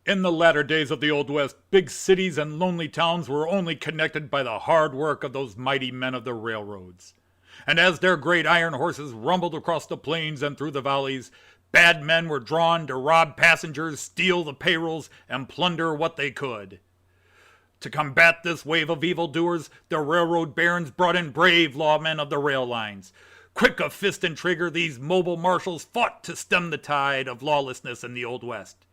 In the latter days of the Old West, big cities and lonely towns were only connected by the hard work of those mighty men of the railroads. And as their great iron horses rumbled across the plains and through the valleys, bad men were drawn to rob passengers, steal the payrolls, and plunder what they could. To combat this wave of evildoers, the railroad barons brought in brave lawmen of the rail lines. Quick of fist and trigger, these mobile marshals fought to stem the tide of lawlessness in the Old West.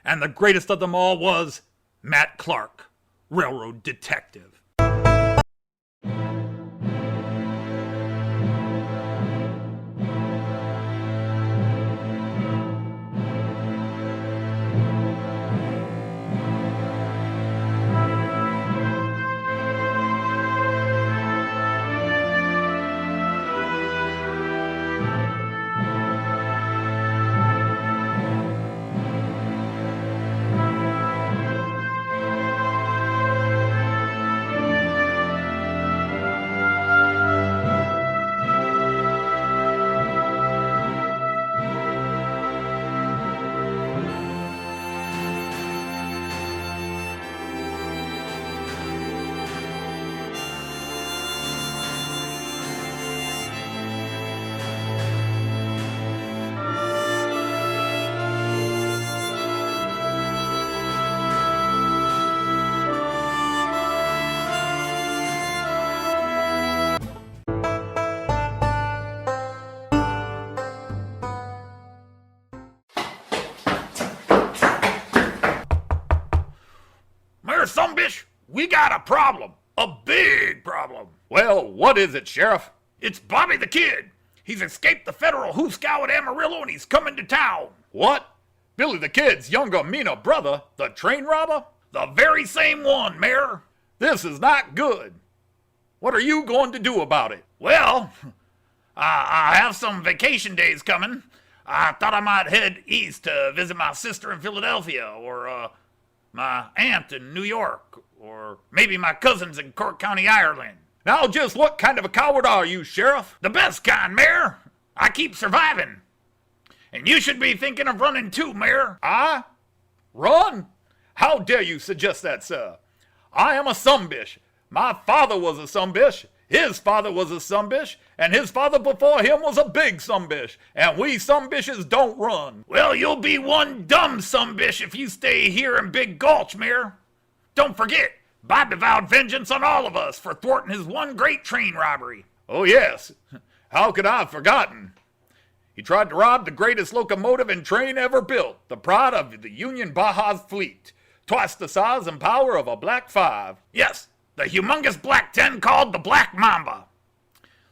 And the greatest of them all was Matt Clark, railroad detective. Sumbish, we got a problem. A big problem. Well, what is it, Sheriff? It's Bobby the Kid. He's escaped the federal hooscow at Amarillo and he's coming to town. What? Billy the Kid's younger meaner brother, the train robber? The very same one, Mayor. This is not good. What are you going to do about it? Well, I have some vacation days coming. I thought I might head east to visit my sister in Philadelphia, or my aunt in New York, or maybe my cousins in Cork County, Ireland. Now just what kind of a coward are you, Sheriff? The best kind, Mayor. I keep surviving. And you should be thinking of running too, Mayor. I? Run? How dare you suggest that, sir? I am a Sumbish. My father was a Sumbish. His father was a Sumbish, and his father before him was a big Sumbish, and we Sumbishes don't run. Well, you'll be one dumb Sumbish if you stay here in Big Gulch, Mayor. Don't forget, Bobby vowed vengeance on all of us for thwarting his one great train robbery. Oh, yes. How could I have forgotten? He tried to rob the greatest locomotive and train ever built, the pride of the Union Baja's fleet, twice the size and power of a Black 5. Yes, the humongous Black 10 called the Black Mamba.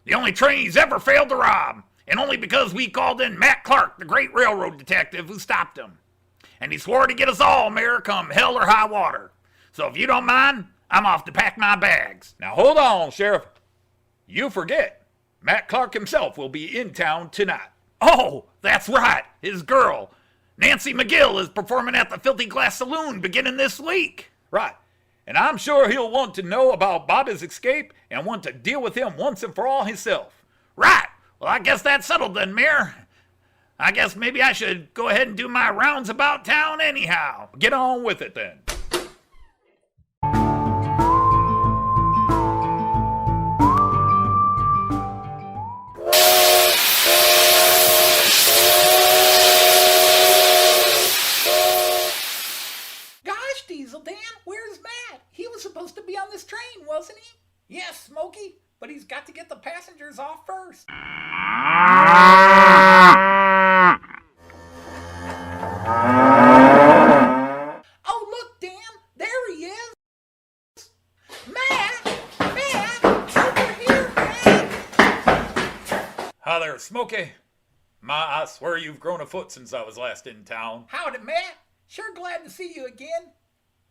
The only train he's ever failed to rob, and only because we called in Matt Clark, the great railroad detective who stopped him. And he swore to get us all, Mayor, come hell or high water. So if you don't mind, I'm off to pack my bags. Now hold on, Sheriff. You forget, Matt Clark himself will be in town tonight. Oh, that's right, his girl, Nancy McGill, is performing at the Filthy Glass Saloon beginning this week. Right. And I'm sure he'll want to know about Bobby's escape and want to deal with him once and for all himself. Right. Well, I guess that's settled then, Mayor. I guess maybe I should go ahead and do my rounds about town anyhow. Get on with it then. Supposed to be on this train, wasn't he? Yes, Smokey, but he's got to get the passengers off first. Oh, look, Dan, there he is. Matt, over here, Matt. Hi there, Smokey. I swear you've grown a foot since I was last in town. Howdy, Matt. Sure glad to see you again.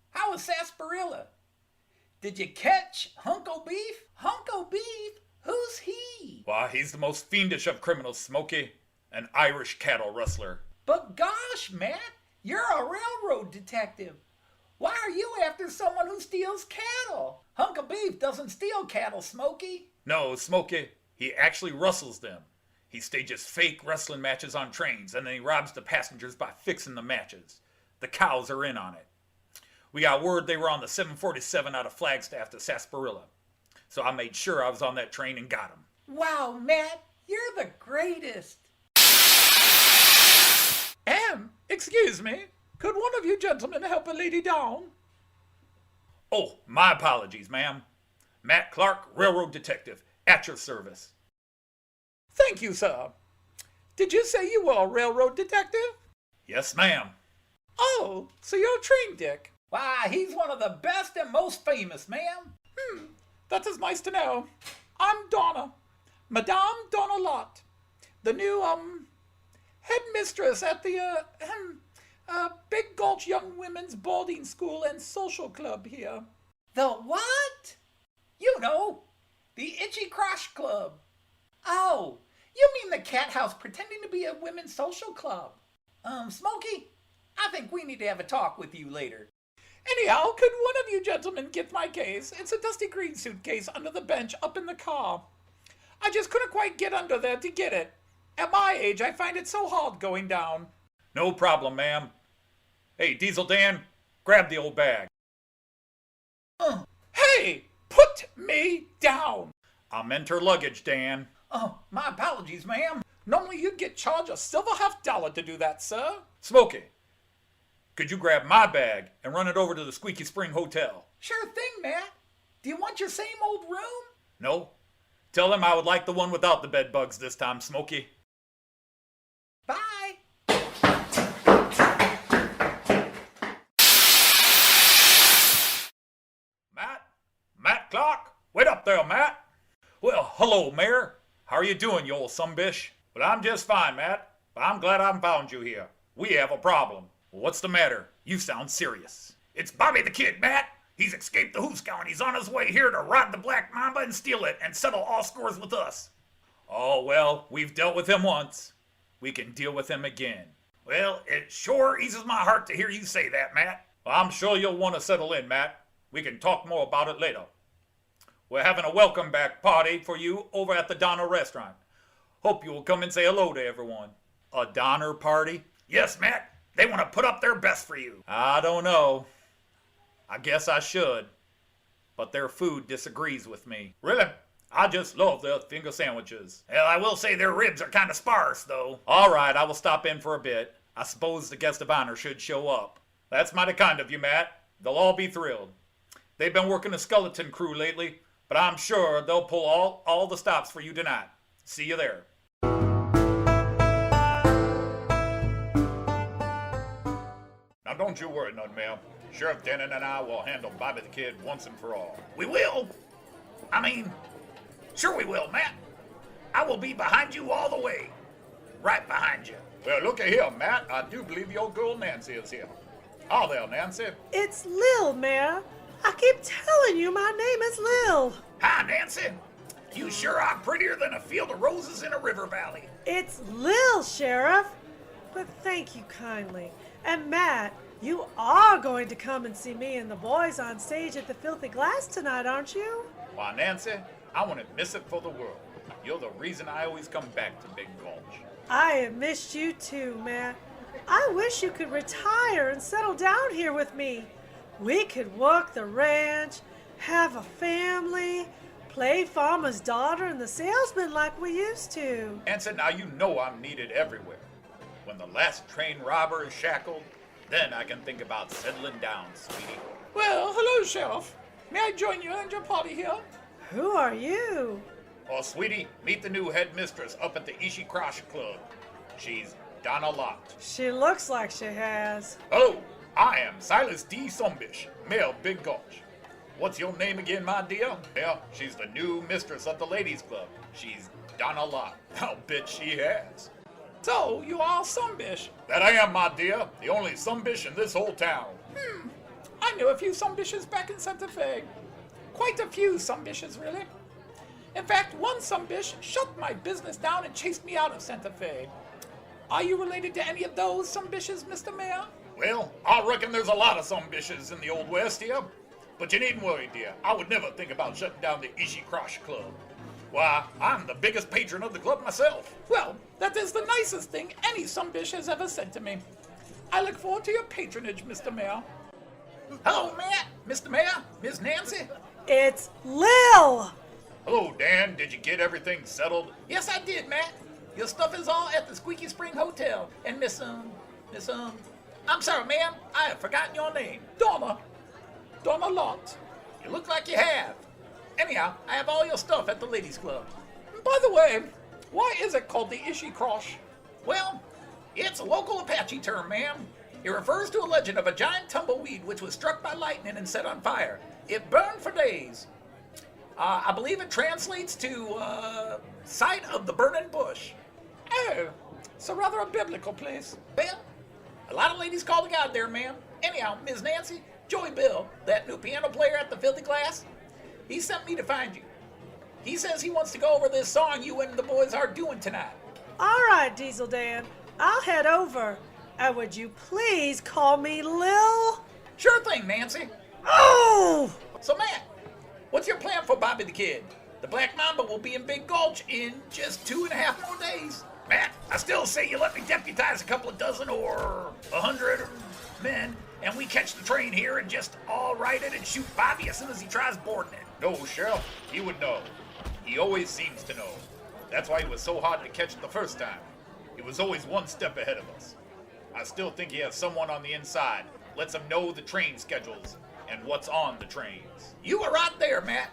How was sarsaparilla? Did you catch Hunko Beef? Hunko Beef? Who's he? Why, he's the most fiendish of criminals, Smokey. An Irish cattle rustler. But gosh, Matt, you're a railroad detective. Why are you after someone who steals cattle? Hunko Beef doesn't steal cattle, Smokey. No, Smokey, he actually rustles them. He stages fake wrestling matches on trains, and then he robs the passengers by fixing the matches. The cows are in on it. We got word they were on the 747 out of Flagstaff to Sarsaparilla. So I made sure I was on that train and got them. Wow, Matt, you're the greatest. Excuse me, could one of you gentlemen help a lady down? Oh, my apologies, ma'am. Matt Clark, railroad detective, at your service. Thank you, sir. Did you say you were a railroad detective? Yes, ma'am. Oh, so you're a train dick. Why, he's one of the best and most famous, ma'am. That is nice to know. I'm Donna, Madame Donna Lott, the new, headmistress at the, Big Gulch Young Women's Boarding School and Social Club here. The what? You know, the Itchy Crotch Club. Oh, you mean the cat house pretending to be a women's social club. Smokey, I think we need to have a talk with you later. Anyhow, could one of you gentlemen get my case? It's a dusty green suitcase under the bench up in the car. I just couldn't quite get under there to get it. At my age, I find it so hard going down. No problem, ma'am. Hey, Diesel Dan, grab the old bag. Hey, put me down. I'm enter luggage, Dan. Oh, my apologies, ma'am. Normally you'd get charged a silver $50 to do that, sir. Smokey, could you grab my bag and run it over to the Squeaky Spring Hotel? Sure thing, Matt. Do you want your same old room? No? Tell them I would like the one without the bed bugs this time, Smokey. Bye. Matt Clark? Wait up there, Matt. Well, hello, Mayor. How are you doing, you old Sumbish? Well, I'm just fine, Matt. But I'm glad I found you here. We have a problem. Well, what's the matter? You sound serious. It's Bobby the Kid, Matt. He's escaped the Hooskow and he's on his way here to ride the Black Mamba and steal it and settle all scores with us. Oh, well, we've dealt with him once. We can deal with him again. Well, it sure eases my heart to hear you say that, Matt. Well, I'm sure you'll want to settle in, Matt. We can talk more about it later. We're having a welcome back party for you over at the Donner restaurant. Hope you will come and say hello to everyone. A Donner party? Yes, Matt. They want to put up their best for you. I don't know. I guess I should. But their food disagrees with me. Really? I just love their finger sandwiches. Well, I will say their ribs are kind of sparse, though. All right, I will stop in for a bit. I suppose the guest of honor should show up. That's mighty kind of you, Matt. They'll all be thrilled. They've been working a skeleton crew lately, but I'm sure they'll pull all the stops for you tonight. See you there. Now don't you worry none, ma'am. Sheriff Denon and I will handle Bobby the Kid once and for all. We will? I mean, sure we will, Matt. I will be behind you all the way. Right behind you. Well, look at here, Matt. I do believe your girl Nancy is here. Oh, there, Nancy. It's Lil, Mayor. I keep telling you my name is Lil. Hi, Nancy. You sure are prettier than a field of roses in a river valley. It's Lil, Sheriff. But thank you kindly. And Matt, you are going to come and see me and the boys on stage at the Filthy Glass tonight, aren't you? Why, Nancy, I wouldn't miss it for the world. You're the reason I always come back to Big Gulch. I have missed you too, Matt. I wish you could retire and settle down here with me. We could work the ranch, have a family, play farmer's daughter and the salesman like we used to. Nancy, now you know I'm needed everywhere. When the last train robber is shackled, then I can think about settling down, sweetie. Well, hello, Sheriff. May I join you and your party here? Who are you? Oh, sweetie, meet the new headmistress up at the Ishi Crush Club. She's Donna Lott. She looks like she has. Hello, I am Silas D. Sumbish, Mayor of Big Gulch. What's your name again, my dear? Well, she's the new mistress of the ladies' club. She's Donna Lott. I'll bet she has. So, you are Sumbish. That I am, my dear. The only Sumbish in this whole town. I knew a few Sumbishes back in Santa Fe. Quite a few Sumbishes, really. In fact, one Sumbish shut my business down and chased me out of Santa Fe. Are you related to any of those Sumbishes, Mr. Mayor? Well, I reckon there's a lot of Sumbishes in the Old West here. But you needn't worry, dear. I would never think about shutting down the Ishi Crush Club. Why, I'm the biggest patron of the club myself. Well, that is the nicest thing any Sumbish has ever said to me. I look forward to your patronage, Mr. Mayor. Hello, Matt, Mr. Mayor, Miss Nancy. It's Lil. Hello, Dan. Did you get everything settled? Yes, I did, Matt. Your stuff is all at the Squeaky Spring Hotel. And I'm sorry, ma'am, I have forgotten your name. Donna Lott. You look like you have. Anyhow, I have all your stuff at the ladies' club. By the way, why is it called the Ishi Crosh? Well, it's a local Apache term, ma'am. It refers to a legend of a giant tumbleweed which was struck by lightning and set on fire. It burned for days. I believe it translates to, sight of the burning bush. Oh, so rather a biblical place. Well, a lot of ladies call the god there, ma'am. Anyhow, Miss Nancy, Joey Bill, that new piano player at the Filthy Glass, he sent me to find you. He says he wants to go over this song you and the boys are doing tonight. All right, Diesel Dan, I'll head over. And would you please call me Lil? Sure thing, Nancy. Oh! So, Matt, what's your plan for Bobby the Kid? The Black Mamba will be in Big Gulch in just 2.5 more days. Matt, I still say you let me deputize a couple of dozen or 100 men, and we catch the train here and just all right it and shoot Bobby as soon as he tries boarding it. No, Sheriff. He would know. He always seems to know. That's why he was so hard to catch the first time. He was always one step ahead of us. I still think he has someone on the inside. Lets him know the train schedules and what's on the trains. You were right there, Matt.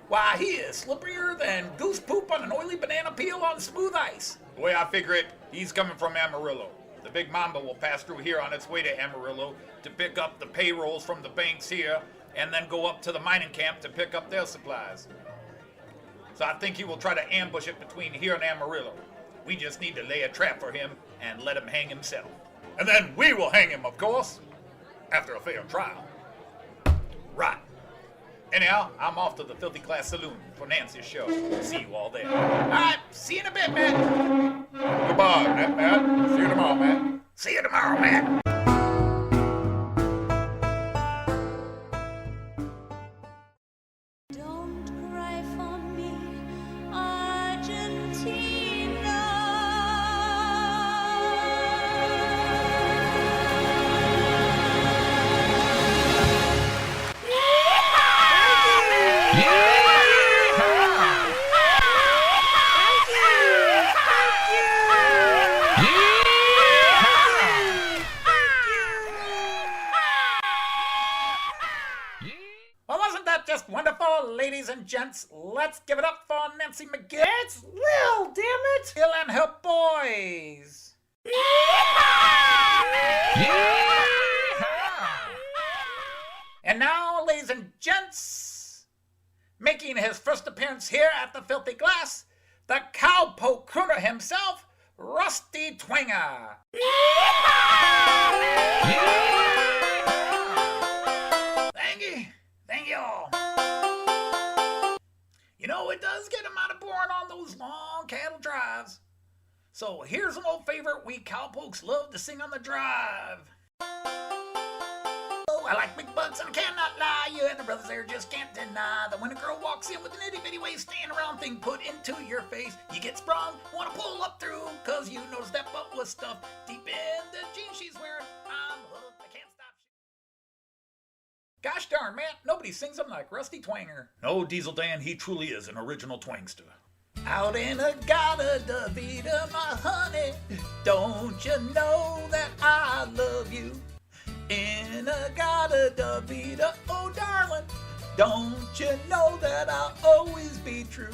Why, he is slipperier than goose poop on an oily banana peel on smooth ice. The way I figure it, he's coming from Amarillo. The big mamba will pass through here on its way to Amarillo to pick up the payrolls from the banks here and then go up to the mining camp to pick up their supplies. So I think he will try to ambush it between here and Amarillo. We just need to lay a trap for him and let him hang himself. And then we will hang him, of course, after a fair trial. Right. Anyhow, I'm off to the Filthy Glass Saloon for Nancy's show. See you all there. All right, see you in a bit, Matt. Goodbye, Matt. See you tomorrow, Matt. See you tomorrow, Matt. Don't cry for me, Argentina. Well, wasn't that just wonderful, ladies and gents? Let's give it up for Nancy McGill. It's Lil, damn it! And her boys. And now, ladies and gents, making his first appearance here at the Filthy Glass, the cowpoke crooner himself, Rusty Twinger. Thank you all. You know, it does get him out of boring on those long cattle drives. So here's an old favorite we cowpokes love to sing on the drive. Oh, I like big butts and I cannot lie. You and the brothers there just can't deny that when a girl walks in with an itty bitty waist stand around thing put into your face, you get sprung, wanna pull up through, cause you notice that butt was stuffed deep in the jeans she's wearing. I'm hooked, I can't stop. Gosh darn, man, nobody sings them like Rusty Twanger. No, Diesel Dan, he truly is an original twangster. Out in a gala da vida, my honey, don't you know that I love you? In a gala da vida, oh darling, don't you know that I'll always be true?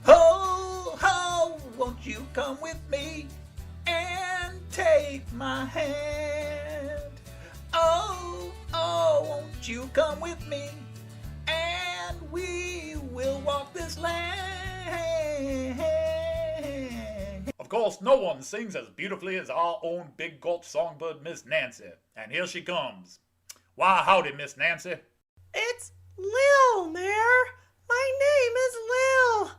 Oh, oh, won't you come with me and take my hand? Oh, oh, won't you come with me and we will walk this land? Of course, no one sings as beautifully as our own Big Gulch songbird, Miss Nancy. And here she comes. Why, howdy, Miss Nancy. It's Lil, Mayor. My name is Lil.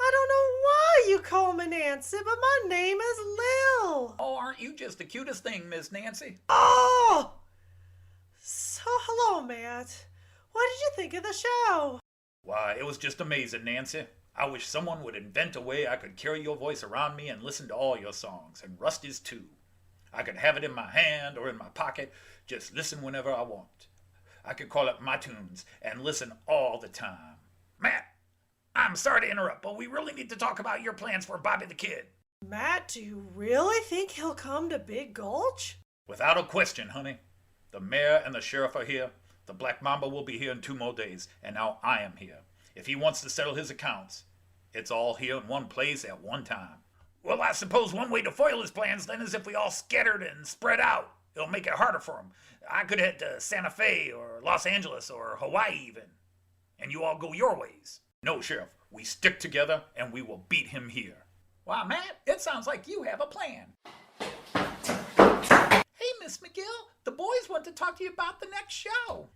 I don't know why you call me Nancy, but my name is Lil. Oh, aren't you just the cutest thing, Miss Nancy? Oh! So, hello, Matt. What did you think of the show? Why, it was just amazing, Nancy. I wish someone would invent a way I could carry your voice around me and listen to all your songs, and Rusty's too. I could have it in my hand or in my pocket, just listen whenever I want. I could call up my tunes and listen all the time. Matt, I'm sorry to interrupt, but we really need to talk about your plans for Bobby the Kid. Matt, do you really think he'll come to Big Gulch? Without a question, honey. The mayor and the sheriff are here. The Black Mamba will be here in 2 more days, and now I am here. If he wants to settle his accounts, it's all here in one place at one time. Well, I suppose one way to foil his plans then is if we all scattered and spread out. It'll make it harder for him. I could head to Santa Fe or Los Angeles or Hawaii even. And you all go your ways. No, Sheriff, we stick together and we will beat him here. Why, Matt, it sounds like you have a plan. Hey, Miss McGill, the boys want to talk to you about the next show.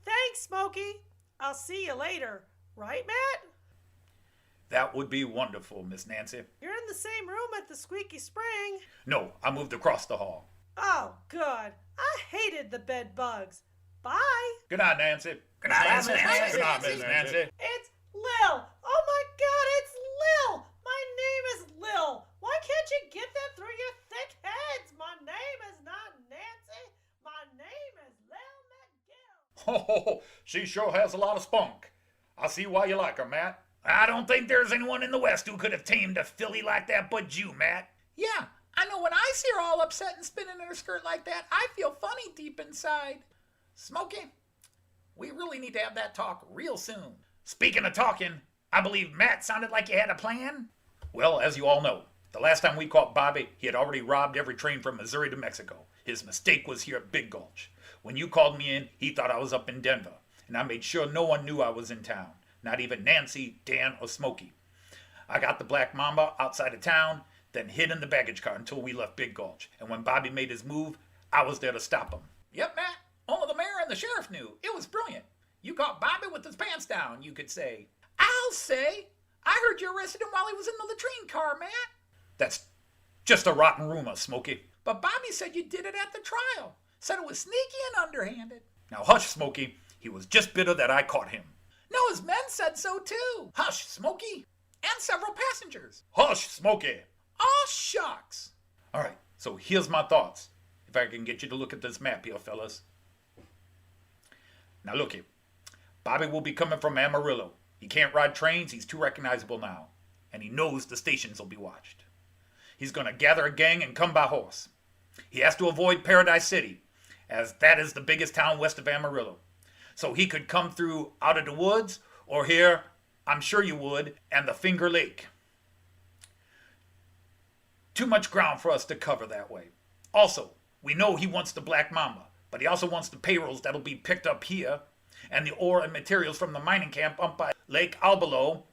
Thanks, Smokey. I'll see you later. Right, Matt? That would be wonderful, Miss Nancy. You're in the same room at the Squeaky Spring. No, I moved across the hall. Oh, good. I hated the bed bugs. Bye. Good night, Nancy. Good night, Miss Nancy. Good night, Miss Nancy. It's Lil. Oh my God, it's Lil. My name is Lil. Why can't you get that through your thick heads? My name is not Nancy. My name is Lil McGill. Oh, she sure has a lot of spunk. I see why you like her, Matt. I don't think there's anyone in the West who could have tamed a filly like that but you, Matt. Yeah, I know when I see her all upset and spinning in her skirt like that, I feel funny deep inside. Smokey, we really need to have that talk real soon. Speaking of talking, I believe Matt sounded like he had a plan. Well, as you all know, the last time we caught Bobby, he had already robbed every train from Missouri to Mexico. His mistake was here at Big Gulch. When you called me in, he thought I was up in Denver, and I made sure no one knew I was in town. Not even Nancy, Dan, or Smokey. I got the Black Mamba outside of town, then hid in the baggage car until we left Big Gulch. And when Bobby made his move, I was there to stop him. Yep, Matt. Only the mayor and the sheriff knew. It was brilliant. You caught Bobby with his pants down, you could say. I'll say. I heard you arrested him while he was in the latrine car, Matt. That's just a rotten rumor, Smokey. But Bobby said you did it at the trial. Said it was sneaky and underhanded. Now hush, Smokey. He was just bitter that I caught him. No, his men said so too. Hush, Smokey. And several passengers. Hush, Smokey. Aw, shucks. All right, so here's my thoughts. If I can get you to look at this map here, fellas. Now look here. Bobby will be coming from Amarillo. He can't ride trains. He's too recognizable now. And he knows the stations will be watched. He's going to gather a gang and come by horse. He has to avoid Paradise City, as that is the biggest town west of Amarillo. So he could come through out of the woods, or here, I'm sure you would, and the Finger Lake. Too much ground for us to cover that way. Also, we know he wants the Black Mamba, but he also wants the payrolls that'll be picked up here, and the ore and materials from the mining camp up by Lake Awwww,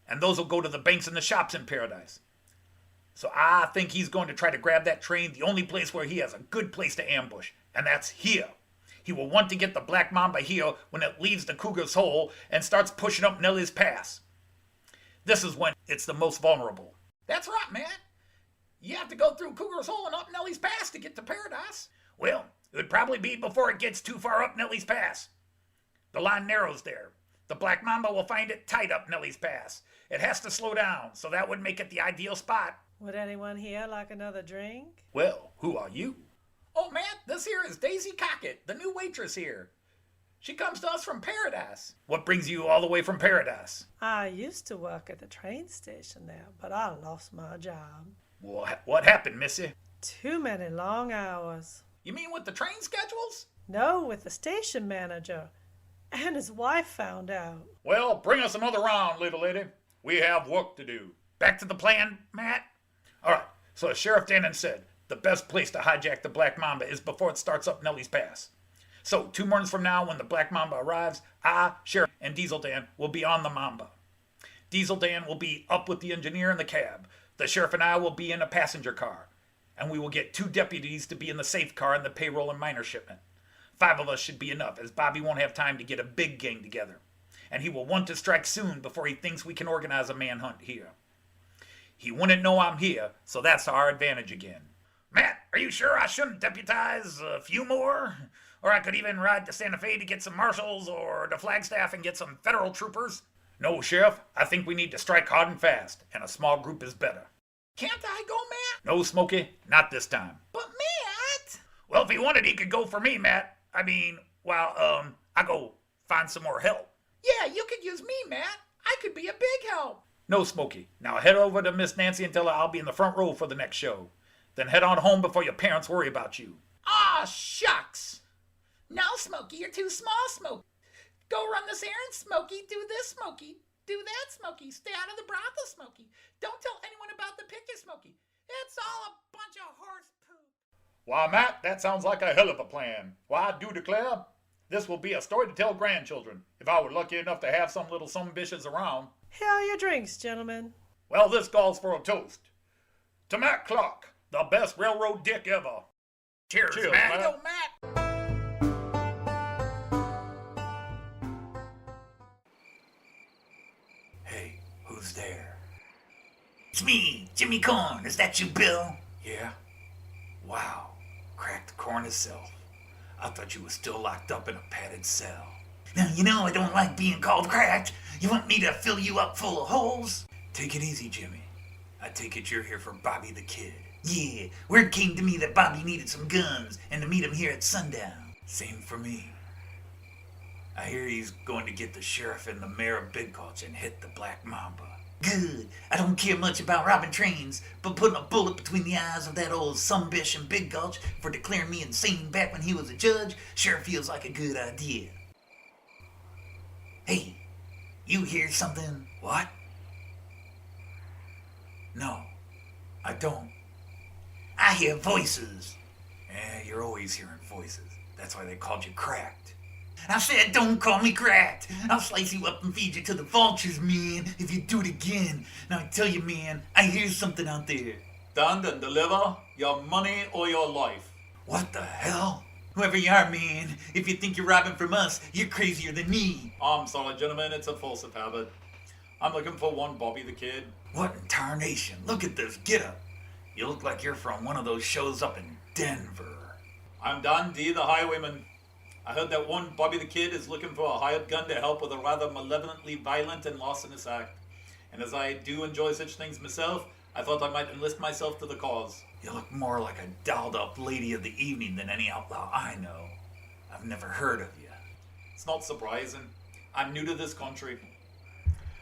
and those will go to the banks and the shops in Paradise. So I think he's going to try to grab that train, the only place where he has a good place to ambush, and that's here. He will want to get the Black Mamba here when it leaves the Cougar's Hole and starts pushing up Nellie's Pass. This is when it's the most vulnerable. That's right, Matt. You have to go through Cougar's Hole and up Nellie's Pass to get to Paradise. Well, it would probably be before it gets too far up Nellie's Pass. The line narrows there. The Black Mamba will find it tight up Nellie's Pass. It has to slow down, so that would make it the ideal spot. Would anyone here like another drink? Well, who are you? Oh, Matt, this here is Daisy Cockett, the new waitress here. She comes to us from Paradise. What brings you all the way from Paradise? I used to work at the train station there, but I lost my job. What happened, missy? Too many long hours. You mean with the train schedules? No, with the station manager. And his wife found out. Well, bring us another round, little lady. We have work to do. Back to the plan, Matt? All right, so as Sheriff Downe said, the best place to hijack the Black Mamba is before it starts up Nellie's Pass. So 2 mornings from now, when the Black Mamba arrives, I, Sheriff, and Diesel Dan will be on the Mamba. Diesel Dan will be up with the engineer in the cab. The Sheriff and I will be in a passenger car. And we will get 2 deputies to be in the safe car in the payroll and minor shipment. 5 of us should be enough, as Bobby won't have time to get a big gang together. And he will want to strike soon before he thinks we can organize a manhunt here. He wouldn't know I'm here, so that's our advantage again. Matt, are you sure I shouldn't deputize a few more? Or I could even ride to Santa Fe to get some marshals, or to Flagstaff and get some federal troopers? No, Sheriff, I think we need to strike hard and fast, and a small group is better. Can't I go, Matt? No, Smokey, not this time. But, Well, if he wanted, he could go for me, Matt. I mean, while, I go find some more help. Yeah, you could use me, Matt. I could be a big help. No, Smokey. Now head over to Miss Nancy and tell her I'll be in the front row for the next show. Then head on home before your parents worry about you. Aw, shucks. No, Smokey, you're too small, Smokey. Go run this errand, Smokey. Do this, Smokey. Do that, Smokey. Stay out of the brothel, Smokey. Don't tell anyone about the picture, Smokey. It's all a bunch of horse poop. Why, Matt, that sounds like a hell of a plan. Why, I do declare, this will be a story to tell grandchildren, if I were lucky enough to have some little Sumbishes around. Hell your drinks, gentlemen. Well, this calls for a toast. To Matt Clark, the best railroad dick ever. Cheers, Matt. Yo, Matt. Hey, who's there? It's me, Jimmy Corn. Is that you, Bill? Yeah? Wow, cracked corn itself. I thought you were still locked up in a padded cell. Now, you know I don't like being called cracked. You want me to fill you up full of holes? Take it easy, Jimmy. I take it you're here for Bobby the Kid. Yeah, word came to me that Bobby needed some guns and to meet him here at sundown. Same for me. I hear he's going to get the sheriff and the mayor of Big Gulch and hit the Black Mamba. Good. I don't care much about robbing trains, but putting a bullet between the eyes of that old Sumbish in Big Gulch for declaring me insane back when he was a judge sure feels like a good idea. Hey, you hear something? What? No, I don't. I hear voices. You're always hearing voices. That's why they called you cracked. I said don't call me cracked. I'll slice you up and feed you to the vultures, man, if you do it again. Now I tell you, man, I hear something out there. Stand and deliver your money or your life. What the hell? Whoever you are, man, if you think you're robbing from us, you're crazier than me. I'm sorry, gentlemen, it's a false habit. I'm looking for one Bobby the Kid. What in tarnation? Look at this getup. You look like you're from one of those shows up in Denver. I'm Don D, the highwayman. I heard that one Bobby the Kid is looking for a hired gun to help with a rather malevolently violent and larcenous act. And as I do enjoy such things myself, I thought I might enlist myself to the cause. You look more like a dolled-up lady of the evening than any outlaw I know. I've never heard of you. It's not surprising. I'm new to this country.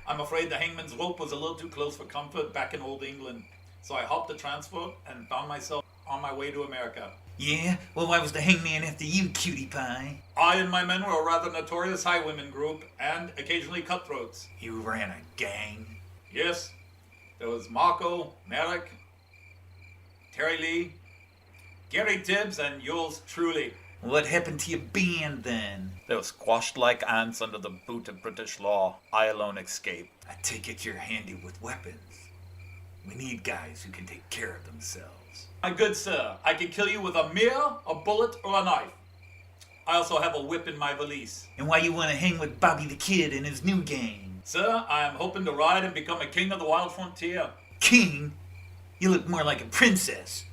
I'm afraid the hangman's rope was a little too close for comfort back in old England. So I hopped the transport and found myself on my way to America. Yeah? Well, why was the hangman after you, cutie pie? I and my men were a rather notorious highwayman group and occasionally cutthroats. You ran a gang? Yes, there was Marco, Merrick, Terry Lee, Gary Tibbs, and yours truly. What happened to your band then? They were squashed like ants under the boot of British law. I alone escaped. I take it you're handy with weapons. We need guys who can take care of themselves. My good sir, I can kill you with a mirror, a bullet, or a knife. I also have a whip in my valise. And why you want to hang with Bobby the Kid and his new gang? Sir, I am hoping to ride and become a king of the wild frontier. King? You look more like a princess.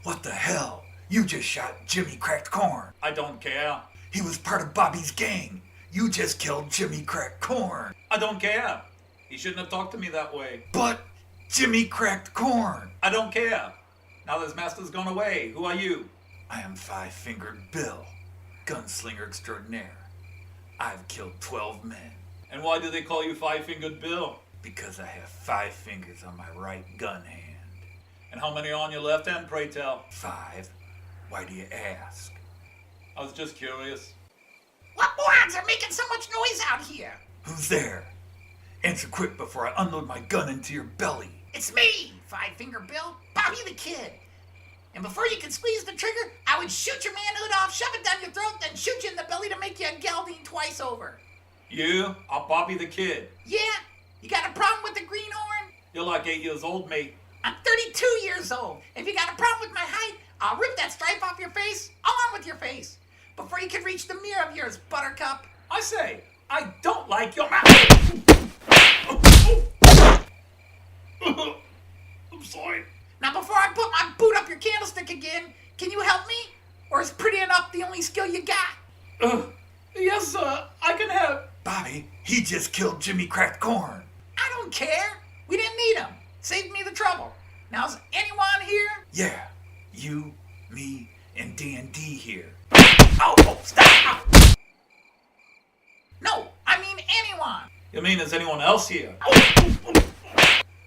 What the hell? You just shot Jimmy Cracked Corn. I don't care. He was part of Bobby's gang. You just killed Jimmy Cracked Corn. I don't care. He shouldn't have talked to me that way. But Jimmy Cracked Corn. I don't care. Now that his master's gone away, who are you? I am Five-Fingered Bill, gunslinger extraordinaire. I've killed 12 men. And why do they call you Five-Fingered Bill? Because I have 5 fingers on my right gun hand. And how many are on your left hand, pray tell? 5? Why do you ask? I was just curious. What morons are making so much noise out here? Who's there? Answer quick before I unload my gun into your belly. It's me, Five-Finger Bill, Bobby the Kid. And before you can squeeze the trigger, I would shoot your manhood off, shove it down your throat, then shoot you in the belly to make you a gelding twice over. You are Bobby the Kid. Yeah? You got a problem with the greenhorn? You're like 8 years old, mate. I'm 32 years old. If you got a problem with my height, I'll rip that stripe off your face, along with your face, before you can reach the mirror of yours, Buttercup. I say, I don't like your mouth. I'm sorry. Now before I put my boot up your candlestick again, can you help me? Or is pretty enough the only skill you got? Yes, sir, I can help. Bobby, he just killed Jimmy Cracked Corn. I don't care. We didn't need him. Saved me the trouble. Now, is anyone here? Yeah, you, me, and D&D here. Oh, stop! No, I mean anyone. You mean, is anyone else here?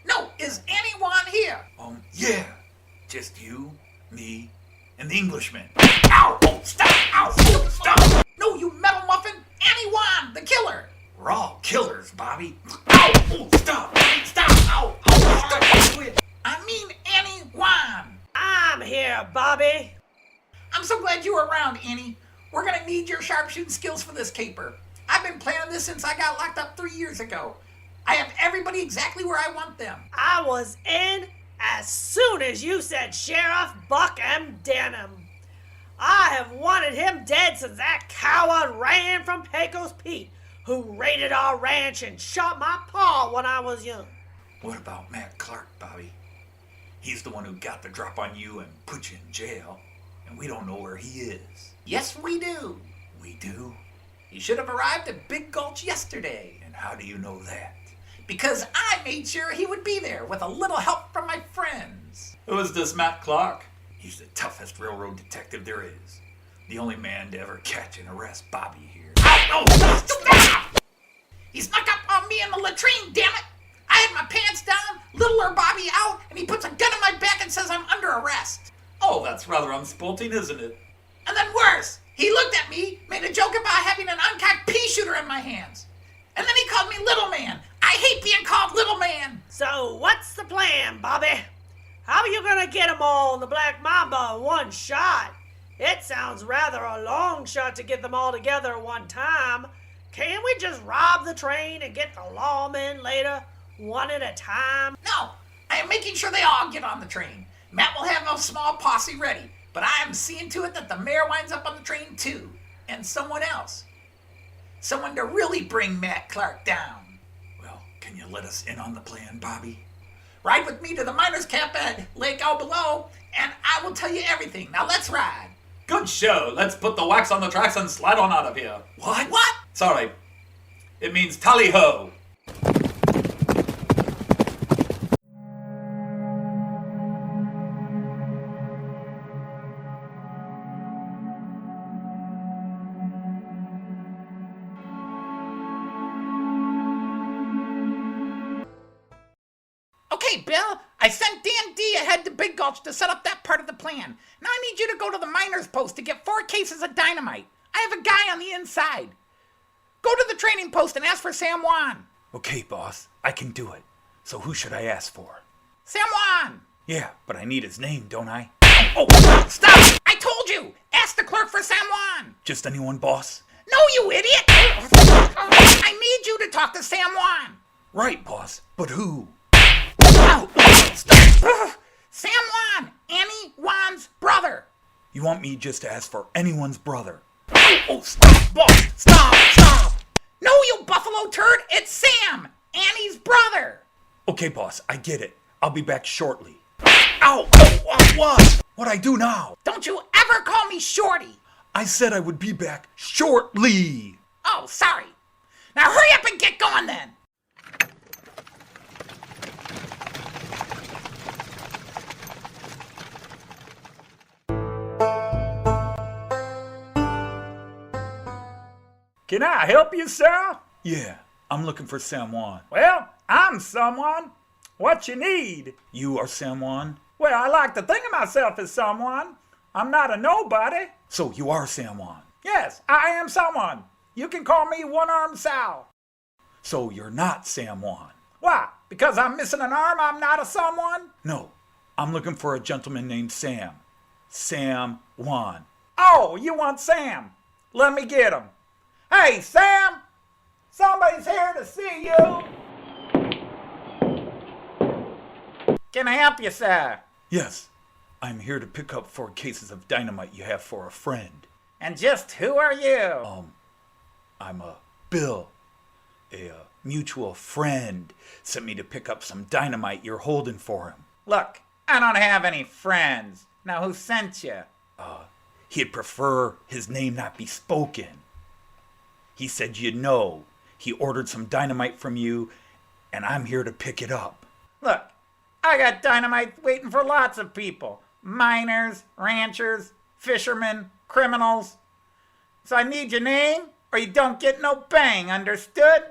No, is anyone here? Yeah, just you, me, and the Englishman. Ow! Oh, stop! Ow! Oh, stop! No, you metal muffin! Anyone! The killer! We're all killers, Bobby. Ow! Oh, stop! Stop! Ow! Oh, stop! I mean anyone! I'm here, Bobby. I'm so glad you were around, Annie. We're gonna need your sharpshooting skills for this caper. I've been planning this since I got locked up 3 years ago. I have everybody exactly where I want them. I was in as soon as you said Sheriff Buck M. Denham. I have wanted him dead since that coward ran from Pecos Pete, who raided our ranch and shot my paw when I was young. What about Matt Clark, Bobby? He's the one who got the drop on you and put you in jail, and we don't know where he is. Yes, we do. We do? He should have arrived at Big Gulch yesterday. And how do you know that? Because I made sure he would be there with a little help from my friends. Who is this Matt Clark? He's the toughest railroad detective there is. The only man to ever catch and arrest Bobby here. Oh, no! Stop! He snuck up on me in the latrine, damn it! I had my pants down, littler Bobby out, and he puts a gun in my back and says I'm under arrest. Oh, that's rather unsporting, isn't it? And then worse, he looked at me, made a joke about having an uncocked pea shooter in my hands. And then he called me Little Man. I hate being called Little Man. So what's the plan, Bobby? How are you gonna get 'em all in the Black Mamba in one shot? It sounds rather a long shot to get them all together at one time. Can't we just rob the train and get the lawmen later, one at a time? No, I am making sure they all get on the train. Matt will have a small posse ready, but I am seeing to it that the mayor winds up on the train too. And someone else. Someone to really bring Matt Clark down. Well, can you let us in on the plan, Bobby? Ride with me to the miners' camp at Lake out below, and I will tell you everything. Now let's ride. Good show. Let's put the wax on the tracks and slide on out of here. What? What? Sorry. It means tally-ho. Okay, Bill, I sent D&D ahead to Big Gulch to set up that part of the plan. Now I need you to go to the miners' post to get 4 cases of dynamite. I have a guy on the inside. Go to the training post and ask for Sam Juan. Okay, boss. I can do it. So who should I ask for? Sam Juan! Yeah, but I need his name, don't I? Oh, stop! I told you! Ask the clerk for Sam Juan! Just anyone, boss? No, you idiot! I need you to talk to Sam Juan! Right, boss. But who? Oh, stop! Sam Juan! Annie Juan's brother! You want me just to ask for anyone's brother? Oh, stop, boss! Stop! No, you buffalo turd! It's Sam! Annie's brother! Okay, boss. I get it. I'll be back shortly. Ow! What? What'd I do now? Don't you ever call me Shorty! I said I would be back shortly. Oh, sorry. Now hurry up and get going then! Can I help you, sir? Yeah, I'm looking for San Juan. Well, I'm someone. What you need? You are San Juan? Well, I like to think of myself as someone. I'm not a nobody. So you are San Juan. Yes, I am someone. You can call me One-Armed Sal. So you're not San Juan? Why? Because I'm missing an arm, I'm not a someone? No, I'm looking for a gentleman named Sam. Sam Juan. Oh, you want Sam? Let me get him. Hey, Sam! Somebody's here to see you. Can I help you, sir? Yes, I'm here to pick up 4 cases of dynamite you have for a friend. And just who are you? I'm Bill. A mutual friend sent me to pick up some dynamite you're holding for him. Look, I don't have any friends. Now, who sent you? He'd prefer his name not be spoken. He said you know He ordered some dynamite from you, and I'm here to pick it up. Look, I got dynamite waiting for lots of people. Miners, ranchers, fishermen, criminals. So I need your name, or you don't get no bang, understood?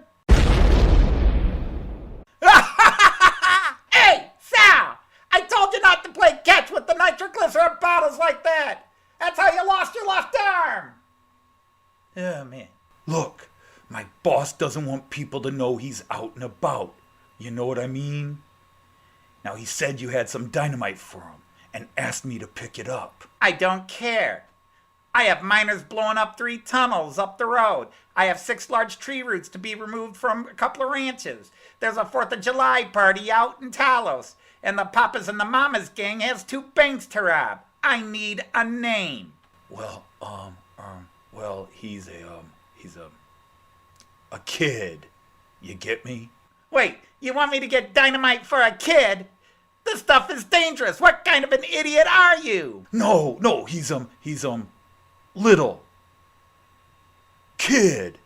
Hey, Sal! I told you not to play catch with the nitroglycerin bottles like that. That's how you lost your left arm. Oh, man. Look, my boss doesn't want people to know he's out and about. You know what I mean? Now, he said you had some dynamite for him and asked me to pick it up. I don't care. I have miners blowing up 3 tunnels up the road. I have 6 large tree roots to be removed from a couple of ranches. There's a 4th of July party out in Talos. And the Papas and the Mamas gang has 2 banks to rob. I need a name. Well, he's a kid. You get me? Wait, you want me to get dynamite for a kid? This stuff is dangerous. What kind of an idiot are you? No, he's little. Kid.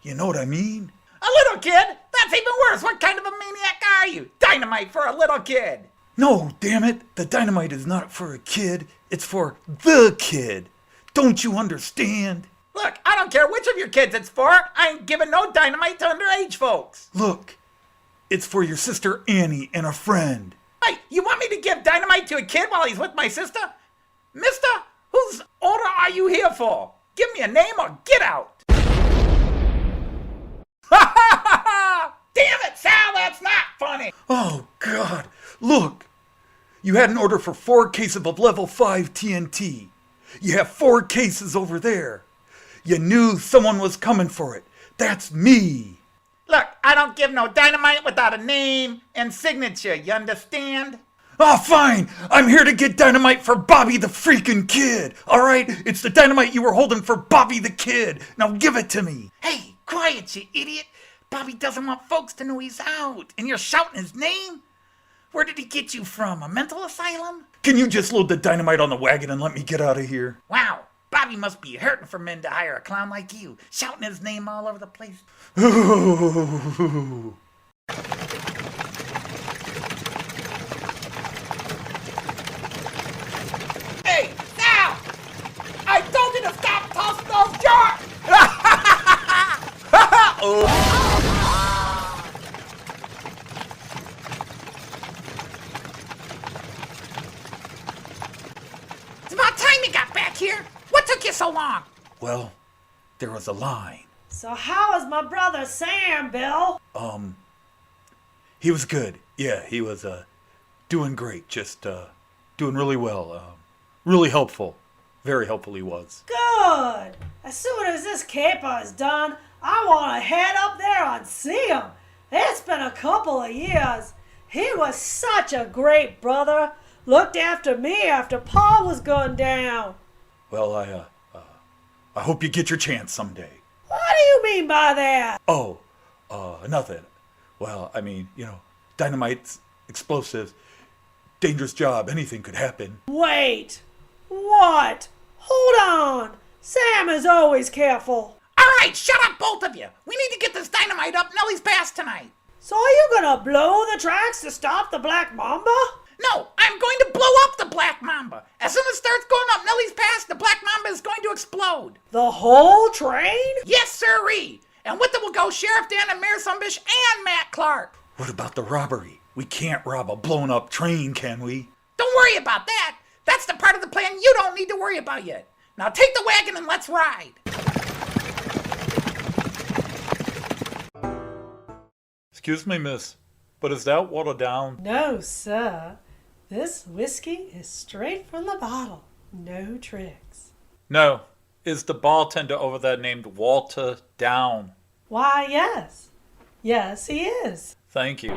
You know what I mean? A little kid? That's even worse. What kind of a maniac are you? Dynamite for a little kid. No, damn it. The dynamite is not for a kid. It's for the kid. Don't you understand? Look, I don't care which of your kids it's for. I ain't giving no dynamite to underage folks. Look, it's for your sister Annie and a friend. Hey, you want me to give dynamite to a kid while he's with my sister? Mister, whose order are you here for? Give me a name or get out. Damn it, Sal, that's not funny. Oh, God. Look, you had an order for 4 cases of level 5 TNT. You have 4 cases over there. You knew someone was coming for it. That's me. Look, I don't give no dynamite without a name and signature, you understand? Oh, fine. I'm here to get dynamite for Bobby the freaking kid. All right? It's the dynamite you were holding for Bobby the kid. Now give it to me. Hey, quiet, you idiot. Bobby doesn't want folks to know he's out, and you're shouting his name? Where did he get you from, a mental asylum? Can you just load the dynamite on the wagon and let me get out of here? Wow, Bobby must be hurting for men to hire a clown like you, shouting his name all over the place. Ooh. Hey, Sal! I told you to stop tossing those jars! It's about time you got back here. What took you so long? Well, there was a line. So how is my brother Sam, Bill? He was good. Yeah, he was doing great. Just doing really well. Really helpful. Very helpful he was. Good. As soon as this caper is done, I want to head up there and see him. It's been a couple of years. He was such a great brother. Looked after me after Pa was gunned down. Well, I hope you get your chance someday. What do you mean by that? Oh, nothing. Well, I mean, dynamite's explosives, dangerous job. Anything could happen. Wait. What? Hold on. Sam is always careful. All right, shut up, both of you. We need to get this dynamite up Nellie's pass tonight. So are you gonna blow the tracks to stop the Black Mamba? No, I'm going to blow up the Black Mamba. As soon as it starts going up Nellie's pass, the Black Mamba is going to explode. The whole train? Yes, sirree. And with it will go Sheriff Dan and Mayor Sumbish and Matt Clark. What about the robbery? We can't rob a blown up train, can we? Don't worry about that. That's the part of the plan you don't need to worry about yet. Now take the wagon and let's ride. Excuse me, miss, but is that watered down? No, sir. This whiskey is straight from the bottle. No tricks. No. Is the bartender over there named Walter Downe? Why, yes. Yes, he is. Thank you.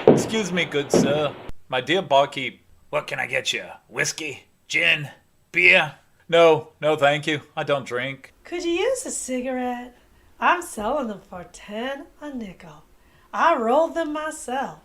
Excuse me, good sir. My dear barkeep. What can I get you? Whiskey? Gin? Beer? No, thank you. I don't drink. Could you use a cigarette? I'm selling them for 10 a nickel. I rolled them myself.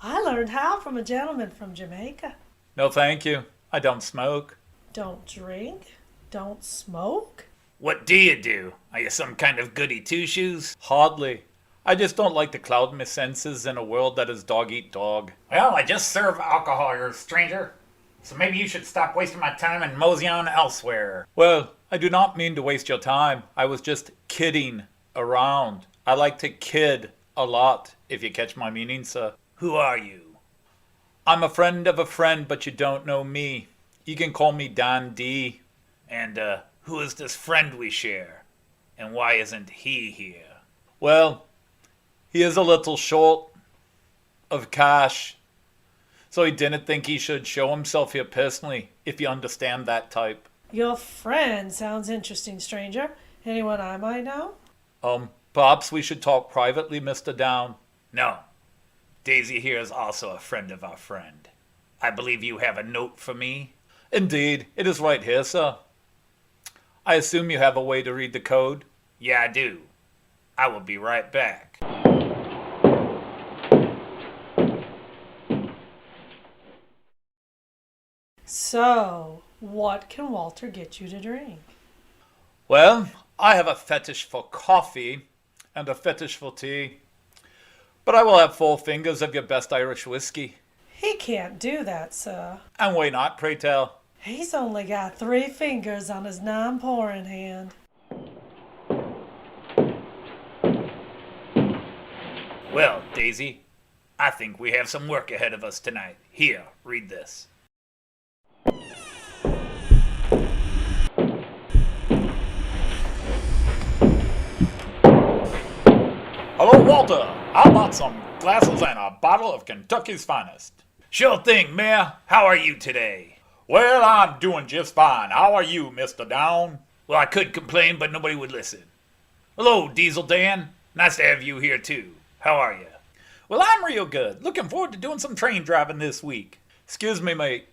I learned how from a gentleman from Jamaica. No, thank you. I don't smoke. Don't drink? Don't smoke? What do you do? Are you some kind of goody two-shoes? Hardly. I just don't like to cloud my senses in a world that is dog-eat-dog. Well, I just serve alcohol here, stranger. So maybe you should stop wasting my time and mosey on elsewhere. Well, I do not mean to waste your time. I was just kidding around. I like to kid a lot, if you catch my meaning, sir. Who are you? I'm a friend of a friend, but you don't know me. You can call me Don D. And, who is this friend we share? And why isn't he here? Well, he is a little short of cash, so he didn't think he should show himself here personally, if you understand that type. Your friend sounds interesting, stranger. Anyone I might know? Perhaps we should talk privately, Mr. Downe. No. Daisy here is also a friend of our friend. I believe you have a note for me? Indeed, it is right here, sir. I assume you have a way to read the code? Yeah, I do. I will be right back. So, what can Walter get you to drink? Well, I have a fetish for coffee and a fetish for tea. But I will have 4 fingers of your best Irish whiskey. He can't do that, sir. And why not, pray tell? He's only got 3 fingers on his non-pouring hand. Well, Daisy, I think we have some work ahead of us tonight. Here, read this. Hello, Walter. How about some glasses and a bottle of Kentucky's finest? Sure thing, Mayor. How are you today? Well, I'm doing just fine. How are you, Mr. Downe? Well, I could complain, but nobody would listen. Hello, Diesel Dan. Nice to have you here, too. How are you? Well, I'm real good. Looking forward to doing some train driving this week. Excuse me, mate.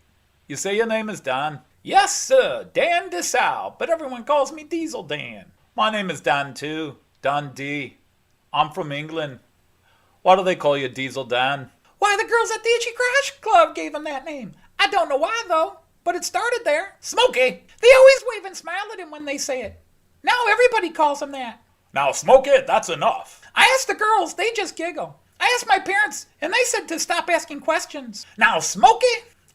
You say your name is Don? Yes, sir, Dan DeSalle, but everyone calls me Diesel Dan. My name is Don, too. Don D. I'm from England. Why do they call you Diesel Dan? Why, the girls at the Itchy Crash Club gave him that name. I don't know why, though, but it started there. Smokey! They always wave and smile at him when they say it. Now everybody calls him that. Now, Smokey, that's enough. I asked the girls, they just giggle. I asked my parents, and they said to stop asking questions. Now, Smokey,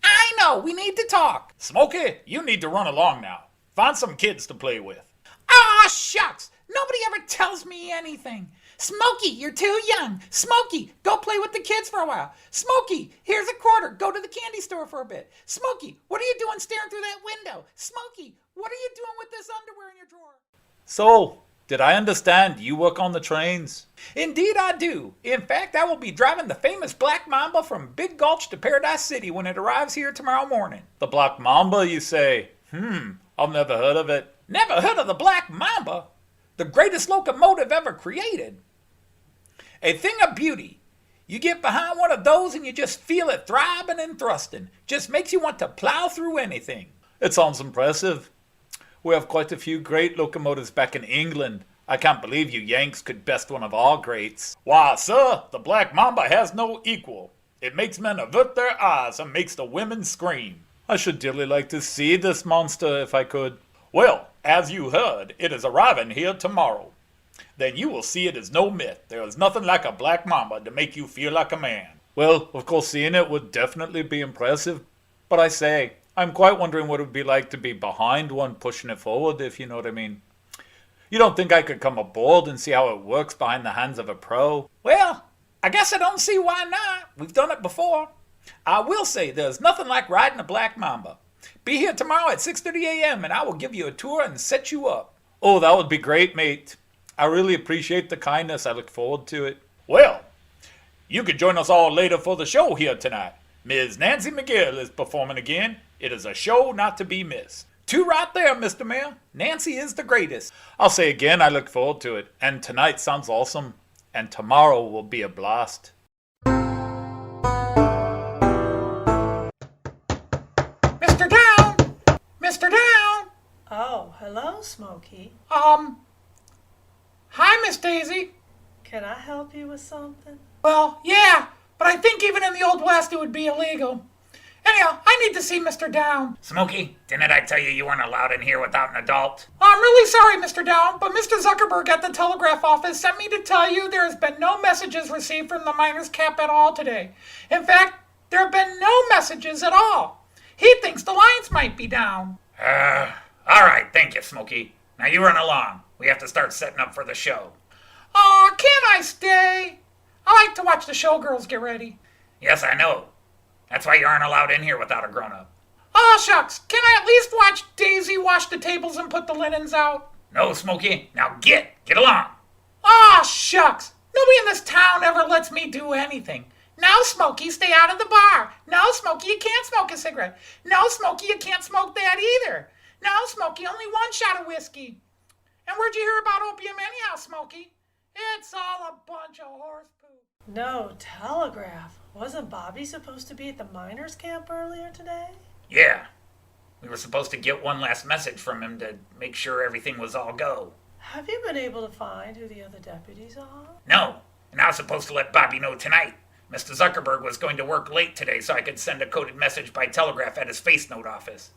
I know, we need to talk. Smokey, you need to run along now. Find some kids to play with. Ah, shucks! Nobody ever tells me anything. Smokey, you're too young. Smokey, go play with the kids for a while. Smokey, here's a quarter. Go to the candy store for a bit. Smokey, what are you doing staring through that window? Smokey, what are you doing with this underwear in your drawer? So, did I understand you work on the trains? Indeed I do. In fact, I will be driving the famous Black Mamba from Big Gulch to Paradise City when it arrives here tomorrow morning. The Black Mamba, you say? I've never heard of it. Never heard of the Black Mamba? The greatest locomotive ever created. A thing of beauty. You get behind one of those and you just feel it throbbing and thrusting. Just makes you want to plow through anything. It sounds impressive. We have quite a few great locomotives back in England. I can't believe you Yanks could best one of our greats. Why, sir, the Black Mamba has no equal. It makes men avert their eyes and makes the women scream. I should dearly like to see this monster if I could. Well, as you heard, it is arriving here tomorrow. Then you will see it is no myth. There is nothing like a Black Mamba to make you feel like a man. Well, of course, seeing it would definitely be impressive. But I say, I'm quite wondering what it would be like to be behind one pushing it forward, if you know what I mean. You don't think I could come aboard and see how it works behind the hands of a pro? Well, I guess I don't see why not. We've done it before. I will say there's nothing like riding a Black Mamba. Be here tomorrow at 6:30 a.m. and I will give you a tour and set you up. Oh, that would be great, mate. I really appreciate the kindness. I look forward to it. Well, you could join us all later for the show here tonight. Ms. Nancy McGill is performing again. It is a show not to be missed. Two right there, Mr. Mayor. Nancy is the greatest. I'll say again, I look forward to it. And tonight sounds awesome. And tomorrow will be a blast. Mr. Downe! Mr. Downe! Oh, hello, Smokey. Hi, Miss Daisy. Can I help you with something? Well, yeah, but I think even in the Old West it would be illegal. Anyhow, I need to see Mr. Downe. Smokey, didn't I tell you you weren't allowed in here without an adult? I'm really sorry, Mr. Downe, but Mr. Zuckerberg at the telegraph office sent me to tell you there has been no messages received from the miners' camp at all today. In fact, there have been no messages at all. He thinks the lines might be down. All right, thank you, Smokey. Now you run along. We have to start setting up for the show. Aw, can't I stay? I like to watch the showgirls get ready. Yes, I know. That's why you aren't allowed in here without a grown-up. Aw, shucks, can I at least watch Daisy wash the tables and put the linens out? No, Smokey. Now get along. Aw, shucks, nobody in this town ever lets me do anything. No, Smokey, stay out of the bar. No, Smokey, you can't smoke a cigarette. No, Smokey, you can't smoke that either. No, Smokey, only one shot of whiskey. And where'd you hear about opium anyhow, Smokey? It's all a bunch of horse poop. No telegraph. Wasn't Bobby supposed to be at the miners' camp earlier today? Yeah. We were supposed to get one last message from him to make sure everything was all go. Have you been able to find who the other deputies are? No. And I was supposed to let Bobby know tonight. Mr. Zuckerberg was going to work late today so I could send a coded message by telegraph at his face note office.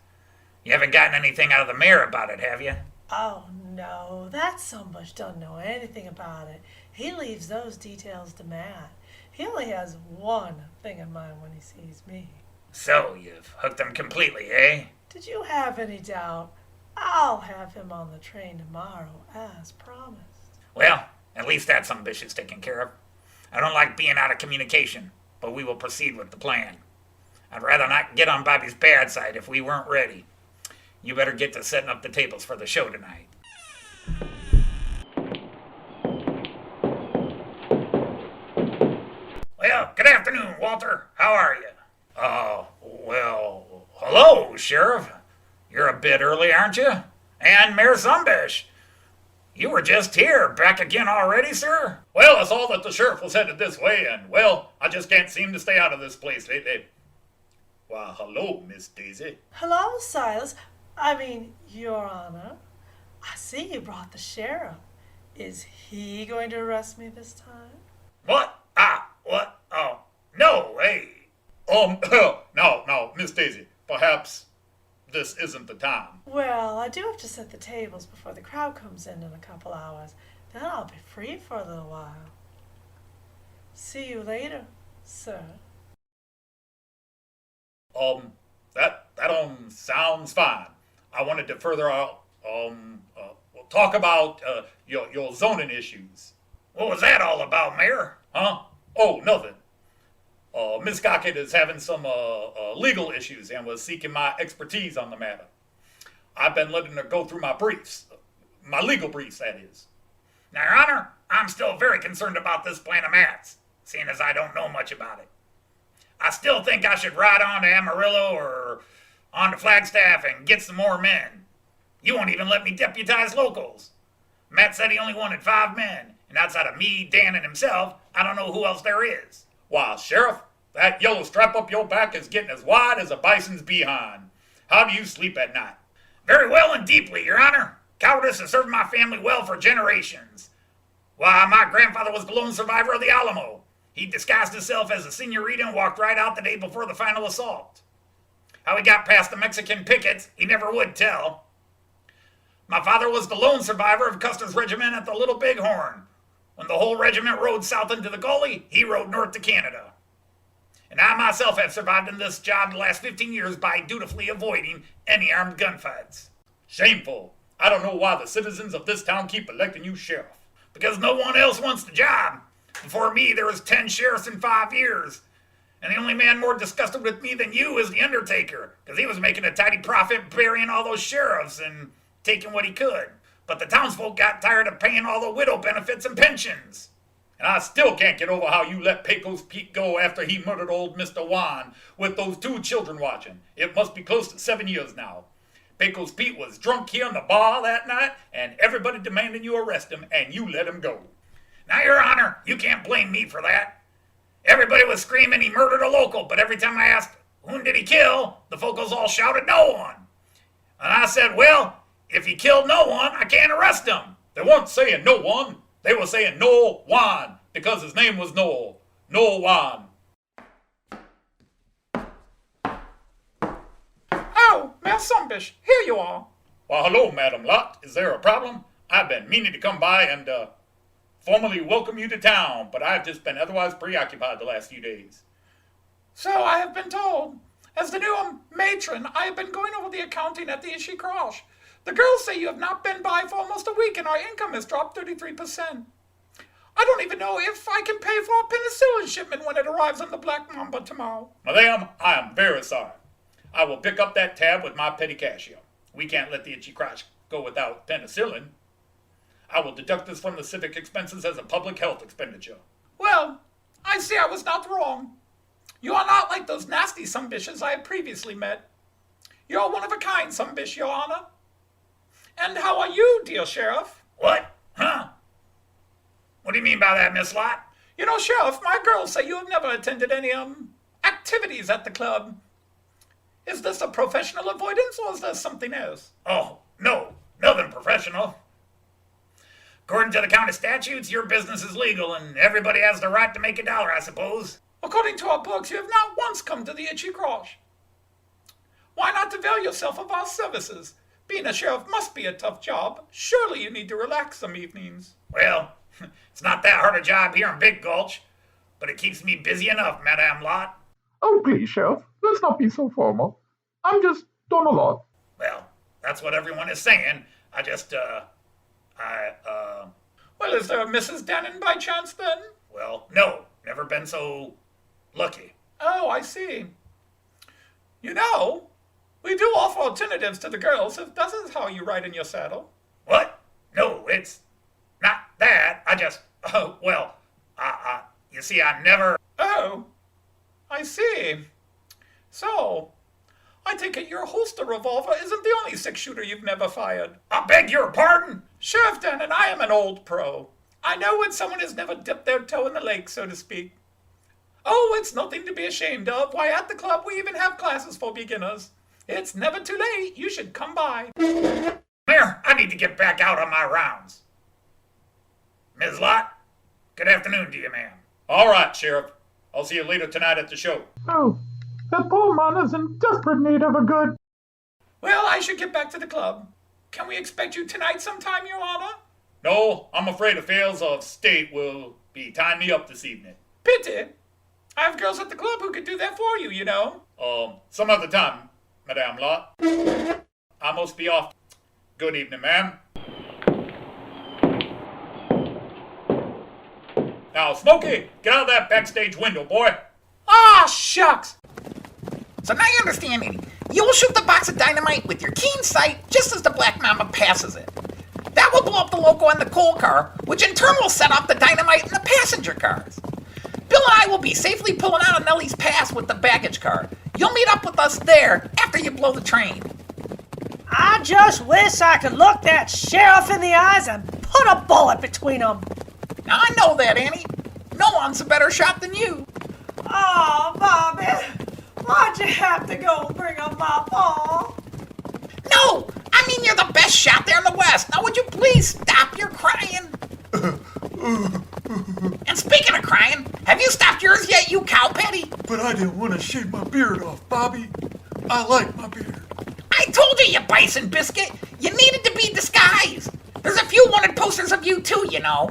You haven't gotten anything out of the mayor about it, have you? Oh, no, that Sumbish doesn't know anything about it. He leaves those details to Matt. He only has one thing in mind when he sees me. So, you've hooked him completely, eh? Did you have any doubt? I'll have him on the train tomorrow, as promised. Well, at least that Sumbish is taken care of. I don't like being out of communication, but we will proceed with the plan. I'd rather not get on Bobby's bad side if we weren't ready. You better get to setting up the tables for the show tonight. Well, good afternoon, Walter. How are you? Well, hello, Sheriff. You're a bit early, aren't you? And Mayor Sumbish. You were just here. Back again already, sir? Well, I saw that the sheriff was headed this way, and, well, I just can't seem to stay out of this place lately. Why, hello, Miss Daisy. Hello, Silas. Your Honor. I see you brought the sheriff. Is he going to arrest me this time? What? What? Oh, no, hey. No, Miss Daisy, perhaps this isn't the time. Well, I do have to set the tables before the crowd comes in a couple hours. Then I'll be free for a little while. See you later, sir. That sounds fine. I wanted to further out, talk about, your zoning issues. What was that all about, Mayor? Huh? Oh, nothing. Miss Cockett is having some, legal issues and was seeking my expertise on the matter. I've been letting her go through my briefs. My legal briefs, that is. Now, Your Honor, I'm still very concerned about this plan of Matt's, seeing as I don't know much about it. I still think I should ride on to Amarillo or on to Flagstaff and get some more men. You won't even let me deputize locals. Matt said he only wanted 5 men, and outside of me, Dan, and himself, I don't know who else there is. Why, Sheriff, that yellow strap up your back is getting as wide as a bison's behind. How do you sleep at night? Very well and deeply, Your Honor. Cowardice has served my family well for generations. Why, my grandfather was the lone survivor of the Alamo. He disguised himself as a senorita and walked right out the day before the final assault. How he got past the Mexican pickets, he never would tell. My father was the lone survivor of Custer's regiment at the Little Bighorn. When the whole regiment rode south into the Gully, he rode north to Canada. And I myself have survived in this job the last 15 years by dutifully avoiding any armed gunfights. Shameful. I don't know why the citizens of this town keep electing you sheriff. Because no one else wants the job. Before me, there was 10 sheriffs in 5 years. And the only man more disgusted with me than you is the Undertaker, because he was making a tidy profit burying all those sheriffs and taking what he could. But the townsfolk got tired of paying all the widow benefits and pensions. And I still can't get over how you let Pecos Pete go after he murdered old Mr. Juan with those 2 children watching. It must be close to 7 years now. Pecos Pete was drunk here in the bar that night, and everybody demanding you arrest him, and you let him go. Now, Your Honor, you can't blame me for that. Everybody was screaming he murdered a local, but every time I asked, whom did he kill, the folks all shouted, no one. And I said, well, if he killed no one, I can't arrest him. They weren't saying no one. They were saying no Juan, because his name was Noel. No Juan. Well, Sumbish, here you are. Well, hello, Madam Lott. Is there a problem? I've been meaning to come by and, formally welcome you to town, but I've just been otherwise preoccupied the last few days. So I have been told. As the new matron, I have been going over the accounting at the Ishi Crosh. The girls say you have not been by for almost a week and our income has dropped 33%. I don't even know if I can pay for a penicillin shipment when it arrives on the Black Mamba tomorrow. Madam, I am very sorry. I will pick up that tab with my petty cashier. We can't let the Itchy Crotch go without penicillin. I will deduct this from the civic expenses as a public health expenditure. Well, I see I was not wrong. You are not like those nasty Sumbishes I had previously met. You are one of a kind, Sumbish, Your Honor. And how are you, dear Sheriff? What? Huh? What do you mean by that, Miss Lott? You know, Sheriff, my girls say you have never attended any, activities at the club. Is this a professional avoidance or is there something else? Oh, no. Nothing professional. According to the county statutes, your business is legal and everybody has the right to make a dollar, I suppose. According to our books, you have not once come to the Itchy Crosh. Why not avail yourself of our services? Being a sheriff must be a tough job. Surely you need to relax some evenings. Well, it's not that hard a job here in Big Gulch, but it keeps me busy enough, Madame Lott. Oh, please, Sheriff, let's not be so formal. I'm just Donna Lott. Well, that's what everyone is saying. I just, Well, is there a Mrs. Downe by chance, then? well, no, never been so lucky. Oh, I see. You know, we do offer alternatives to the girls if that is how you ride in your saddle. What? No, it's not that. I just, you see, I never... Oh, I see. So, I take it your holster revolver isn't the only six-shooter you've never fired. I beg your pardon? Sheriff Downe, I am an old pro. I know when someone has never dipped their toe in the lake, so to speak. Oh, it's nothing to be ashamed of. Why, at the club we even have classes for beginners. It's never too late. You should come by. Mayor, I need to get back out on my rounds. Ms. Lott, good afternoon to you, ma'am. All right, Sheriff. I'll see you later tonight at the show. Oh, that poor man is in desperate need of a good... Well, I should get back to the club. Can we expect you tonight sometime, Your Honor? No, I'm afraid affairs of state will be tying me up this evening. Pity. I have girls at the club who could do that for you, you know. Some other time, Madame Lott. I must be off. Good evening, ma'am. Now, Smokey, get out of that backstage window, boy. Ah, shucks. So now you understand me. You will shoot the box of dynamite with your keen sight just as the Black Mamba passes it. That will blow up the loco in the coal car, which in turn will set off the dynamite in the passenger cars. Bill and I will be safely pulling out of Nellie's pass with the baggage car. You'll meet up with us there after you blow the train. I just wish I could look that sheriff in the eyes and put a bullet between them. Now I know that, Annie. No one's a better shot than you. Oh, Bobby, why'd you have to go bring up my ball? No, I mean you're the best shot there in the West. Now would you please stop your crying? And speaking of crying, have you stopped yours yet, you cow patty? But I didn't want to shave my beard off, Bobby. I like my beard. I told you, you bison biscuit. You needed to be disguised. There's a few wanted posters of you too, you know.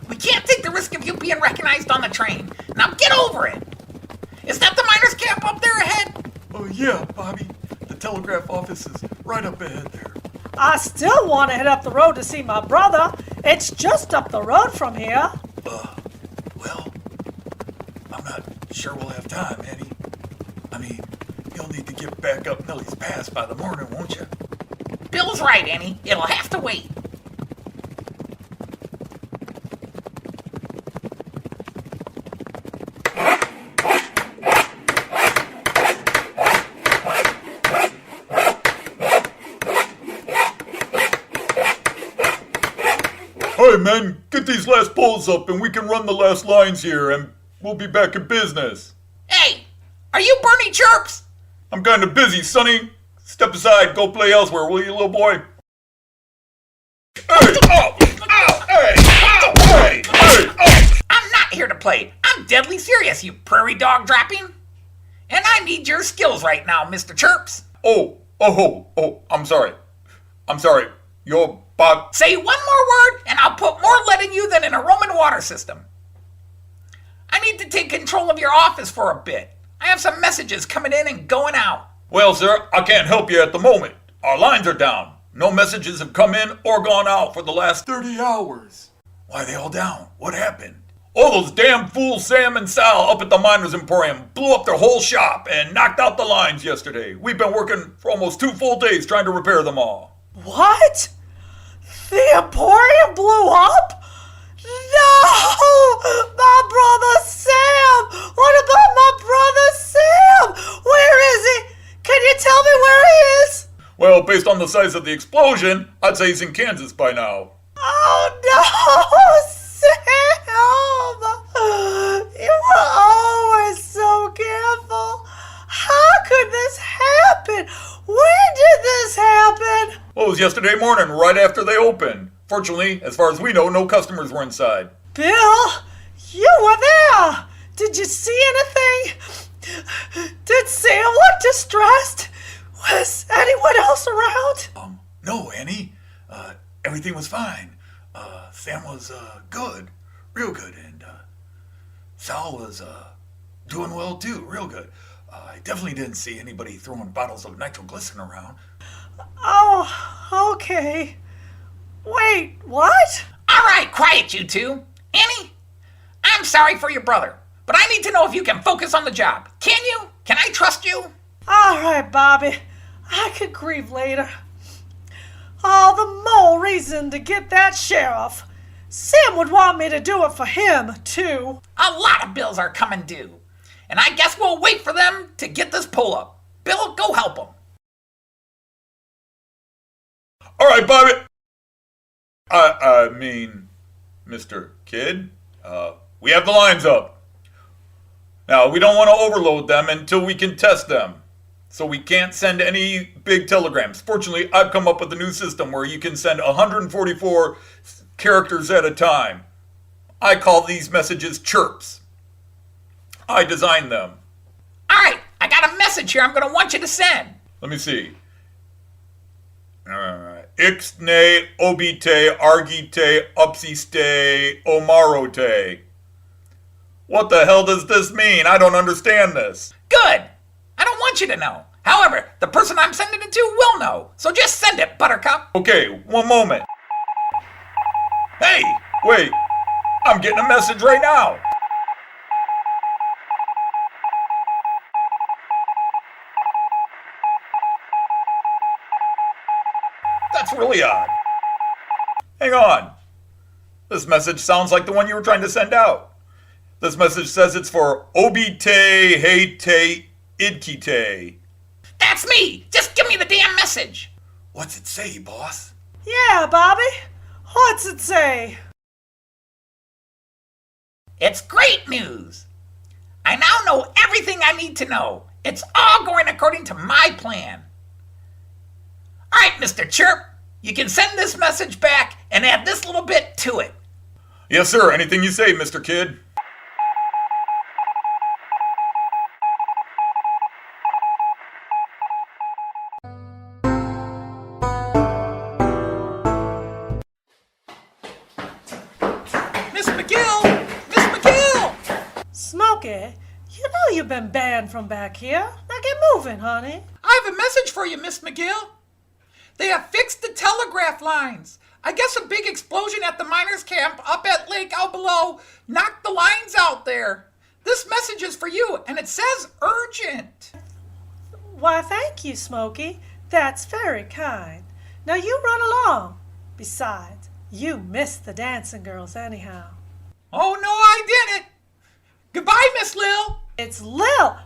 We can't take the risk of you being recognized on the train. Now get over it. Is that the miner's camp up there ahead? Oh yeah, Bobby. The telegraph office is right up ahead there. I still want to head up the road to see my brother. It's just up the road from here. Well, I'm not sure we'll have time, Eddie. I mean, you'll need to get back up Nellie's Pass by the morning, won't you? Bill's right, Annie. It'll have to wait. Hey, men, get these last poles up and we can run the last lines here and we'll be back in business. Hey, are you Bernie Chirps? I'm kind of busy, Sonny. Step aside, go play elsewhere, will you, little boy? Hey! Oh! Oh! Hey! Oh! Hey! Hey! Oh! I'm not here to play. I'm deadly serious, you prairie dog dropping. And I need your skills right now, Mr. Chirps. Oh, I'm sorry. I'm sorry. You're Bob. Say one more word, and I'll put more lead in you than in a Roman water system. I need to take control of your office for a bit. I have some messages coming in and going out. Well, sir, I can't help you at the moment. Our lines are down. No messages have come in or gone out for the last 30 hours. Why are they all down? What happened? All those damn fools Sam and Sal up at the Miners Emporium blew up their whole shop and knocked out the lines yesterday. We've been working for almost 2 full days trying to repair them all. What? The Emporium blew up? No! My brother Sam! What about my brother Sam? Where is he? Can you tell me where he is? Well, based on the size of the explosion, I'd say he's in Kansas by now. Oh no, Sam! You were always so careful. How could this happen? When did this happen? Well, it was yesterday morning, right after they opened. Fortunately, as far as we know, no customers were inside. Bill, you were there. Did you see anything? Did Sam look distressed? Was anyone else around? No, Annie. Everything was fine. Sam was good, real good, and Sal was doing well too, real good. I definitely didn't see anybody throwing bottles of nitroglycerin around. Oh, okay. Wait, what? All right, quiet, you two. Annie, I'm sorry for your brother, but I need to know if you can focus on the job. Can you? Can I trust you? All right, Bobby. I could grieve later. All the more reason to get that sheriff. Sam would want me to do it for him, too. A lot of bills are coming due, and I guess we'll wait for them to get this pull-up. Bill, go help them. All right, Bobby. I mean, Mr. Kid, we have the lines up. Now, we don't want to overload them until we can test them. So we can't send any big telegrams. Fortunately, I've come up with a new system where you can send 144 characters at a time. I call these messages chirps. I designed them. All right, I got a message here I'm going to want you to send. Let me see. Ixne, obite, argite, upsiste, omarote. What the hell does this mean? I don't understand this. Good. I don't want you to know. However, the person I'm sending it to will know. So just send it, Buttercup. Okay, one moment. Hey, wait. I'm getting a message right now. That's really odd. Hang on. This message sounds like the one you were trying to send out. This message says it's for obite, hate, idkite. That's me. Just give me the damn message. What's it say, boss? Yeah, Bobby. What's it say? It's great news. I now know everything I need to know. It's all going according to my plan. All right, Mr. Chirp. You can send this message back and add this little bit to it. Yes, sir. Anything you say, Mr. Kid. Miss McGill! Miss McGill! Smokey, you know you've been banned from back here. Now get moving, honey. I have a message for you, Miss McGill. They have fixed the telegraph lines. I guess a big explosion at the miners' camp up at Lake Awwww knocked the lines out there. This message is for you, and it says urgent. Why, thank you, Smokey. That's very kind. Now you run along. Besides, you missed the dancing girls anyhow. Oh, no, I didn't. Goodbye, Miss Lil. It's Lil.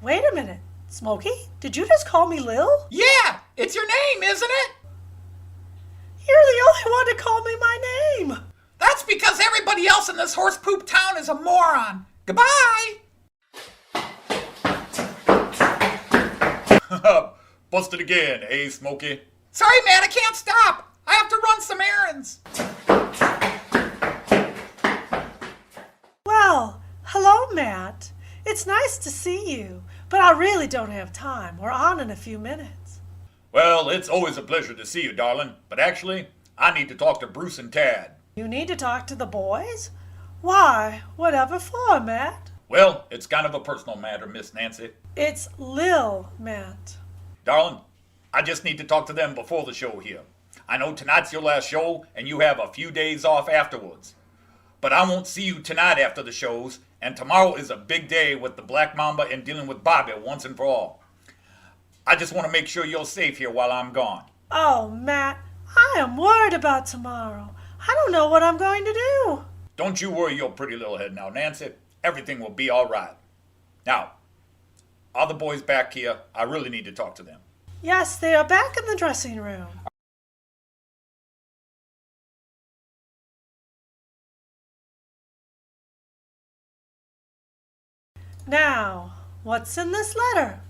Wait a minute. Smokey, did you just call me Lil? Yeah, it's your name, isn't it? You're the only one to call me my name. That's because everybody else in this horse poop town is a moron. Goodbye. Busted again, eh, Smokey? Sorry, man, I can't stop. I have to run some errands. Well, hello, Matt. It's nice to see you, but I really don't have time. We're on in a few minutes. Well, it's always a pleasure to see you, darling. But actually, I need to talk to Bruce and Tad. You need to talk to the boys? Why, whatever for, Matt? Well, it's kind of a personal matter, Miss Nancy. It's Lil, Matt. Darling, I just need to talk to them before the show here. I know tonight's your last show, and you have a few days off afterwards. But I won't see you tonight after the shows, and tomorrow is a big day with the Black Mamba and dealing with Bobby once and for all. I just want to make sure you're safe here while I'm gone. Oh, Matt, I am worried about tomorrow. I don't know what I'm going to do. Don't you worry your pretty little head now, Nancy. Everything will be all right. Now, are the boys back here? I really need to talk to them. Yes, they are back in the dressing room. Now, what's in this letter?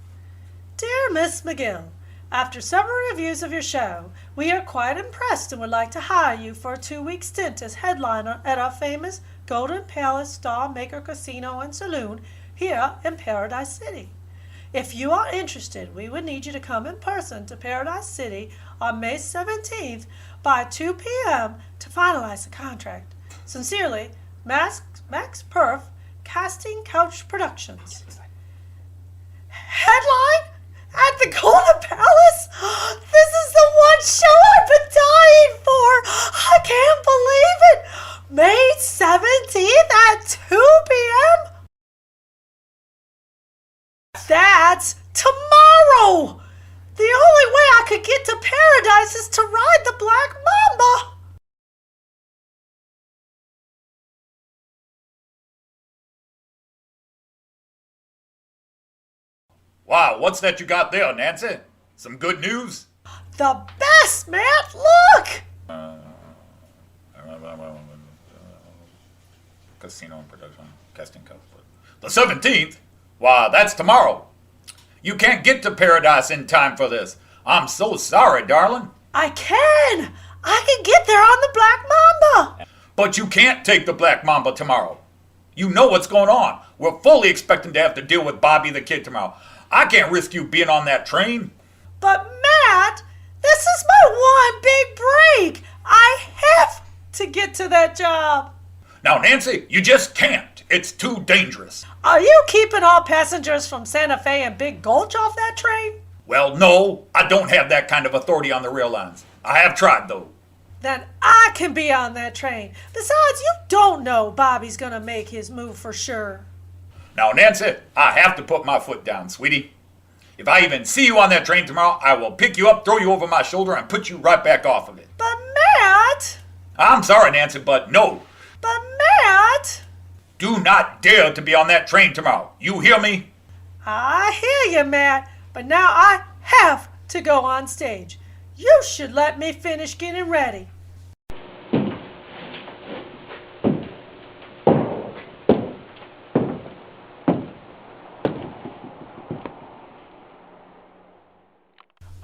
Dear Miss McGill, after several reviews of your show, we are quite impressed and would like to hire you for a 2-week stint as headliner at our famous Golden Palace Star Maker Casino and Saloon here in Paradise City. If you are interested, we would need you to come in person to Paradise City on May 17th by 2 p.m. to finalize the contract. Sincerely, Max Perf, Casting Couch Productions. Headline? At the Golden Palace? This is the one show I've been dying for. I can't believe it. May 17th at 2 p.m.? That's tomorrow. The only way I could get to Paradise is to ride the Black Mamba. Wow, what's that you got there, Nancy? Some good news? The best, Matt. Look. Casino and production, casting couch. The 17th? Why, that's tomorrow. You can't get to Paradise in time for this. I'm so sorry, darling. I can. I can get there on the Black Mamba. But you can't take the Black Mamba tomorrow. You know what's going on. We're fully expecting to have to deal with Bobby the Kid tomorrow. I can't risk you being on that train. But Matt, this is my one big break. I have to get to that job. Now, Nancy, you just can't. It's too dangerous. Are you keeping all passengers from Santa Fe and Big Gulch off that train? Well, no, I don't have that kind of authority on the rail lines. I have tried, though. Then I can be on that train. Besides, you don't know Bobby's gonna make his move for sure. Now, Nancy, I have to put my foot down, sweetie. If I even see you on that train tomorrow, I will pick you up, throw you over my shoulder, and put you right back off of it. But Matt! I'm sorry, Nancy, but no. But Matt! Do not dare to be on that train tomorrow. You hear me? I hear you, Matt, but now I have to go on stage. You should let me finish getting ready.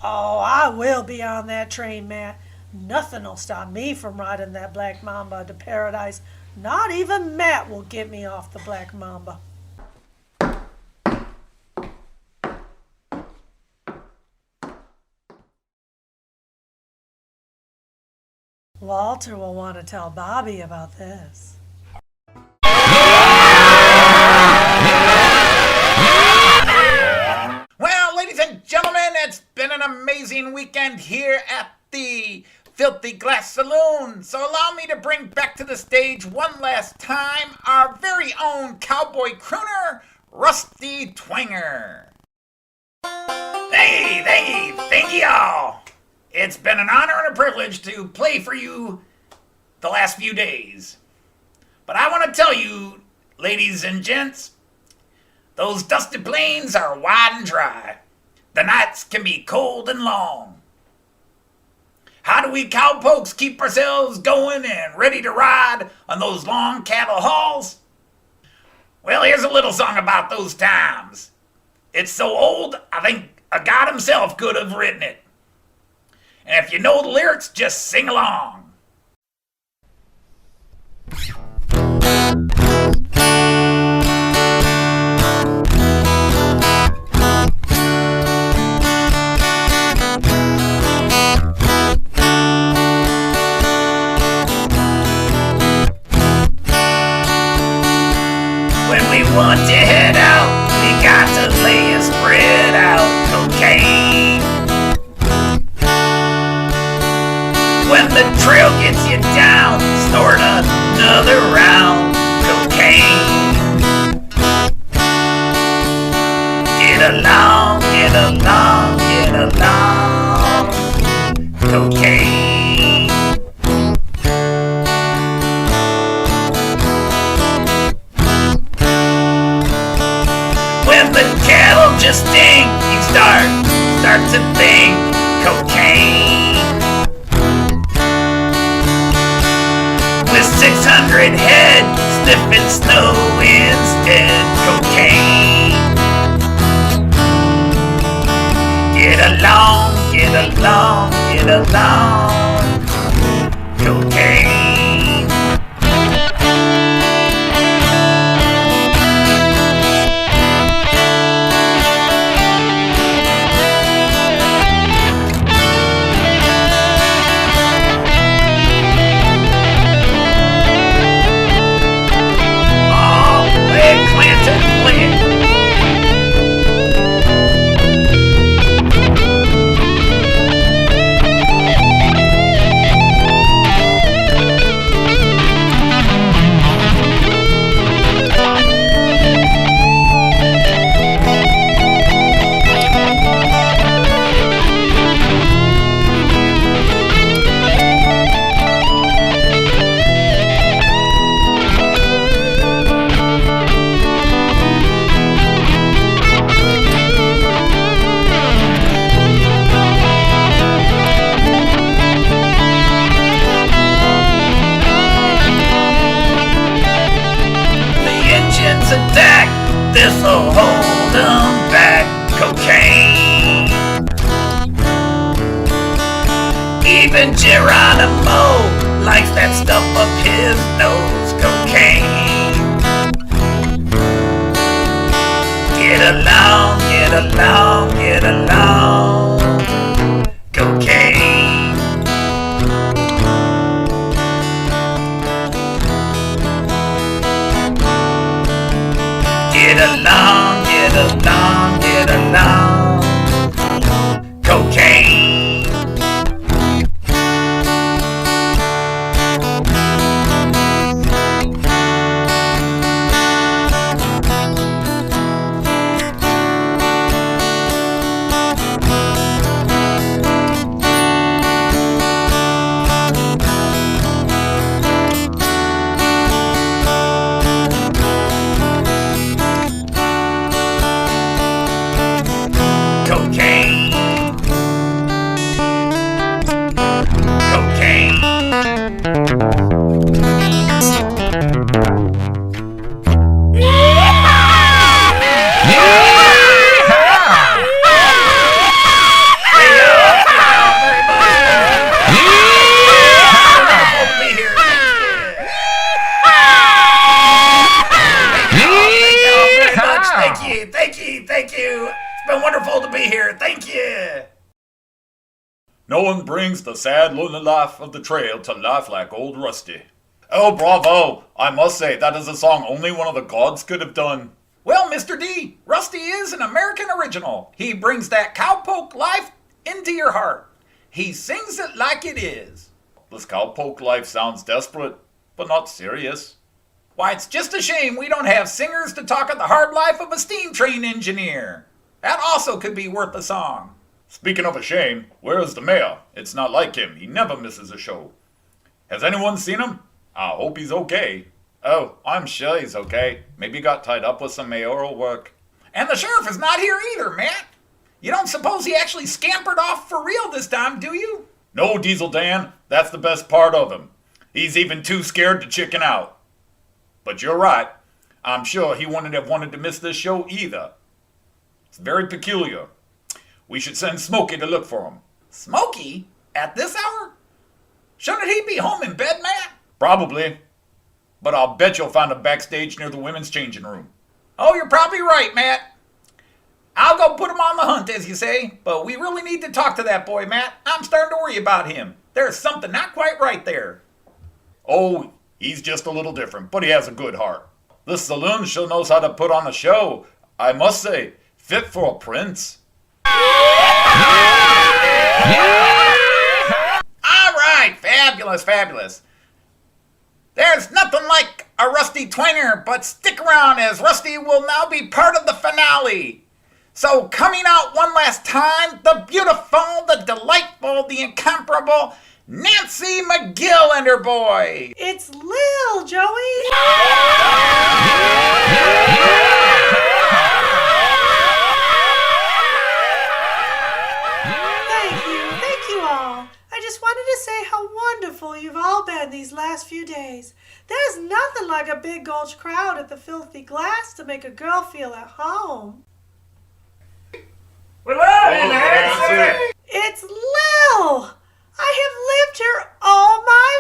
Oh, I will be on that train, Matt. Nothing'll stop me from riding that Black Mamba to Paradise. Not even Matt will get me off the Black Mamba. Walter will want to tell Bobby about this. Well, ladies and gentlemen, it's been an amazing weekend here at the Filthy Glass Saloon. So allow me to bring back to the stage one last time our very own cowboy crooner, Rusty Twanger. Thank you all. It's been an honor and a privilege to play for you the last few days. But I want to tell you, ladies and gents, those dusty plains are wide and dry. The nights can be cold and long. How do we cowpokes keep ourselves going and ready to ride on those long cattle hauls? Well, here's a little song about those times. It's so old, I think a god himself could have written it. And if you know the lyrics, just sing along. along, get along, get along. Cocaine. When the cattle just stink, you start to think cocaine. With 600 head, sniffing snow instead, cocaine. Get along, get along, get along, cocaine. Attack, this'll hold them back, cocaine. Even Geronimo likes that stuff up his nose, cocaine. Get along, get along, get along, cocaine. Get along, get along, get along, cocaine. Thank you. It's been wonderful to be here. Thank you. No one brings the sad, lonely life of the trail to life like old Rusty. Oh, bravo! I must say, that is a song only one of the gods could have done. Well, Mr. D, Rusty is an American original. He brings that cowpoke life into your heart. He sings it like it is. This cowpoke life sounds desperate, but not serious. Why, it's just a shame we don't have singers to talk of the hard life of a steam train engineer. That also could be worth a song. Speaking of a shame, where is the mayor? It's not like him. He never misses a show. Has anyone seen him? I hope he's okay. Oh, I'm sure he's okay. Maybe he got tied up with some mayoral work. And the sheriff is not here either, Matt. You don't suppose he actually scampered off for real this time, do you? No, Diesel Dan. That's the best part of him. He's even too scared to chicken out. But you're right. I'm sure he wouldn't have wanted to miss this show either. It's very peculiar. We should send Smokey to look for him. Smokey? At this hour? Shouldn't he be home in bed, Matt? Probably. But I'll bet you'll find him backstage near the women's changing room. Oh, you're probably right, Matt. I'll go put him on the hunt, as you say. But we really need to talk to that boy, Matt. I'm starting to worry about him. There's something not quite right there. Oh, he's just a little different, but he has a good heart. This saloon sure knows how to put on a show. I must say, fit for a prince. All right, fabulous, fabulous. There's nothing like a Rusty twanger, but stick around as Rusty will now be part of the finale. So coming out one last time, the beautiful, the delightful, the incomparable Nancy McGill and her boy. It's Lil, Joey. Thank you all. I just wanted to say how wonderful you've all been these last few days. There's nothing like a big gulch crowd at the Filthy Glass to make a girl feel at home. It's Lil! I have lived here all my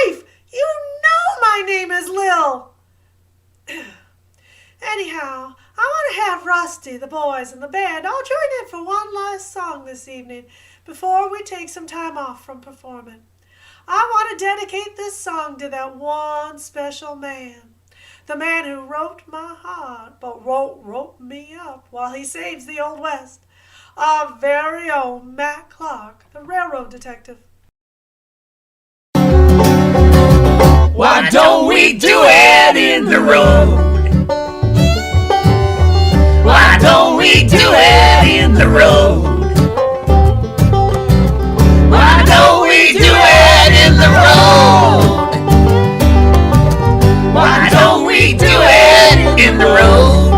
life! You know my name is Lil! Anyhow, I want to have Rusty, the boys, and the band all join in for one last song this evening before we take some time off from performing. I want to dedicate this song to that one special man. The man who wrote my heart, but wrote me up while he saves the Old West. Our very own Matt Clark, the railroad detective. Why don't we do it in the road? Why don't we do it in the road? Why don't we do it in the road? Why don't we do it in the road?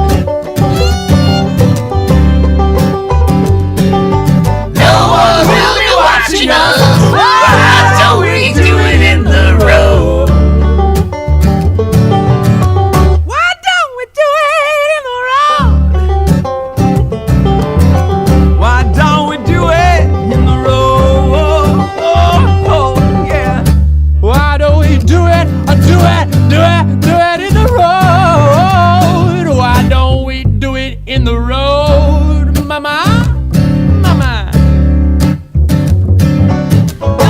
No one will be watching us. Why don't we do it in the road? Why don't we do it in the road? Why don't we do it in the road? Oh, yeah. Why don't we do it in the road? Why don't we do it in the road, mama?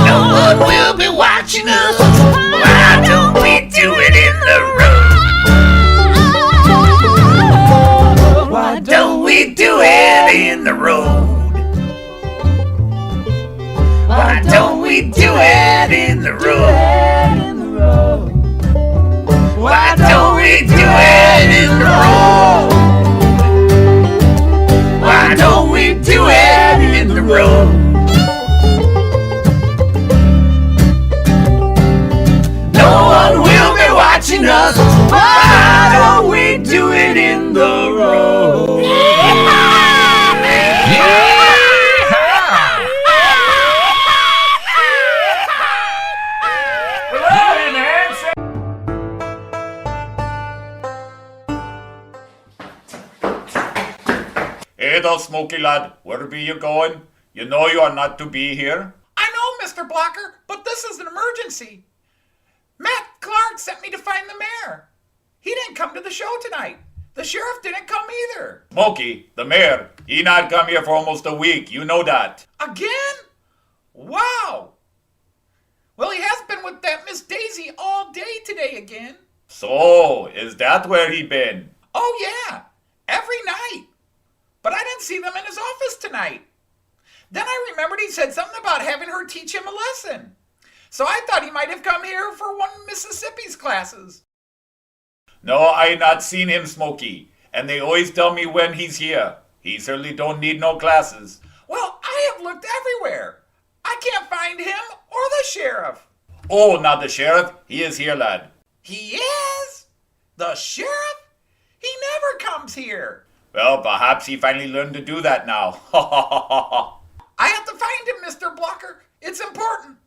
No one will be watching us. Why don't we do it in the road? Why don't we do it in the road? Why don't we do it in the road? Why don't we do it in the road? Why don't we do it in the road? No one will be watching us. Why don't we do it in the road? Hey there, Smokey lad. Where be you going? You know you are not to be here. I know, Mr. Blocker, but this is an emergency. Matt Clark sent me to find the mayor. He didn't come to the show tonight. The sheriff didn't come either. Smokey, the mayor, he not come here for almost a week. You know that. Again? Wow. Well, he has been with that Miss Daisy all day today again. So, is that where he been? Oh, yeah. Every night. But I didn't see them in his office tonight. Then I remembered he said something about having her teach him a lesson. So I thought he might have come here for one of Mississippi's classes. No, I not seen him, Smokey. And they always tell me when he's here. He certainly don't need no classes. Well, I have looked everywhere. I can't find him or the sheriff. Oh, not the sheriff. He is here, lad. He is? The sheriff? He never comes here. Well, perhaps he finally learned to do that now. I have to find him, Mr. Blocker. It's important.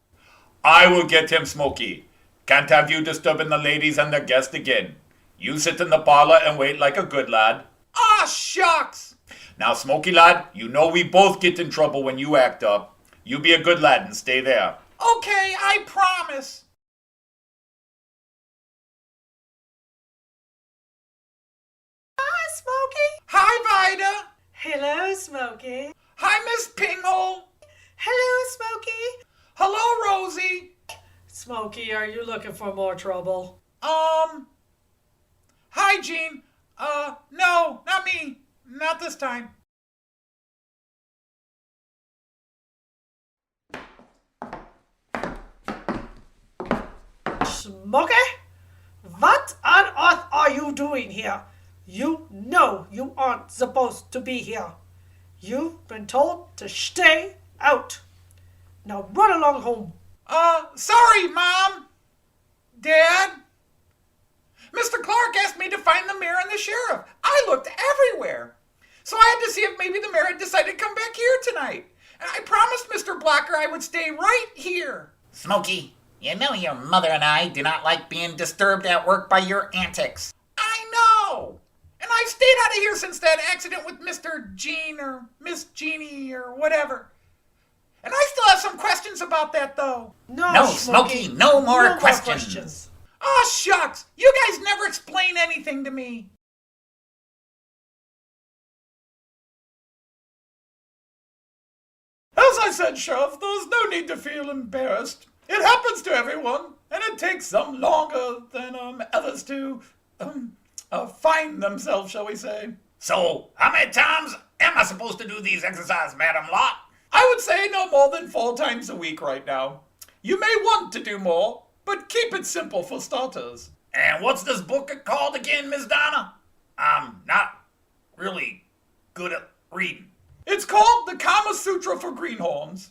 I will get him, Smokey. Can't have you disturbing the ladies and their guests again. You sit in the parlor and wait like a good lad. Ah, shucks. Now, Smokey lad, you know we both get in trouble when you act up. You be a good lad and stay there. Okay, I promise. Hi, Smokey. Hi, Vida. Hello, Smokey. Hi, Miss Pinghole. Hello, Smokey. Hello, Rosie. Smokey, are you looking for more trouble? Hi, Jean. No, not me. Not this time. Smokey? What on earth are you doing here? You know you aren't supposed to be here. You've been told to stay out. Now run along home. Sorry, Mom. Dad. Mr. Clark asked me to find the mayor and the sheriff. I looked everywhere. So I had to see if maybe the mayor had decided to come back here tonight. And I promised Mr. Blocker I would stay right here. Smokey, you know your mother and I do not like being disturbed at work by your antics. I know. And I've stayed out of here since that accident with Mr. Jean or Miss Jeannie or whatever. And I still have some questions about that, though. No, Smokey, no more questions. Oh, shucks. You guys never explain anything to me. As I said, Sheriff, there's no need to feel embarrassed. It happens to everyone, and it takes some longer than others to find themselves, shall we say. So, how many times am I supposed to do these exercises, Madam Lott? I would say no more than 4 times a week right now. You may want to do more, but keep it simple for starters. And what's this book called again, Miss Donna? I'm not really good at reading. It's called the Kama Sutra for Greenhorns.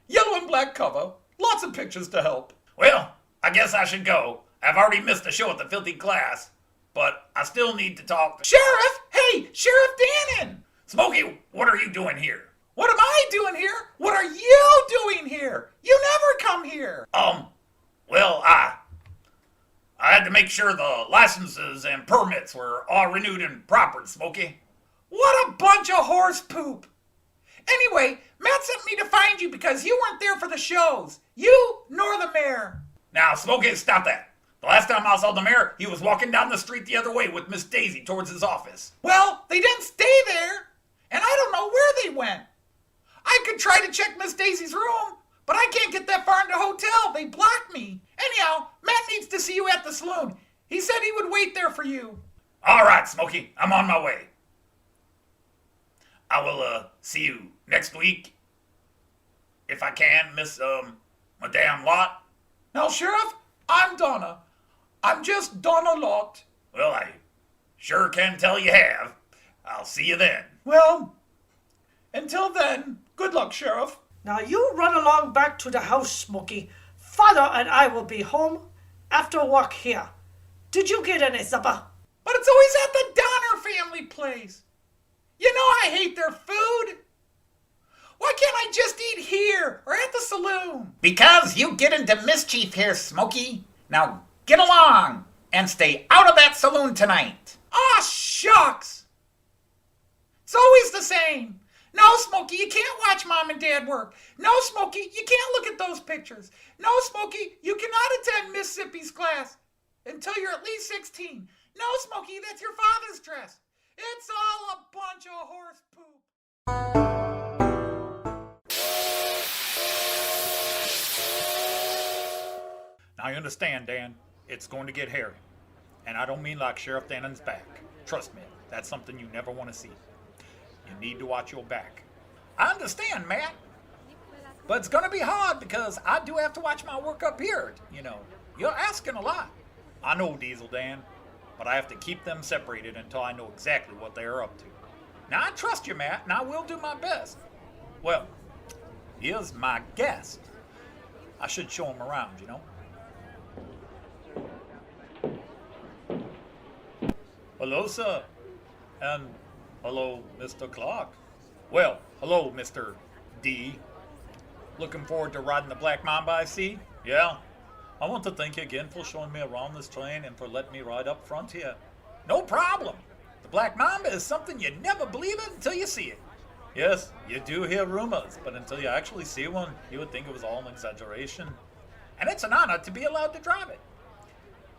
Yellow and black cover. Lots of pictures to help. Well, I guess I should go. I've already missed the show at the filthy class, but I still need to talk to... Sheriff! Hey, Sheriff Dannon! Smokey, what are you doing here? What am I doing here? What are you doing here? You never come here. Well, I had to make sure the licenses and permits were all renewed and proper, Smokey. What a bunch of horse poop. Anyway, Matt sent me to find you because you weren't there for the shows. You nor the mayor. Now, Smokey, stop that. The last time I saw the mayor, he was walking down the street the other way with Miss Daisy towards his office. Well, they didn't stay there, and I don't know where they went. I could try to check Miss Daisy's room, but I can't get that far in the hotel. They blocked me. Anyhow, Matt needs to see you at the saloon. He said he would wait there for you. All right, Smokey, I'm on my way. I will see you next week, if I can, Miss Madame Lott. Now, Sheriff, I'm Donna. I'm just Donna Lott. Well, I sure can tell you have. I'll see you then. Well, until then, good luck, Sheriff. Now you run along back to the house, Smokey. Father and I will be home after work here. Did you get any supper? But it's always at the Donner family place. You know I hate their food. Why can't I just eat here or at the saloon? Because you get into mischief here, Smokey. Now get along and stay out of that saloon tonight. Ah, shucks. It's always the same. No, Smokey, you can't watch Mom and Dad work. No, Smokey, you can't look at those pictures. No, Smokey, you cannot attend Mississippi's class until you're at least 16. No, Smokey, that's your father's dress. It's all a bunch of horse poop. Now you understand, Dan, it's going to get hairy. And I don't mean like Sheriff Dannon's back. Trust me, that's something you never want to see. You need to watch your back. I understand, Matt. But it's going to be hard because I do have to watch my work up here. You know, you're asking a lot. I know, Diesel Dan, but I have to keep them separated until I know exactly what they are up to. Now, I trust you, Matt, and I will do my best. Well, here's my guest. I should show him around, you know. Hello, sir. And hello, Mr. Clark. Well, hello, Mr. D. Looking forward to riding the Black Mamba, I see? Yeah. I want to thank you again for showing me around this train and for letting me ride up front here. No problem. The Black Mamba is something you never believe it until you see it. Yes, you do hear rumors, but until you actually see one, you would think it was all an exaggeration. And it's an honor to be allowed to drive it.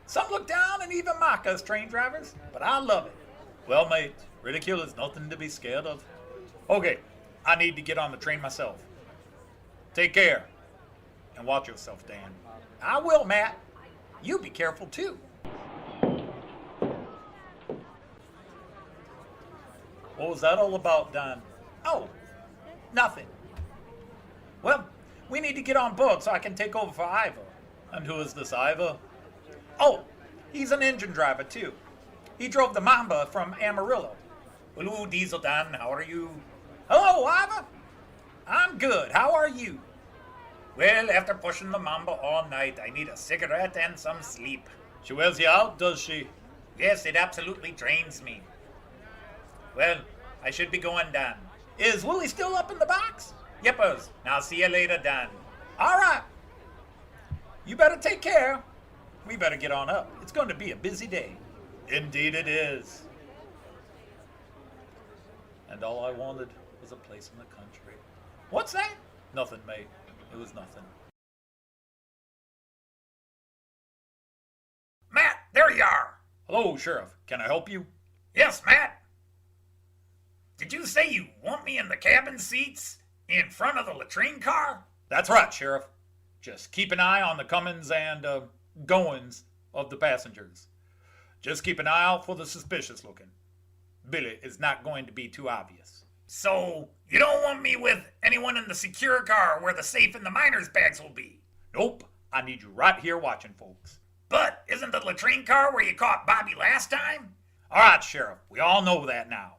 Some look down and even mock us train drivers, but I love it. Well, mate, ridicule is nothing to be scared of. Okay, I need to get on the train myself. Take care, and watch yourself, Dan. I will, Matt. You be careful, too. What was that all about, Don? Oh, nothing. Well, we need to get on board so I can take over for Ivor. And who is this Ivor? Oh, he's an engine driver, too. He drove the Mamba from Amarillo. Hello, Diesel Dan, how are you? Hello, Ivor. I'm good. How are you? Well, after pushing the mamba all night, I need a cigarette and some sleep. She wears you out, does she? Yes, it absolutely drains me. Well, I should be going down. Is Willie still up in the box? Yippers. Now see you later, Dan. All right. You better take care. We better get on up. It's going to be a busy day. Indeed it is. And all I wanted was a place in the country. What's that? Nothing, mate. It was nothing. Matt, there you are. Hello, Sheriff. Can I help you? Yes, Matt. Did you say you want me in the cabin seats in front of the latrine car? That's right, Sheriff. Just keep an eye on the comings and goings of the passengers. Just keep an eye out for the suspicious looking. Billy is not going to be too obvious. So, you don't want me with anyone in the secure car where the safe and the miner's bags will be? Nope. I need you right here watching, folks. But isn't the latrine car where you caught Bobby last time? All right, Sheriff. We all know that now.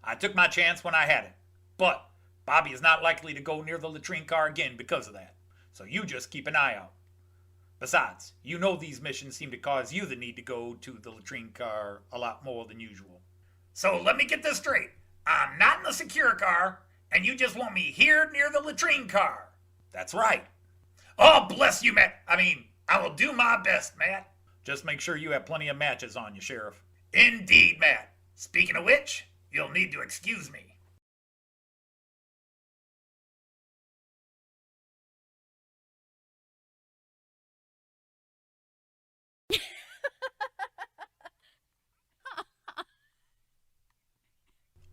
I took my chance when I had it. But Bobby is not likely to go near the latrine car again because of that. So you just keep an eye out. Besides, you know these missions seem to cause you the need to go to the latrine car a lot more than usual. So let me get this straight. I'm not in the secure car, and you just want me here near the latrine car. That's right. Oh, bless you, Matt. I will do my best, Matt. Just make sure you have plenty of matches on you, Sheriff. Indeed, Matt. Speaking of which, you'll need to excuse me.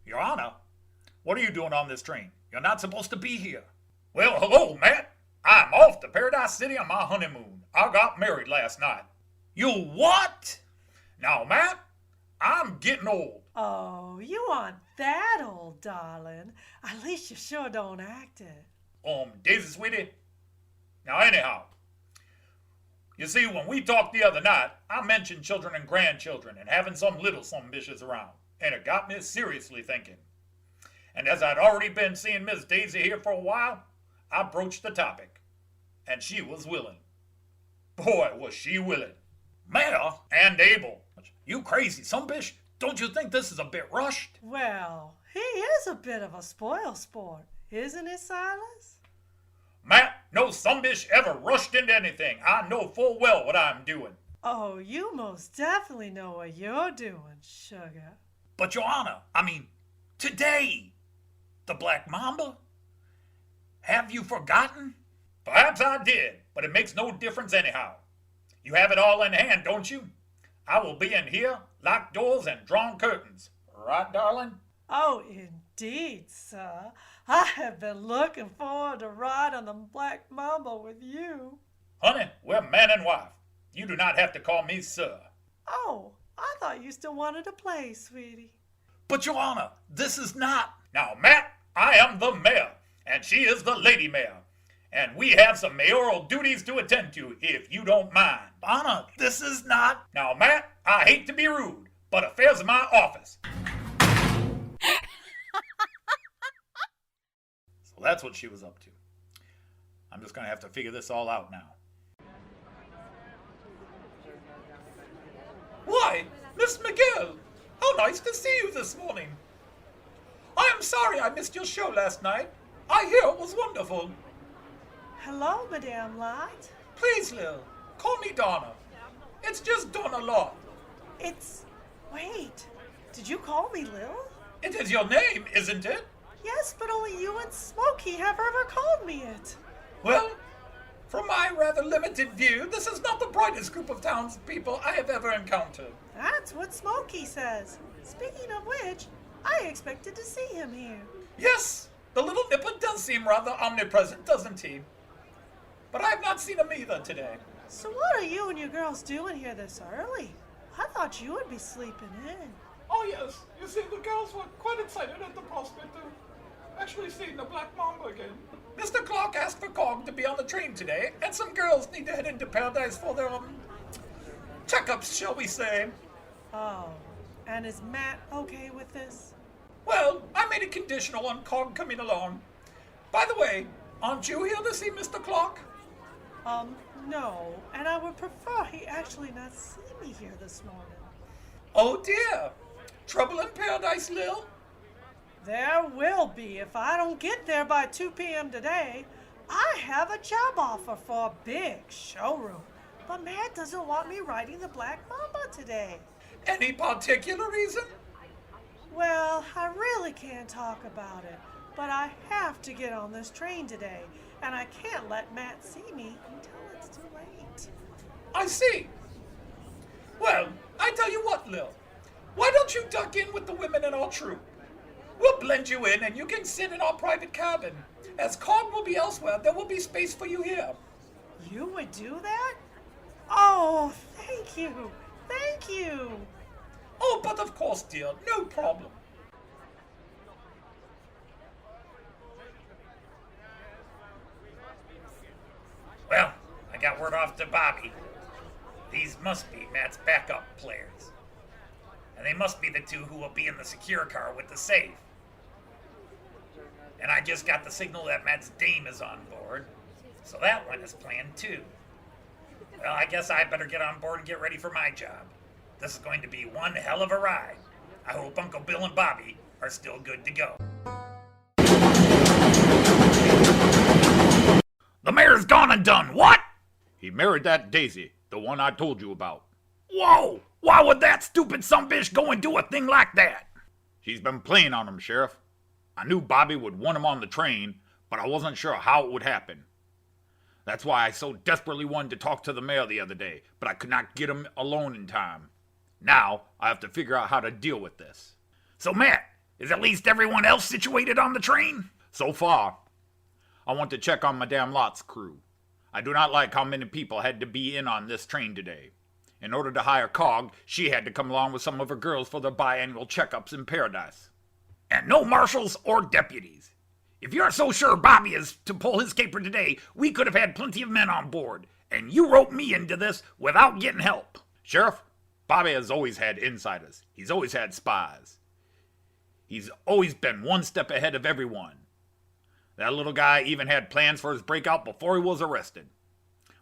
Your Honor, what are you doing on this train? You're not supposed to be here. Well, hello, Matt. I'm off to Paradise City on my honeymoon. I got married last night. You what? Now, Matt, I'm getting old. Oh, you aren't that old, darling. At least you sure don't act it. Daisy, sweetie. Now, anyhow, you see, when we talked the other night, I mentioned children and grandchildren and having some little Sumbishes around, and it got me seriously thinking. And as I'd already been seeing Miss Daisy here for a while, I broached the topic, and she was willing. Boy, was she willing. Mayor and able. You crazy Sumbish? Don't you think this is a bit rushed? Well, he is a bit of a spoil sport, isn't he, Silas? Matt, no Sumbish ever rushed into anything. I know full well what I'm doing. Oh, you most definitely know what you're doing, sugar. But, Your Honor, today, the Black Mamba? Have you forgotten? Perhaps I did, but it makes no difference anyhow. You have it all in hand, don't you? I will be in here, locked doors and drawn curtains. Right, darling? Oh, indeed, sir. I have been looking forward to ride on the Black Mamba with you. Honey, we're man and wife. You do not have to call me sir. Oh, I thought you still wanted to play, sweetie. But, Your Honor, this is not... Now, Matt, I am the mayor, and she is the lady mayor. And we have some mayoral duties to attend to, if you don't mind. Honor, this is not... Now, Matt, I hate to be rude, but affairs in my office. So that's what she was up to. I'm just going to have to figure this all out now. Why, Miss Miguel, how nice to see you this morning. I am sorry I missed your show last night. I hear it was wonderful. Hello, Madame Lott. Please, Lil, call me Donna. It's just Donna Lott. Wait, did you call me Lil? It is your name, isn't it? Yes, but only you and Smokey have ever called me it. Well, from my rather limited view, this is not the brightest group of townspeople I have ever encountered. That's what Smokey says. Speaking of which, I expected to see him here. Yes, the little nipper does seem rather omnipresent, doesn't he? But I have not seen him either today. So what are you and your girls doing here this early? I thought you would be sleeping in. Oh yes, you see, the girls were quite excited at the prospect of actually seeing the Black Mamba again. Mr. Clark asked for Cog to be on the train today, and some girls need to head into Paradise for their, checkups, shall we say. Oh, and is Matt okay with this? Well, I made it conditional on Cog coming along. By the way, aren't you here to see Mr. Clark? No, and I would prefer he actually not see me here this morning. Oh dear. Trouble in paradise, Lil? There will be if I don't get there by 2 p.m. today. I have a job offer for a big showroom, but Matt doesn't want me riding the Black Mamba today. Any particular reason? Well, I really can't talk about it, but I have to get on this train today, and I can't let Matt see me until it's too late. I see. Well, I tell you what, Lil. Why don't you duck in with the women in our troop? We'll blend you in and you can sit in our private cabin. As Cog will be elsewhere, there will be space for you here. You would do that? Oh, thank you. Thank you. Oh, but of course, dear, no problem. Well, I got word off to Bobby. These must be Matt's backup players. And they must be the two who will be in the secure car with the safe. And I just got the signal that Matt's dame is on board, so that one is planned too. Well, I guess I better get on board and get ready for my job. This is going to be one hell of a ride. I hope Uncle Bill and Bobby are still good to go. The mayor's gone and done what? He married that Daisy, the one I told you about. Whoa! Why would that stupid sumbitch go and do a thing like that? She's been playing on him, Sheriff. I knew Bobby would want him on the train, but I wasn't sure how it would happen. That's why I so desperately wanted to talk to the mayor the other day, but I could not get him alone in time. Now, I have to figure out how to deal with this. So, Matt, is at least everyone else situated on the train? So far, I want to check on Madame Lott's crew. I do not like how many people had to be in on this train today. In order to hire Cog, she had to come along with some of her girls for their biannual checkups in Paradise. And no marshals or deputies. If you're so sure Bobby is to pull his caper today, we could have had plenty of men on board. And you roped me into this without getting help. Sheriff, Bobby has always had insiders. He's always had spies. He's always been one step ahead of everyone. That little guy even had plans for his breakout before he was arrested.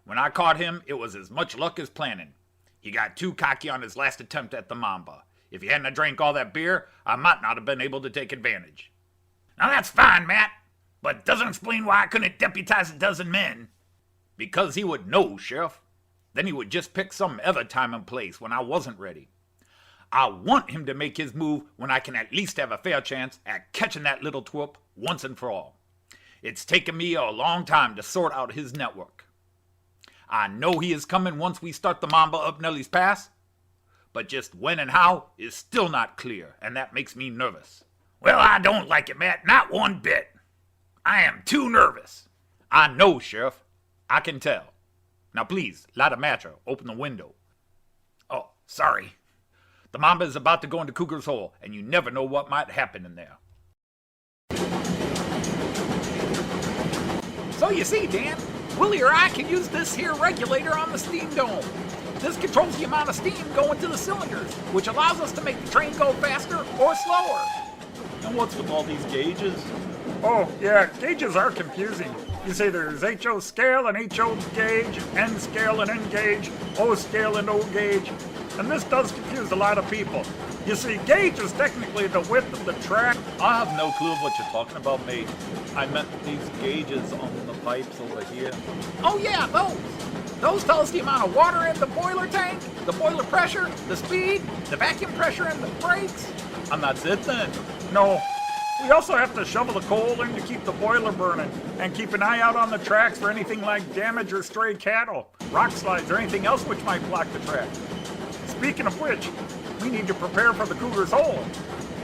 When I caught him, it was as much luck as planning. He got too cocky on his last attempt at the Mamba. If he hadn't drank all that beer, I might not have been able to take advantage. Now that's fine, Matt, but doesn't explain why I couldn't deputize a dozen men. Because he would know, Sheriff. Then he would just pick some other time and place when I wasn't ready. I want him to make his move when I can at least have a fair chance at catching that little twerp once and for all. It's taken me a long time to sort out his network. I know he is coming once we start the Mamba up Nellie's Pass, but just when and how is still not clear, and that makes me nervous. Well, I don't like it, Matt, not one bit. I am too nervous. I know, Sheriff. I can tell. Now please, light a match or open the window. Oh, sorry. The Mamba is about to go into Cougar's Hole, and you never know what might happen in there. So you see, Dan, Willie or I can use this here regulator on the steam dome. This controls the amount of steam going to the cylinders, which allows us to make the train go faster or slower. And what's with all these gauges? Oh, yeah, gauges are confusing. You say there's HO scale and HO gauge, N scale and N gauge, O scale and O gauge, and this does confuse a lot of people. You see, gauge is technically the width of the track. I have no clue of what you're talking about, mate. I meant these gauges on the pipes over here. Oh yeah, those. Those tell us the amount of water in the boiler tank, the boiler pressure, the speed, the vacuum pressure, and the brakes. And that's it then? No. We also have to shovel the coal in to keep the boiler burning, and keep an eye out on the tracks for anything like damage or stray cattle, rock slides, or anything else which might block the track. Speaking of which, we need to prepare for the Cougar's Hole.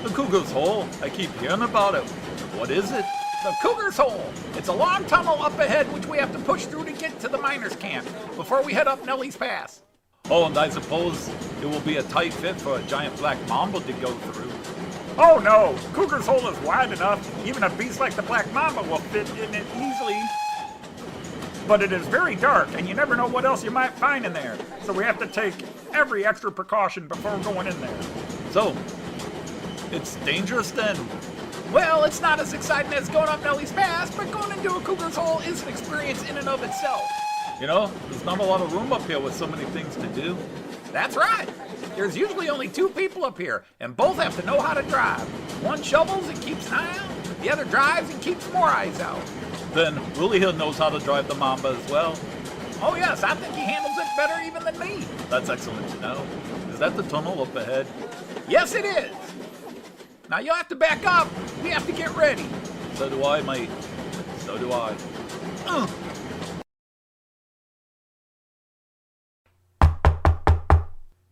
The Cougar's Hole? I keep hearing about it. What is it? The Cougar's Hole. It's a long tunnel up ahead which we have to push through to get to the miners' camp before we head up Nellie's Pass. Oh, and I suppose it will be a tight fit for a giant black mamba to go through. Oh no, Cougar's Hole is wide enough, even a beast like the Black Mamba will fit in it easily. But it is very dark, and you never know what else you might find in there, so we have to take every extra precaution before going in there. So, it's dangerous then? Well, it's not as exciting as going up Nellie's Pass, but going into a cougar's hole is an experience in and of itself. You know, there's not a lot of room up here with so many things to do. That's right. There's usually only 2 people up here, and both have to know how to drive. One shovels and keeps an eye out, the other drives and keeps more eyes out. Then Willie here knows how to drive the Mamba as well. Oh yes, I think he handles it better even than me. That's excellent to know. Is that the tunnel up ahead? Yes, it is. Now you'll have to back up. We have to get ready. So do I, mate. So do I.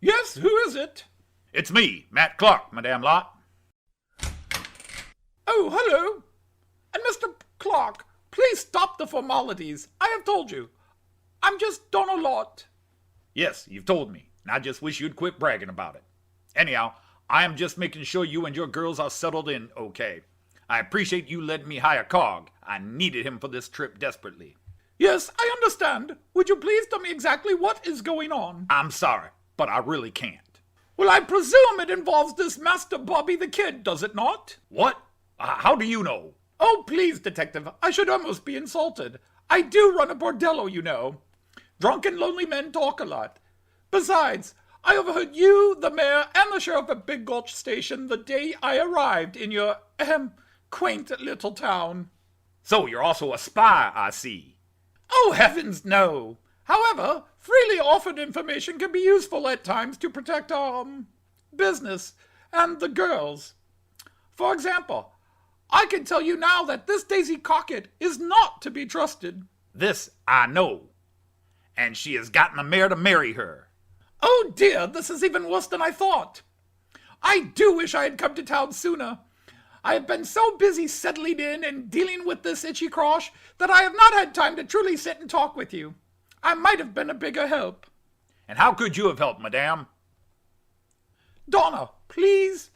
Yes, who is it? It's me, Matt Clark, Madame Lott. Oh, hello. And Mr. Clark, please stop the formalities. I have told you. I'm just Donna Lott. Yes, you've told me, and I just wish you'd quit bragging about it. Anyhow, I am just making sure you and your girls are settled in okay. I appreciate you letting me hire Cog. I needed him for this trip desperately. Yes, I understand. Would you please tell me exactly what is going on? I'm sorry, but I really can't. Well, I presume it involves this Master Bobby the Kid, does it not? What? How do you know? Oh, please, Detective, I should almost be insulted. I do run a bordello, you know. Drunken, lonely men talk a lot. Besides, I overheard you, the mayor, and the sheriff at Big Gulch Station the day I arrived in your, quaint little town. So you're also a spy, I see. Oh, heavens, no. However, freely offered information can be useful at times to protect our, business and the girls. For example, I can tell you now that this Daisy Cockett is not to be trusted. This I know. And she has gotten the mayor to marry her. Oh dear, this is even worse than I thought. I do wish I had come to town sooner. I have been so busy settling in and dealing with this itchy crosh that I have not had time to truly sit and talk with you. I might have been a bigger help. And how could you have helped, madame? Donna, please.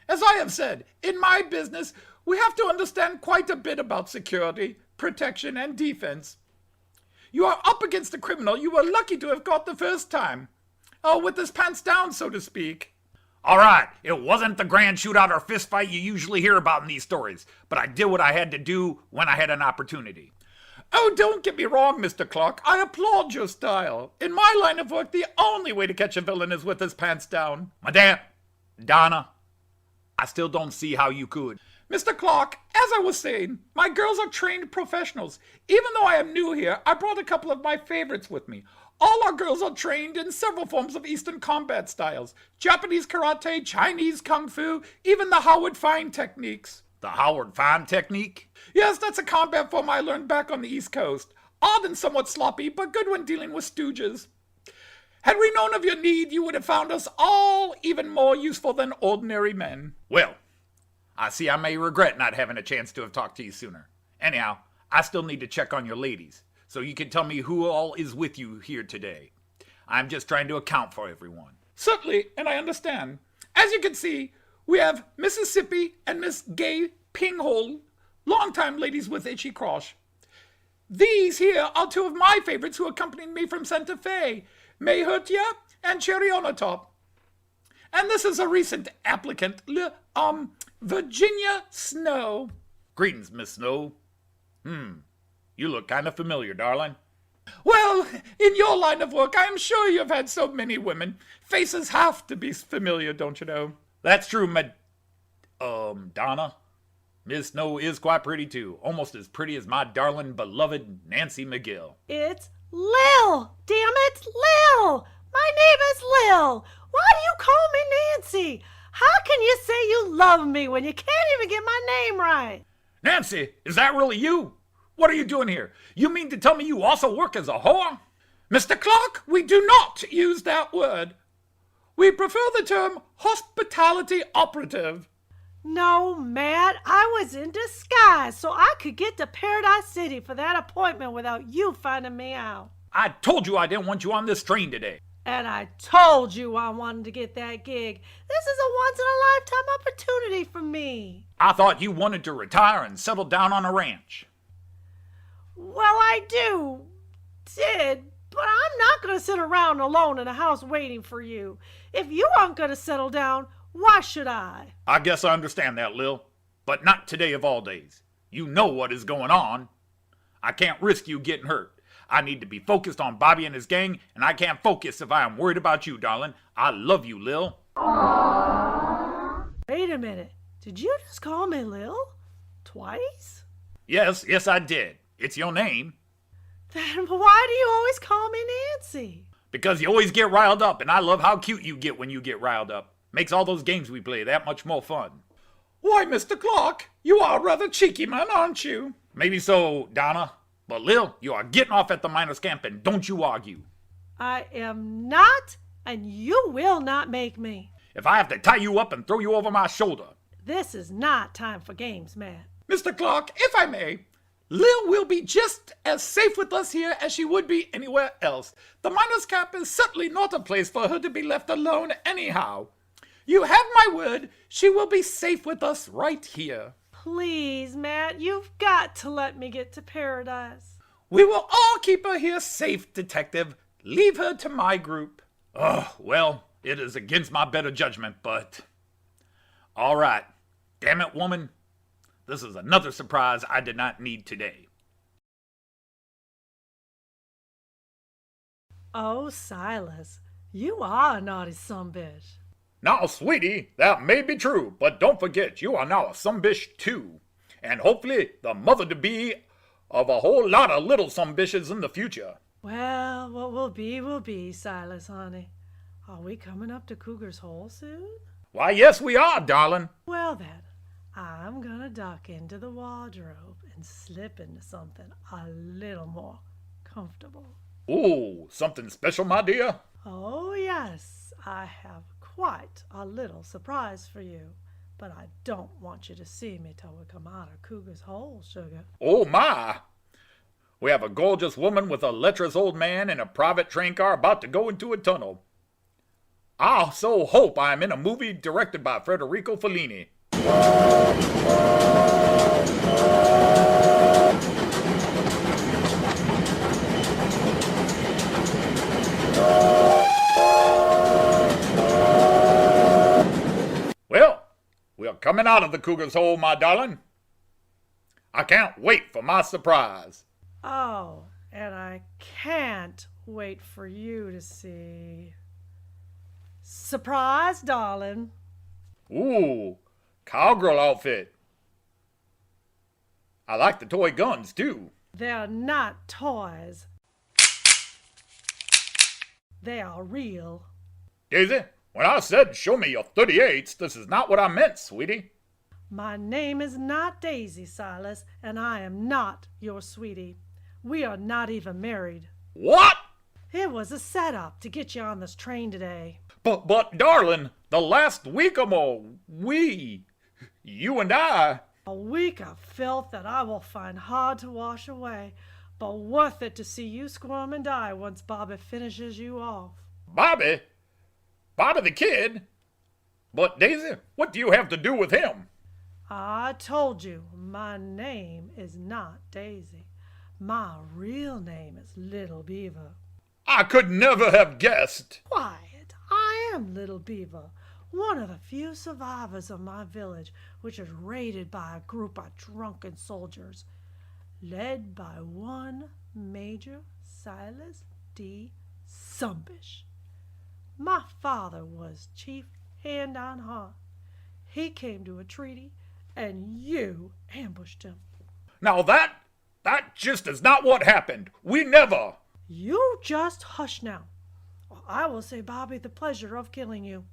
As I have said, in my business, we have to understand quite a bit about security, protection, and defense. You are up against a criminal you were lucky to have caught the first time. Oh, with his pants down, so to speak. All right, it wasn't the grand shootout or fist fight you usually hear about in these stories, but I did what I had to do when I had an opportunity. Oh, don't get me wrong, Mr. Clark. I applaud your style. In my line of work, the only way to catch a villain is with his pants down. Madame, Donna, I still don't see how you could. Mr. Clark, as I was saying, my girls are trained professionals. Even though I am new here, I brought a couple of my favorites with me. All our girls are trained in several forms of Eastern combat styles. Japanese karate, Chinese kung fu, even the Howard Fine techniques. The Howard Fine technique? Yes, that's a combat form I learned back on the East Coast. Odd and somewhat sloppy, but good when dealing with stooges. Had we known of your need, you would have found us all even more useful than ordinary men. Well, I see I may regret not having a chance to have talked to you sooner. Anyhow, I still need to check on your ladies, so you can tell me who all is with you here today. I'm just trying to account for everyone. Certainly, and I understand. As you can see, we have Mississippi and Miss Gay Pinghole, longtime ladies with itchy crosh. These here are 2 of my favorites who accompanied me from Santa Fe, Mayhertia and Cherry on Top. And this is a recent applicant, Virginia Snow. Greetings, Miss Snow. You look kind of familiar, darling. Well, in your line of work, I am sure you've had so many women. Faces have to be familiar, don't you know? That's true, Donna. Miss Snow is quite pretty, too. Almost as pretty as my darling, beloved Nancy McGill. It's Lil! Damn it, Lil! My name is Lil! Why do you call me Nancy? How can you say you love me when you can't even get my name right? Nancy, is that really you? What are you doing here? You mean to tell me you also work as a whore? Mr. Clark, we do not use that word. We prefer the term hospitality operative. No, Matt, I was in disguise so I could get to Paradise City for that appointment without you finding me out. I told you I didn't want you on this train today. And I told you I wanted to get that gig. This is a once-in-a-lifetime opportunity for me. I thought you wanted to retire and settle down on a ranch. Well, I did, but I'm not going to sit around alone in a house waiting for you. If you aren't going to settle down, why should I? I guess I understand that, Lil. But not today of all days. You know what is going on. I can't risk you getting hurt. I need to be focused on Bobby and his gang, and I can't focus if I am worried about you, darling. I love you, Lil. Wait a minute. Did you just call me Lil? Twice? Yes, I did. It's your name. Then why do you always call me Nancy? Because you always get riled up, and I love how cute you get when you get riled up. Makes all those games we play that much more fun. Why, Mr. Clark, you are a rather cheeky man, aren't you? Maybe so, Donna. But Lil, you are getting off at the miners' camp, and don't you argue. I am not, and you will not make me. If I have to tie you up and throw you over my shoulder. This is not time for games, Matt. Mr. Clark, if I may, Lil will be just as safe with us here as she would be anywhere else. The miners' camp is certainly not a place for her to be left alone anyhow. You have my word, she will be safe with us right here. Please, Matt, you've got to let me get to paradise. We will all keep her here safe, Detective. Leave her to my group. Oh, well, it is against my better judgment, but... All right. Damn it, woman. This is another surprise I did not need today. Oh, Silas, you are a naughty sumbitch. Now, sweetie, that may be true, but don't forget you are now a Sumbish too. And hopefully the mother-to-be of a whole lot of little Sumbishes in the future. Well, what will be, Silas, honey. Are we coming up to Cougar's Hole soon? Why, yes, we are, darling. Well then, I'm gonna duck into the wardrobe and slip into something a little more comfortable. Ooh, something special, my dear? Oh yes, I have quite a little surprise for you. But I don't want you to see me till we come out of Cougar's Hole, sugar. Oh, my. We have a gorgeous woman with a lecherous old man in a private train car about to go into a tunnel. I so hope I am in a movie directed by Federico Fellini. Well, we are coming out of the Cougar's Hole, my darling. I can't wait for my surprise. Oh, and I can't wait for you to see. Surprise, darling. Ooh, cowgirl outfit. I like the toy guns, too. They're not toys. They are real. Daisy, when I said show me your 38s, this is not what I meant, sweetie. My name is not Daisy, Silas, and I am not your sweetie. We are not even married. What? It was a setup to get you on this train today. But darling, the last week or more, you and I... A week of filth that I will find hard to wash away, but worth it to see you squirm and die once Bobby finishes you off. Bobby? Bobby the Kid? But Daisy, what do you have to do with him? I told you, my name is not Daisy. My real name is Little Beaver. I could never have guessed. Quiet, I am Little Beaver, one of the few survivors of my village, which is raided by a group of drunken soldiers, led by one Major Silas D. Sumbish. My father was chief hand on heart. He came to a treaty, and you ambushed him. Now that just is not what happened. We never... You just hush now, or I will say Bobby the pleasure of killing you.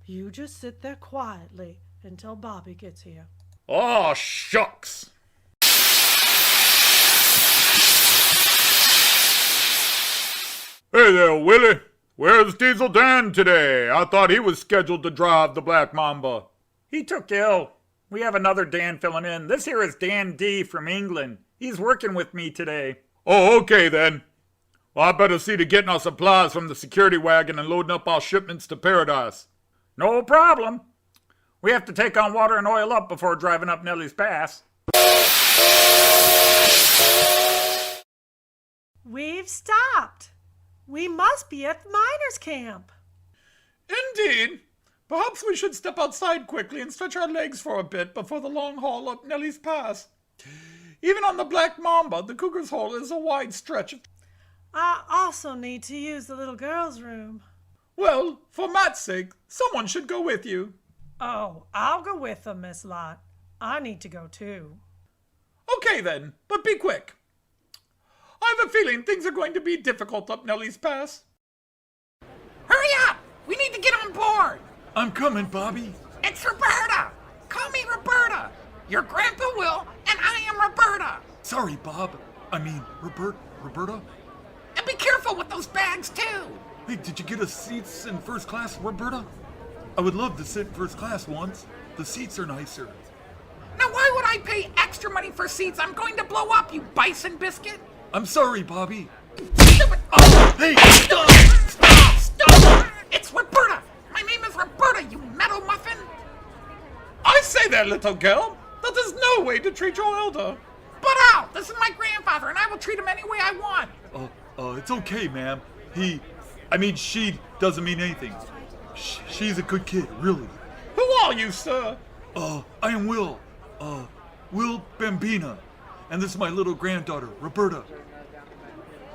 You just sit there quietly until Bobby gets here. Oh, shucks. Hey there, Willie. Where's Diesel Dan today? I thought he was scheduled to drive the Black Mamba. He took ill. We have another Dan filling in. This here is Dan D from England. He's working with me today. Oh, okay then. Well, I better see to getting our supplies from the security wagon and loading up our shipments to Paradise. No problem. We have to take on water and oil up before driving up Nellie's Pass. We've stopped. We must be at the miners' camp. Indeed. Perhaps we should step outside quickly and stretch our legs for a bit before the long haul up Nellie's Pass. Even on the Black Mamba, the Cougar's Hole is a wide stretch. I also need to use the little girl's room. Well, for Matt's sake, someone should go with you. Oh, I'll go with them, Miss Lott. I need to go too. Okay then, but be quick. I have a feeling things are going to be difficult up Nellie's Pass. Hurry up! We need to get on board! I'm coming, Bobby. It's Roberta! Call me Roberta! Your Grandpa Will, and I am Roberta! Sorry, Bob. I mean, Roberta? And be careful with those bags, too! Hey, did you get us seats in first class, Roberta? I would love to sit in first class once. The seats are nicer. Now why would I pay extra money for seats? I'm going to blow up, you bison biscuit! I'm sorry, Bobby. Oh, hey! Stop! It's Roberta! My name is Roberta, you metal muffin! I say there, little girl. That is no way to treat your elder. Butt out! This is my grandfather, and I will treat him any way I want! It's okay, ma'am. She doesn't mean anything. She's a good kid, really. Who are you, sir? I am Will. Will Bambina. And this is my little granddaughter, Roberta.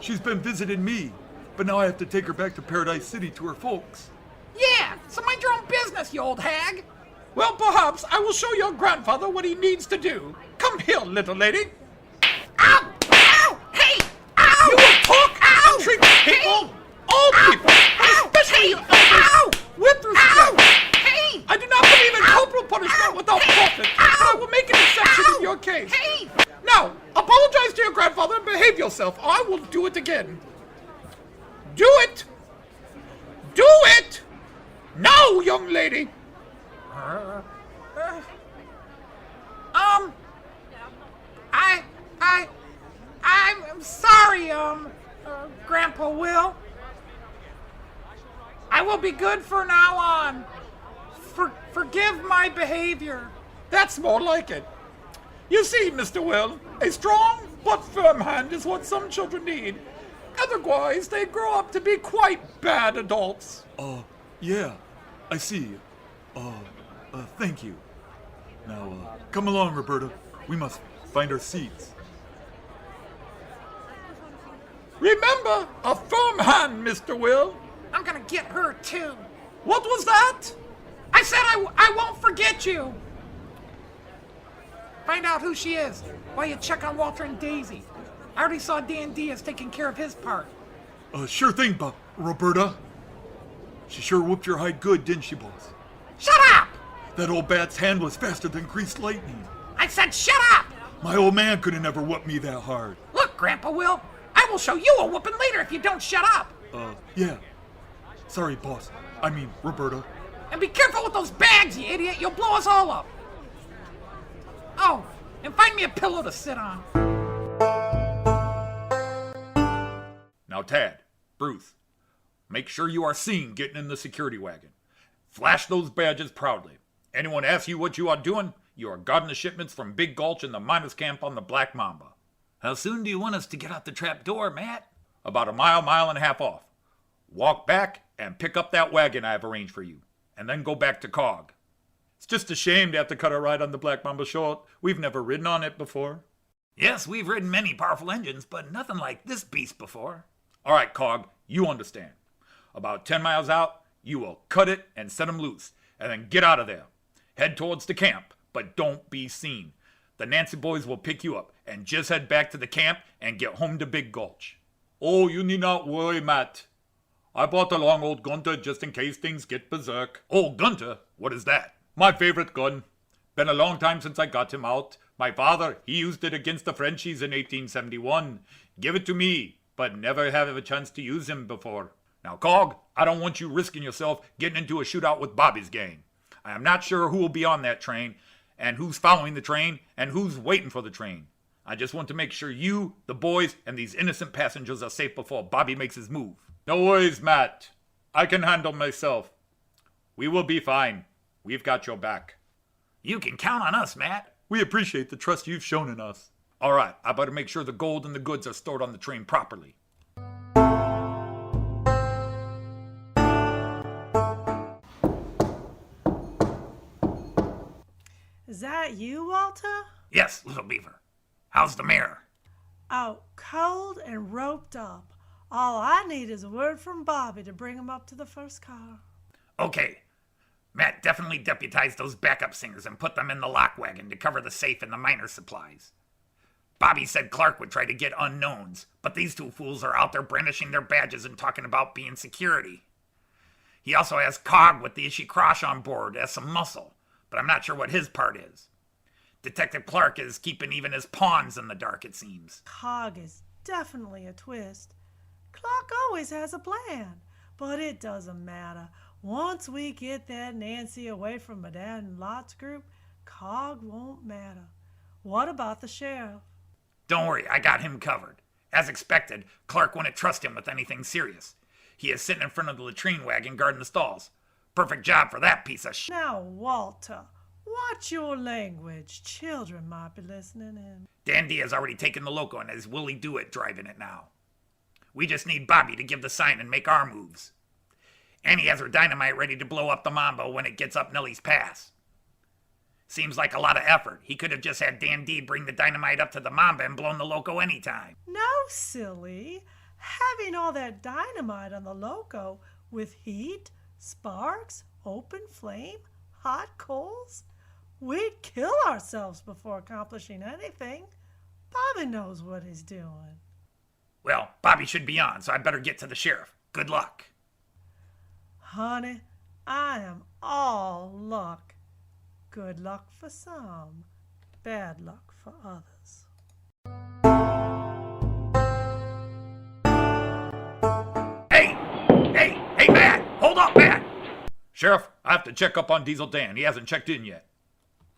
She's been visiting me, but now I have to take her back to Paradise City to her folks. Yeah, so mind your own business, you old hag! Well, perhaps I will show your grandfather what he needs to do. Come here, little lady. Ow! Ow! Hey! Ow! You will talk Ow! and treat people, all people, especially your elders, Ow! with respect. Hey! I do not believe in corporal punishment without profit, but I will make an exception in your case. Hey! Now, apologize to your grandfather and behave yourself. I will do it again. Do it! Do it! Now, young lady! I'm sorry, Grandpa Will. I will be good from now on. Forgive my behavior. That's more like it. You see, Mr. Will, a strong but firm hand is what some children need. Otherwise, they grow up to be quite bad adults. Yeah, I see. Thank you. Now, come along, Roberta. We must find our seats. Remember, a firm hand, Mr. Will. I'm gonna get her, too. What was that? I said I won't forget you. Find out who she is while you check on Walter and Daisy. I already saw Dan Diaz taking care of his part. Sure thing, Roberta. She sure whooped your hide good, didn't she, boss? Shut up! That old bat's hand was faster than greased lightning. I said shut up! My old man could have never whooped me that hard. Look, Grandpa Will, I will show you a whooping later if you don't shut up. Yeah. Sorry, boss. I mean, Roberta. And be careful with those bags, you idiot. You'll blow us all up. Oh, and find me a pillow to sit on. Now, Tad, Bruce, make sure you are seen getting in the security wagon. Flash those badges proudly. Anyone asks you what you are doing, you are guarding the shipments from Big Gulch and the miners' camp on the Black Mamba. How soon do you want us to get out the trap door, Matt? About a mile and a half off. Walk back and pick up that wagon I have arranged for you, and then go back to Cog. It's just a shame to have to cut a ride on the Black Mamba short. We've never ridden on it before. Yes, we've ridden many powerful engines, but nothing like this beast before. All right, Cog, you understand. About 10 miles out, you will cut it and set them loose, and then get out of there. Head towards the camp, but don't be seen. The Nancy boys will pick you up, and just head back to the camp and get home to Big Gulch. Oh, you need not worry, Matt. I brought along old Gunter just in case things get berserk. Old Gunter? What is that? My favorite gun. Been a long time since I got him out. My father, he used it against the Frenchies in 1871. Give it to me, but never have a chance to use him before. Now, Cog, I don't want you risking yourself getting into a shootout with Bobby's gang. I am not sure who will be on that train, and who's following the train, and who's waiting for the train. I just want to make sure you, the boys, and these innocent passengers are safe before Bobby makes his move. No worries, Matt. I can handle myself. We will be fine. We've got your back. You can count on us, Matt. We appreciate the trust you've shown in us. All right, I better make sure the gold and the goods are stored on the train properly. Is that you, Walter? Yes, little beaver. How's the mare? Out cold and roped up. All I need is a word from Bobby to bring him up to the first car. Okay. Matt definitely deputized those backup singers and put them in the lock wagon to cover the safe and the miner supplies. Bobby said Clark would try to get unknowns, but these two fools are out there brandishing their badges and talking about being security. He also has Cog with the Ishy Crosh on board as some muscle, but I'm not sure what his part is. Detective Clark is keeping even his pawns in the dark, it seems. Cog is definitely a twist. Clark always has a plan, but it doesn't matter. Once we get that Nancy away from Madame Lott's group, Cog won't matter. What about the sheriff? Don't worry, I got him covered. As expected, Clark wouldn't trust him with anything serious. He is sitting in front of the latrine wagon guarding the stalls. Perfect job for that piece of shit. Now, Walter, watch your language. Children might be listening in. Dandy has already taken the loco and is Willie Do-It driving it now. We just need Bobby to give the sign and make our moves. Annie has her dynamite ready to blow up the Mambo when it gets up Nellie's pass. Seems like a lot of effort. He could have just had Dan D bring the dynamite up to the Mamba and blown the loco anytime. No, silly. Having all that dynamite on the loco with heat, sparks, open flame, hot coals, we'd kill ourselves before accomplishing anything. Bobby knows what he's doing. Well, Bobby should be on, so I better get to the sheriff. Good luck. Honey, I am all luck. Good luck for some, bad luck for others. Hey, Matt! Hold up, Matt! Sheriff, I have to check up on Diesel Dan. He hasn't checked in yet.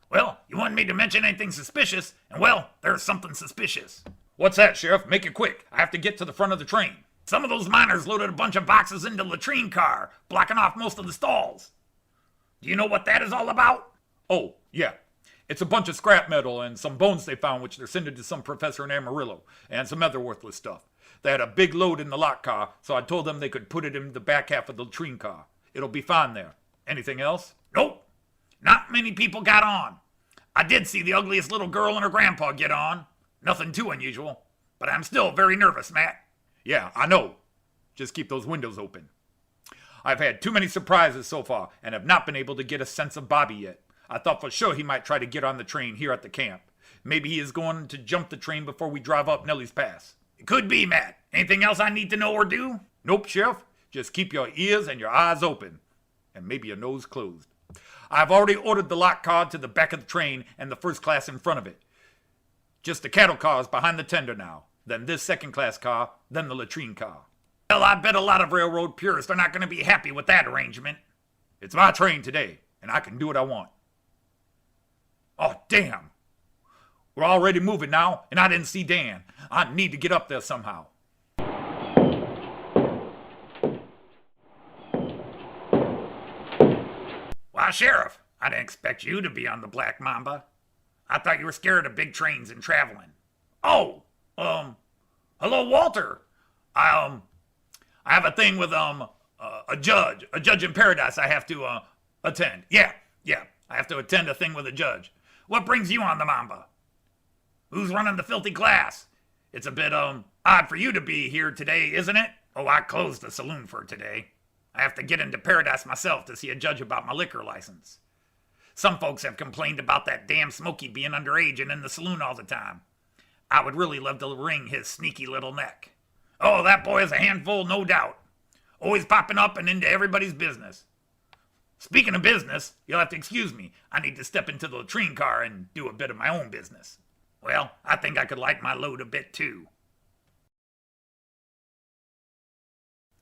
Well, you wanted me to mention anything suspicious, and well, there's something suspicious. What's that, Sheriff? Make it quick. I have to get to the front of the train. Some of those miners loaded a bunch of boxes into the latrine car, blocking off most of the stalls. Do you know what that is all about? Oh, yeah. It's a bunch of scrap metal and some bones they found, which they're sending to some professor in Amarillo, and some other worthless stuff. They had a big load in the lock car, so I told them they could put it in the back half of the latrine car. It'll be fine there. Anything else? Nope. Not many people got on. I did see the ugliest little girl and her grandpa get on. Nothing too unusual. But I'm still very nervous, Matt. Yeah, I know. Just keep those windows open. I've had too many surprises so far, and have not been able to get a sense of Bobby yet. I thought for sure he might try to get on the train here at the camp. Maybe he is going to jump the train before we drive up Nellie's Pass. It could be, Matt. Anything else I need to know or do? Nope, Sheriff. Just keep your ears and your eyes open. And maybe your nose closed. I've already ordered the lock car to the back of the train and the first class in front of it. Just the cattle cars behind the tender now. Then this second class car, then the latrine car. Well, I bet a lot of railroad purists are not going to be happy with that arrangement. It's my train today, and I can do what I want. Oh, damn. We're already moving now, and I didn't see Dan. I need to get up there somehow. Why, Sheriff, I didn't expect you to be on the Black Mamba. I thought you were scared of big trains and traveling. Oh, hello, Walter. I have a thing with, a judge in paradise I have to, attend. Yeah, I have to attend a thing with a judge. What brings you on the Mamba? Who's running the filthy glass? It's a bit, odd for you to be here today, isn't it? Oh, I closed the saloon for today. I have to get into paradise myself to see a judge about my liquor license. Some folks have complained about that damn Smokey being underage and in the saloon all the time. I would really love to wring his sneaky little neck. Oh, that boy is a handful, no doubt. Always popping up and into everybody's business. Speaking of business, you'll have to excuse me. I need to step into the latrine car and do a bit of my own business. Well, I think I could lighten my load a bit too.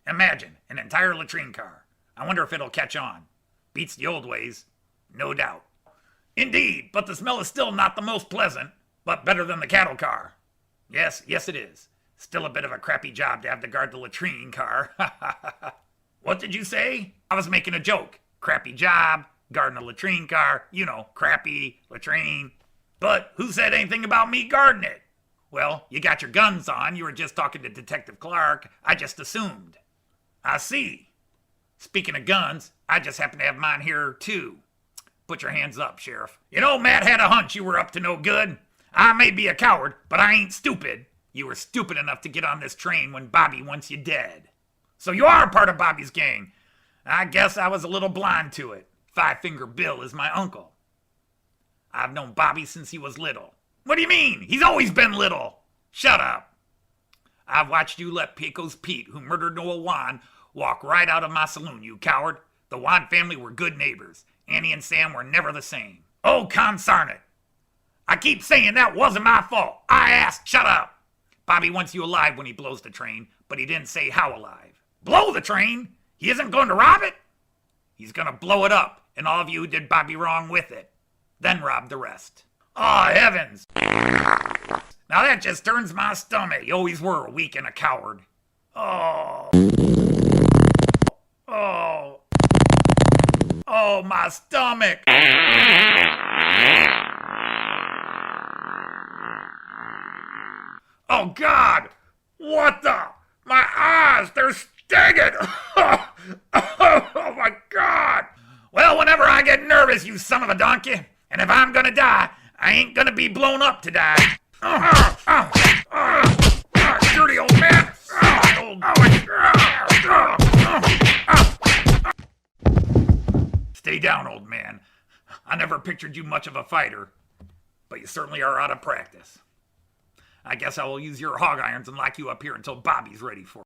Imagine, an entire latrine car. I wonder if it'll catch on. Beats the old ways, no doubt. Indeed, but the smell is still not the most pleasant, but better than the cattle car. Yes, it is. Still a bit of a crappy job to have to guard the latrine car. What did you say? I was making a joke. Crappy job, guarding a latrine car, you know, crappy, latrine. But who said anything about me guarding it? Well, you got your guns on. You were just talking to Detective Clark. I just assumed. I see. Speaking of guns, I just happen to have mine here, too. Put your hands up, Sheriff. You know, Matt had a hunch you were up to no good. I may be a coward, but I ain't stupid. You were stupid enough to get on this train when Bobby wants you dead. So you are part of Bobby's gang. I guess I was a little blind to it. Five Finger Bill is my uncle. I've known Bobby since he was little. What do you mean? He's always been little. Shut up. I've watched you let Pecos Pete, who murdered Noah Wan, walk right out of my saloon, you coward. The Wan family were good neighbors. Annie and Sam were never the same. Oh, consarn it. I keep saying that wasn't my fault. I asked, shut up. Bobby wants you alive when he blows the train, but he didn't say how alive. Blow the train? He isn't going to rob it? He's going to blow it up, and all of you who did Bobby wrong with it. Then rob the rest. Oh, heavens. Now that just turns my stomach. You always were a weak and a coward. Oh. Oh. Oh, my stomach. Oh, God. What the? My eyes, they're stinging. Oh, my God. Well, whenever I get nervous, you son of a donkey, and if I'm gonna die, I ain't gonna be blown up to die. Dirty old man. Stay down, old man. I never pictured you much of a fighter, but you certainly are out of practice. I guess I will use your hog irons and lock you up here until Bobby's ready for it.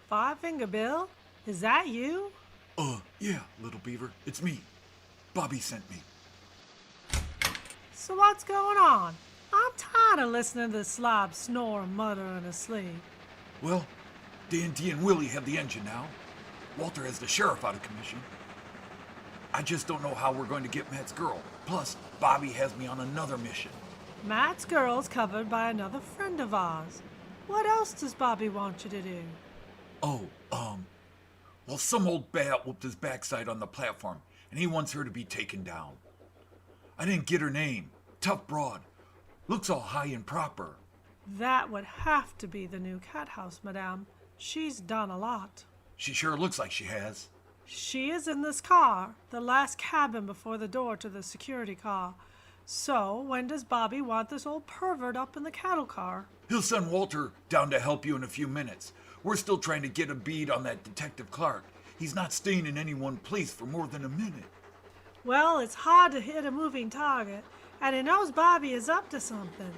Five Finger Bill? Is that you? Yeah, little beaver. It's me. Bobby sent me. So what's going on? I'm tired of listening to the slob snore and mutter in his sleep. Well, D&D and Willie have the engine now. Walter has the sheriff out of commission. I just don't know how we're going to get Matt's girl. Plus, Bobby has me on another mission. Matt's girl's covered by another friend of ours. What else does Bobby want you to do? Well, some old bat whooped his backside on the platform, and he wants her to be taken down. I didn't get her name. Tough broad. Looks all high and proper. That would have to be the new cat house, madame. She's done a lot. She sure looks like she has. She is in this car, the last cabin before the door to the security car. So, when does Bobby want this old pervert up in the cattle car? He'll send Walter down to help you in a few minutes. We're still trying to get a bead on that Detective Clark. He's not staying in any one place for more than a minute. Well, it's hard to hit a moving target, and he knows Bobby is up to something.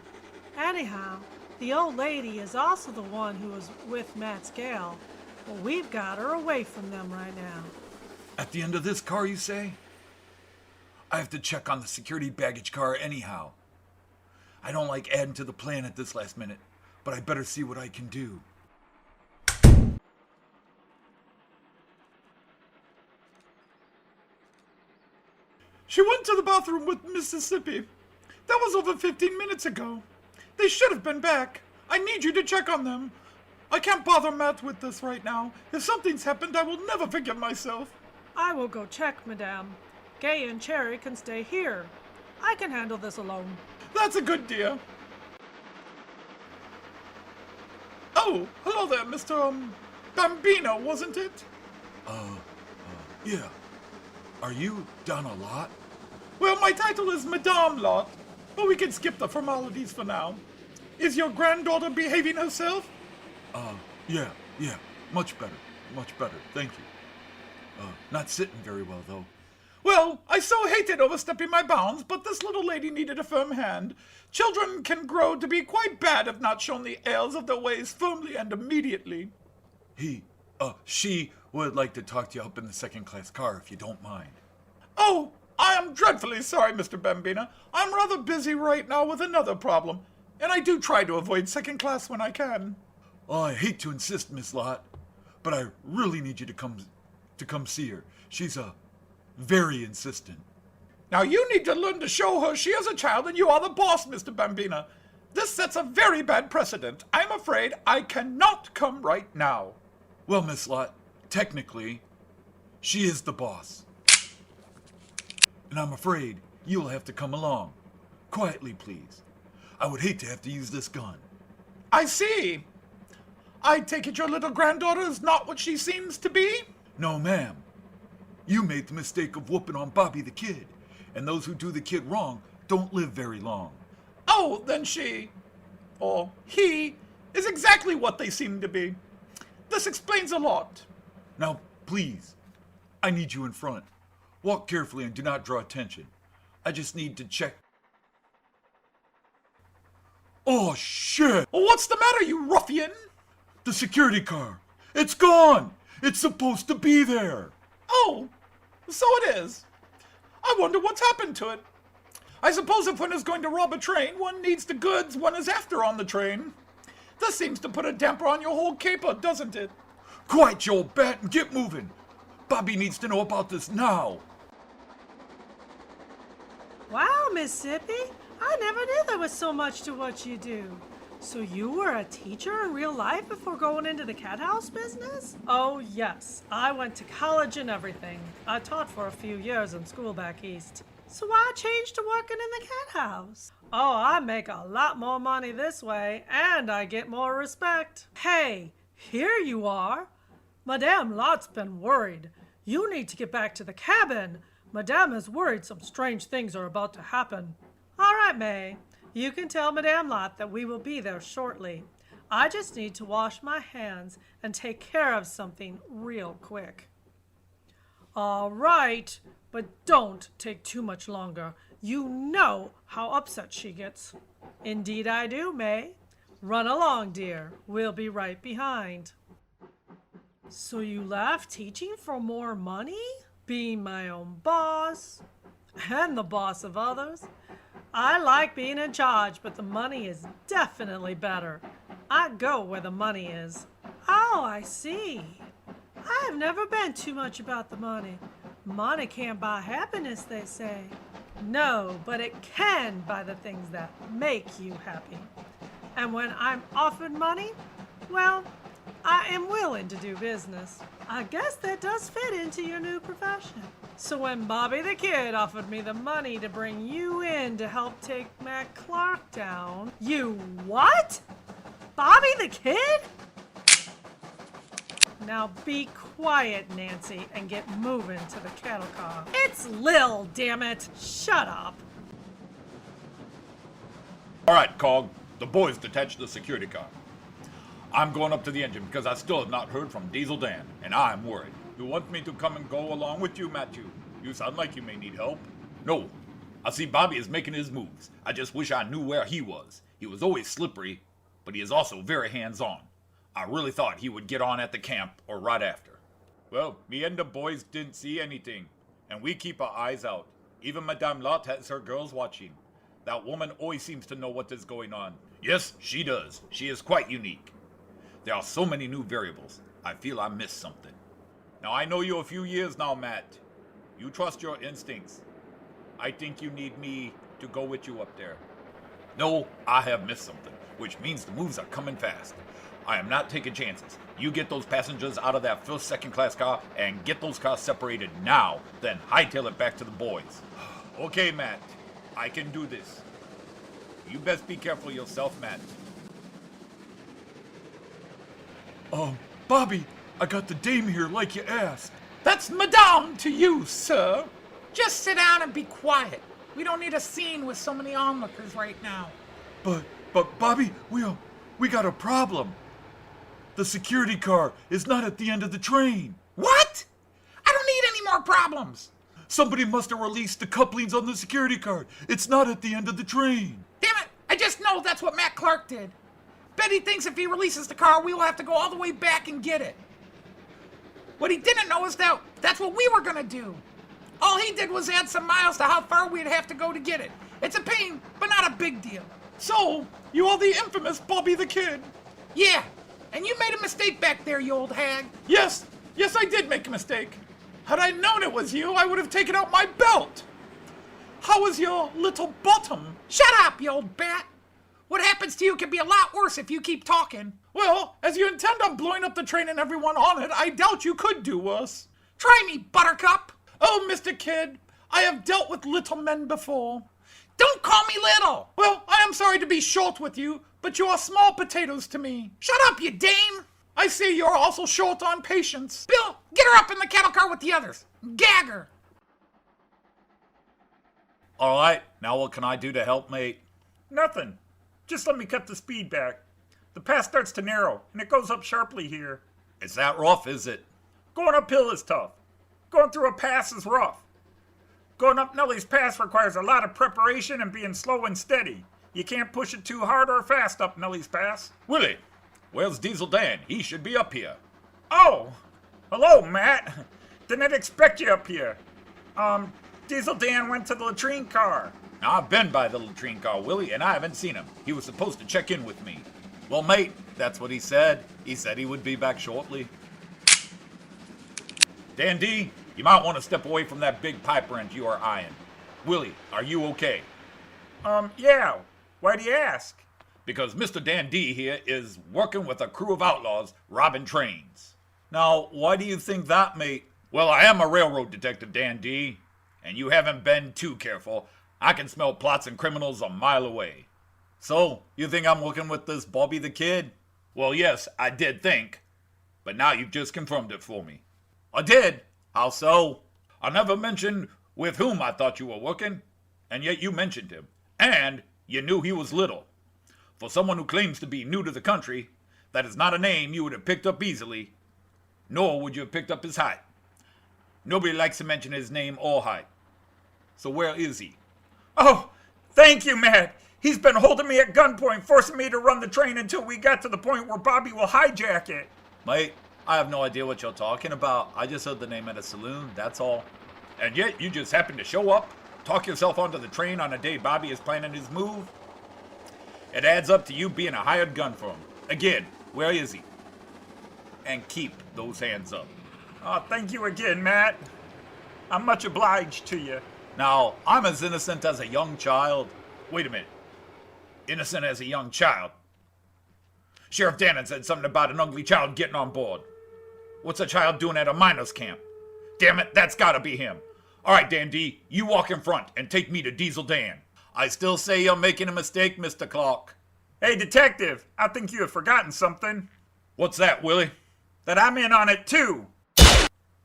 Anyhow, the old lady is also the one who was with Matt's gal. Well, we've got her away from them right now. At the end of this car, you say? I have to check on the security baggage car anyhow. I don't like adding to the plan at this last minute, but I better see what I can do. She went to the bathroom with Mississippi. That was over 15 minutes ago. They should have been back. I need you to check on them. I can't bother Matt with this right now. If something's happened, I will never forgive myself. I will go check, madame. Gay and Cherry can stay here. I can handle this alone. That's a good deal. Oh, hello there, Mr. Bambino, wasn't it? Yeah. Are you Donna Lott? Well, my title is Madame Lott, but we can skip the formalities for now. Is your granddaughter behaving herself? Yeah. Much better. Thank you. Not sitting very well, though. Well, I so hated overstepping my bounds, but this little lady needed a firm hand. Children can grow to be quite bad if not shown the airs of their ways firmly and immediately. She would like to talk to you up in the second-class car, if you don't mind. Oh, I am dreadfully sorry, Mr. Bambina. I'm rather busy right now with another problem, and I do try to avoid second class when I can. Oh, I hate to insist, Miss Lott, but I really need you to come see her. She's, very insistent. Now you need to learn to show her she is a child and you are the boss, Mr. Bambina. This sets a very bad precedent. I'm afraid I cannot come right now. Well, Miss Lott, technically, she is the boss. And I'm afraid you'll have to come along. Quietly, please. I would hate to have to use this gun. I see. I take it your little granddaughter is not what she seems to be? No, ma'am. You made the mistake of whooping on Bobby the Kid, and those who do the kid wrong don't live very long. Oh, then she, or he, is exactly what they seem to be. This explains a lot. Now, please, I need you in front. Walk carefully and do not draw attention. I just need to check. Oh, shit! Well, what's the matter, you ruffian? The security car! It's gone! It's supposed to be there! Oh, so it is. I wonder what's happened to it. I suppose if one is going to rob a train, one needs the goods one is after on the train. This seems to put a damper on your whole caper, doesn't it? Quiet, you old bat, and get moving! Bobby needs to know about this now! Wow, Mississippi, I never knew there was so much to what you do. So you were a teacher in real life before going into the cat house business? Oh yes, I went to college and everything. I taught for a few years in school back east. So I changed to working in the cat house. Oh, I make a lot more money this way, and I get more respect. Hey, here you are. Madame Lott's been worried. You need to get back to the cabin. Madame is worried some strange things are about to happen. All right, May. You can tell Madame Lott that we will be there shortly. I just need to wash my hands and take care of something real quick. All right, but don't take too much longer. You know how upset she gets. Indeed I do, May. Run along, dear. We'll be right behind. So you left teaching for more money? Being my own boss? And the boss of others? I like being in charge, but the money is definitely better. I go where the money is. Oh, I see. I have never been too much about the money. Money can't buy happiness, they say. No, but it can buy the things that make you happy. And when I'm offered money, well, I am willing to do business. I guess that does fit into your new profession. So when Bobby the Kid offered me the money to bring you in to help take Matt Clark down, you what? Bobby the Kid? Now be quiet, Nancy, and get moving to the cattle car. It's Lil, damn it! Shut up. All right, Cog. The boys detached the security car. I'm going up to the engine because I still have not heard from Diesel Dan, and I'm worried. You want me to come and go along with you, Matthew? You sound like you may need help. No. I see Bobby is making his moves. I just wish I knew where he was. He was always slippery, but he is also very hands-on. I really thought he would get on at the camp or right after. Well, me and the boys didn't see anything, and we keep our eyes out. Even Madame Lott has her girls watching. That woman always seems to know what is going on. Yes, she does. She is quite unique. There are so many new variables. I feel I missed something. Now, I know you a few years now, Matt. You trust your instincts. I think you need me to go with you up there. No, I have missed something, which means the moves are coming fast. I am not taking chances. You get those passengers out of that first second-class car and get those cars separated now, then hightail it back to the boys. Okay, Matt. I can do this. You best be careful yourself, Matt. Bobby, I got the dame here like you asked. That's Madame to you, sir. Just sit down and be quiet. We don't need a scene with so many onlookers right now. But Bobby, we got a problem. The security car is not at the end of the train. What? I don't need any more problems. Somebody must have released the couplings on the security car. It's not at the end of the train. Damn it, I just know that's what Matt Clark did. Betty thinks if he releases the car, we will have to go all the way back and get it. What he didn't know is that that's what we were gonna do. All he did was add some miles to how far we'd have to go to get it. It's a pain, but not a big deal. So, you are the infamous Bobby the Kid. Yeah, and you made a mistake back there, you old hag. Yes, I did make a mistake. Had I known it was you, I would have taken out my belt. How is your little bottom? Shut up, you old bat. What happens to you can be a lot worse if you keep talking. Well, as you intend on blowing up the train and everyone on it, I doubt you could do worse. Try me, Buttercup. Oh, Mr. Kid, I have dealt with little men before. Don't call me little. Well, I am sorry to be short with you, but you are small potatoes to me. Shut up, you dame. I see you are also short on patience. Bill, Get her up in the cattle car with the others. Gag her. All right, now what can I do to help, mate? Nothing. Just let me cut the speed back. The path starts to narrow, and it goes up sharply here. It's that rough, is it? Going uphill is tough. Going through a pass is rough. Going up Nellie's Pass requires a lot of preparation and being slow and steady. You can't push it too hard or fast up Nellie's Pass. Willie, where's Diesel Dan? He should be up here. Oh! Hello, Matt. Didn't expect you up here. Diesel Dan went to the latrine car. Now, I've been by the latrine car, Willie, and I haven't seen him. He was supposed to check in with me. Well, mate, that's what he said. He said he would be back shortly. Dan D, you might want to step away from that big pipe wrench you are eyeing. Willie, are you okay? Yeah. Why do you ask? Because Mr. Dan D here is working with a crew of outlaws robbing trains. Now, why do you think that, mate? Well, I am a railroad detective, Dan D, and you haven't been too careful. I can smell plots and criminals a mile away. So, you think I'm working with this Bobby the Kid? Well, yes, I did think. But now you've just confirmed it for me. I did? How so? I never mentioned with whom I thought you were working, and yet you mentioned him. And you knew he was little. For someone who claims to be new to the country, that is not a name you would have picked up easily, nor would you have picked up his height. Nobody likes to mention his name or height. So where is he? Oh, thank you, Matt. He's been holding me at gunpoint, forcing me to run the train until we got to the point where Bobby will hijack it. Mate, I have no idea what you're talking about. I just heard the name at a saloon, that's all. And yet you just happened to show up, talk yourself onto the train on a day Bobby is planning his move. It adds up to you being a hired gun for him. Again, where is he? And keep those hands up. Oh, thank you again, Matt. I'm much obliged to you. Now, I'm as innocent as a young child. Wait a minute. Innocent as a young child? Sheriff Downe said something about an ugly child getting on board. What's a child doing at a miners' camp? Damn it, that's gotta be him. All right, Dan D, you walk in front and take me to Diesel Dan. I still say you're making a mistake, Mr. Clark. Hey, detective, I think you have forgotten something. What's that, Willie? That I'm in on it, too.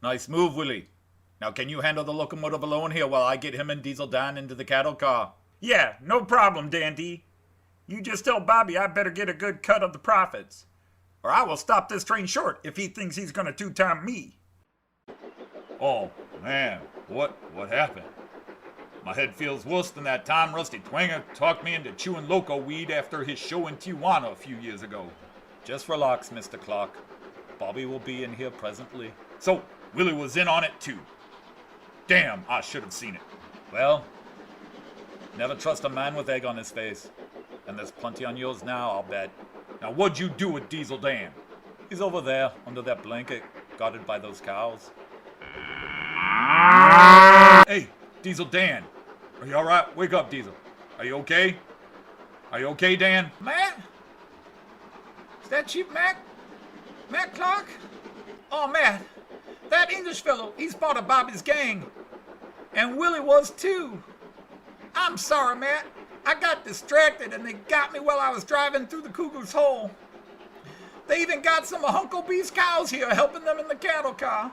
Nice move, Willie. Now, can you handle the locomotive alone here while I get him and Diesel Dan into the cattle car? Yeah, no problem, Dandy. You just tell Bobby I better get a good cut of the profits, or I will stop this train short if he thinks he's gonna two-time me. Oh, man, what happened? My head feels worse than that time Rusty Twanger talked me into chewing loco weed after his show in Tijuana a few years ago. Just relax, Mr. Clark. Bobby will be in here presently. So, Willie was in on it too. Damn, I should have seen it. Well, never trust a man with egg on his face. And there's plenty on yours now, I'll bet. Now, what'd you do with Diesel Dan? He's over there, under that blanket, guarded by those cows. Hey, Diesel Dan. Are you alright? Wake up, Diesel. Are you okay? Are you okay, Dan? Matt? Is that you, Matt? Matt Clark? Oh, Matt. That English fellow, he's part of Bobby's gang. And Willie was too. I'm sorry, Matt. I got distracted and they got me while I was driving through the Cougar's Hole. They even got some of Uncle B's cows here helping them in the cattle car.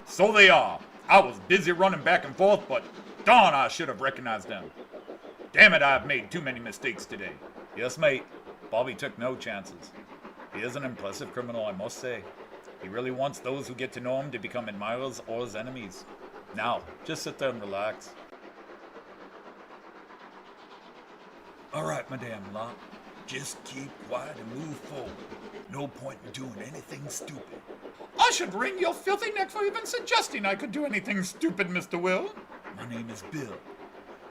So they are. I was busy running back and forth, but darn, I should have recognized them. Damn it, I've made too many mistakes today. Yes, mate. Bobby took no chances. He is an impressive criminal, I must say. He really wants those who get to know him to become admirers or his enemies. Now, just sit there and relax. All right, Madame Lott. Just keep quiet and move forward. No point in doing anything stupid. I should wring your filthy neck for even suggesting I could do anything stupid, Mr. Will. My name is Bill.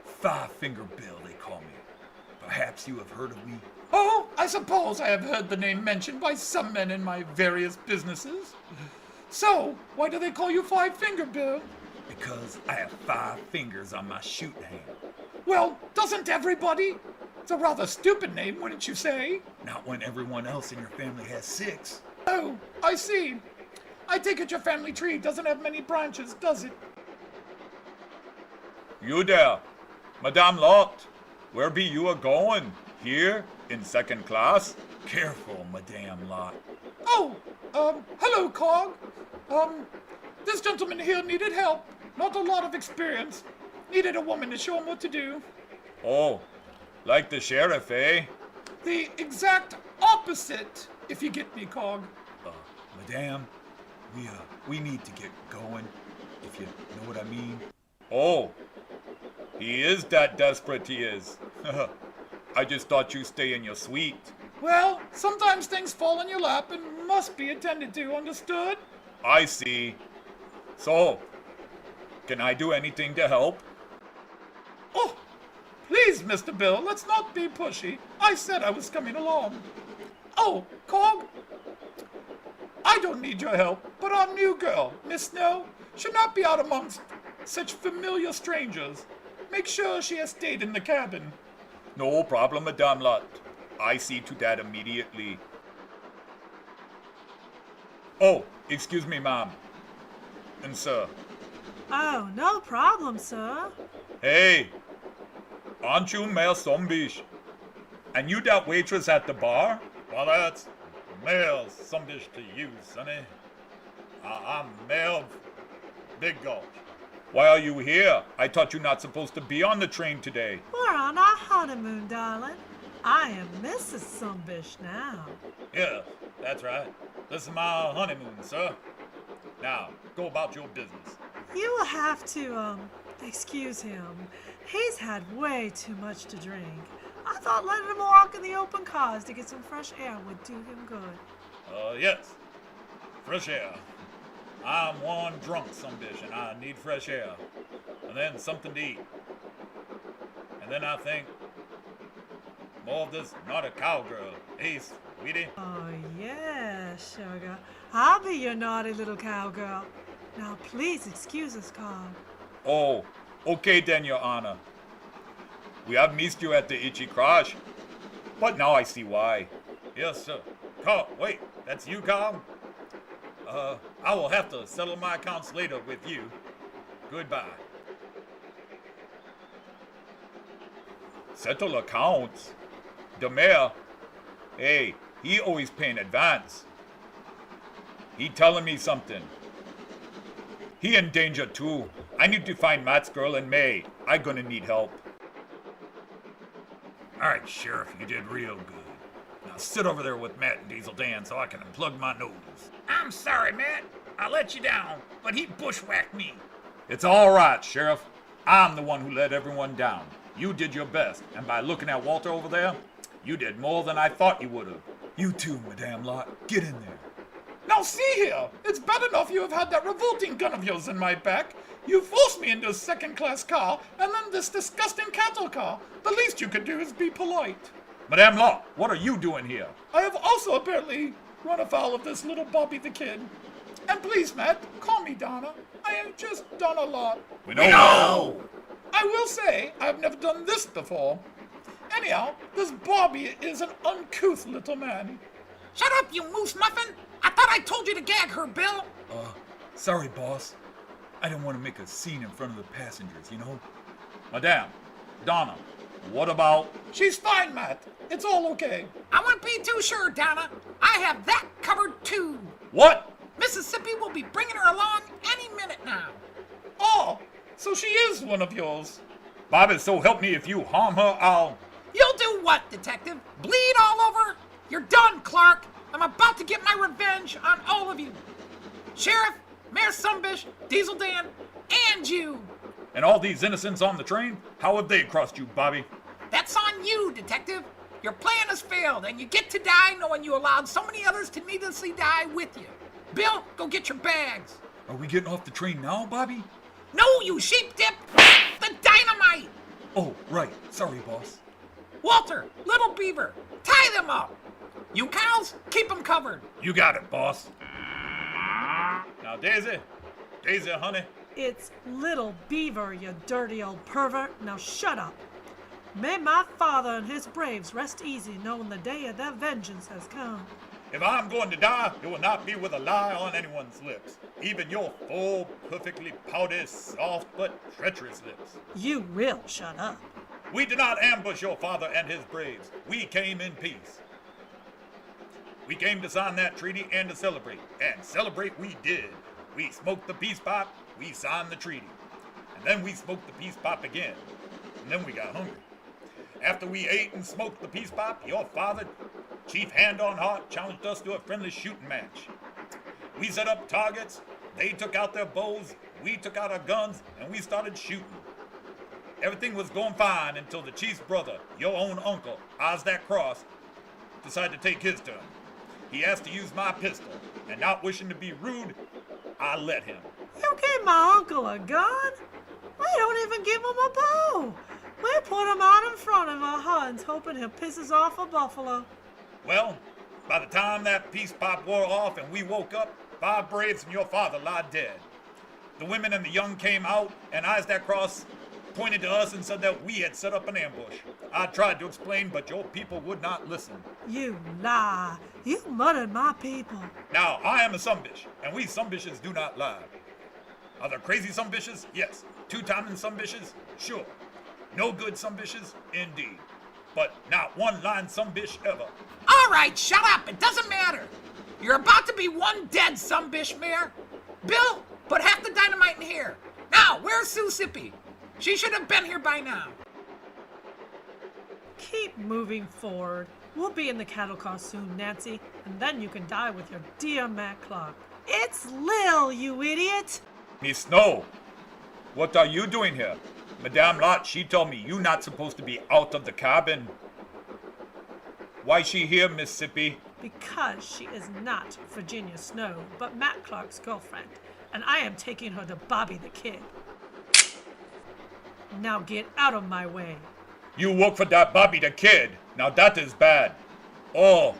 Five-Finger Bill, they call me. Perhaps you have heard of me? Oh, I suppose I have heard the name mentioned by some men in my various businesses. So, why do they call you Five-Finger Bill? Because I have 5 fingers on my shooting hand. Well, doesn't everybody? It's a rather stupid name, wouldn't you say? Not when everyone else in your family has 6. Oh, I see. I take it your family tree doesn't have many branches, does it? You there, Madame Lott. Where be you a-going? Here, in second class? Careful, Madame Lott. Oh, hello, Cog. This gentleman here needed help. Not a lot of experience. Needed a woman to show him what to do. Oh, like the sheriff, eh? The exact opposite, if you get me, Cog. Madame, we need to get going, if you know what I mean. Oh, he is that desperate, he is. I just thought you stay in your suite. Well, sometimes things fall in your lap and must be attended to, understood? I see. So, can I do anything to help? Oh, please, Mr. Bill, let's not be pushy. I said I was coming along. Oh, Cog, I don't need your help, but our new girl, Miss Snow, should not be out amongst such familiar strangers. Make sure she has stayed in the cabin. No problem, Madame Lott. I see to that immediately. Oh, excuse me, ma'am. And sir. Oh, no problem, sir. Hey, aren't you Mayor Sumbish? And you that waitress at the bar? Well, that's Mayor Sumbish to you, sonny. I'm Mayor Big Gulch. Why are you here? I thought you're not supposed to be on the train today. We're on our honeymoon, darling. I am Mrs. Sumbish now. Yeah, that's right. This is my honeymoon, sir. Now, go about your business. You will have to, excuse him. He's had way too much to drink. I thought letting him walk in the open cars to get some fresh air would do him good. Yes. Fresh air. I'm one drunk Sumbish and I need fresh air. And then something to eat. And then I think more of this naughty cowgirl. Hey, sweetie. Oh, yeah, sugar. I'll be your naughty little cowgirl. Now, please excuse us, Carl. Oh, okay then, Your Honor. We have missed you at the Itchy Crash, but now I see why. Yes, sir. Carl, wait, that's you, Carl? I will have to settle my accounts later with you. Goodbye. Settle accounts? The mayor? Hey, he always pay in advance. He telling me something. He in danger too. I need to find Matt's girl and May. I gonna need help. All right, Sheriff, you did real good. Now sit over there with Matt and Diesel Dan so I can unplug my nose. I'm sorry, Matt. I let you down, but he bushwhacked me. It's all right, Sheriff. I'm the one who let everyone down. You did your best, and by looking at Walter over there, you did more than I thought you would have. You too, Madame Lott. Get in there. Now see here, it's bad enough you have had that revolting gun of yours in my back. You forced me into a second-class car, and then this disgusting cattle car. The least you could do is be polite. Madame Lott, what are you doing here? I have also apparently run afoul of this little Bobby the Kid. And please, Matt, call me Donna. I am just Donna Lott. We know. I will say, I've never done this before. Anyhow, this Bobby is an uncouth little man. Shut up, you moose muffin! I thought I told you to gag her, Bill. Sorry, boss. I didn't want to make a scene in front of the passengers, you know? Madame, Donna, what about... She's fine, Matt. It's all okay. I wouldn't be too sure, Donna. I have that covered too. What? Mississippi will be bringing her along any minute now. Oh, so she is one of yours. Bobby, so help me, if you harm her, I'll... You'll do what, detective? Bleed all over? You're done, Clark. I'm about to get my revenge on all of you. Sheriff, Mayor Sumbish, Diesel Dan, and you. And all these innocents on the train? How have they crossed you, Bobby? That's on you, detective. Your plan has failed, and you get to die knowing you allowed so many others to needlessly die with you. Bill, go get your bags. Are we getting off the train now, Bobby? No, you sheep dip! The dynamite! Oh, right. Sorry, boss. Walter, Little Beaver, tie them up. You cows, keep them covered. You got it, boss. Now, Daisy, honey. It's Little Beaver, you dirty old pervert. Now shut up. May my father and his braves rest easy knowing the day of their vengeance has come. If I'm going to die, it will not be with a lie on anyone's lips. Even your full, perfectly pouty, soft, but treacherous lips. You will shut up. We did not ambush your father and his braves. We came in peace. We came to sign that treaty and to celebrate. And celebrate we did. We smoked the peace pipe, we signed the treaty. And then we smoked the peace pipe again. And then we got hungry. After we ate and smoked the peace pipe, your father, Chief Hand on Heart, challenged us to a friendly shooting match. We set up targets, they took out their bows, we took out our guns, and we started shooting. Everything was going fine until the chief's brother, your own uncle, Isaac Cross, decided to take his turn. He asked to use my pistol, and not wishing to be rude, I let him. You gave my uncle a gun? We don't even give him a bow. We put him out in front of our huns, hoping he'll piss us off a buffalo. Well, by the time that peace pipe wore off and we woke up, 5 braves and your father lie dead. The women and the young came out, and Isaac Cross pointed to us and said that we had set up an ambush. I tried to explain, but your people would not listen. You lie. You murdered my people. Now, I am a Sumbish, and we Sumbishes do not lie. Are there crazy Sumbishes? Yes. Two-timing Sumbishes? Sure. No good Sumbishes? Indeed. But not one lying Sumbish ever. All right, shut up. It doesn't matter. You're about to be one dead Sumbish, Mayor. Bill, put half the dynamite in here. Now, where's Sue Sippy? She should have been here by now. Keep moving forward. We'll be in the cattle car soon, Nancy, and then you can die with your dear Matt clock. It's Lil, you idiot! Miss Snow, what are you doing here? Madame Lott, she told me you not supposed to be out of the cabin. Why she here, Mississippi? Because she is not Virginia Snow, but Matt Clark's girlfriend, and I am taking her to Bobby the Kid. Now get out of my way. You work for that Bobby the Kid. Now that is bad. Oh,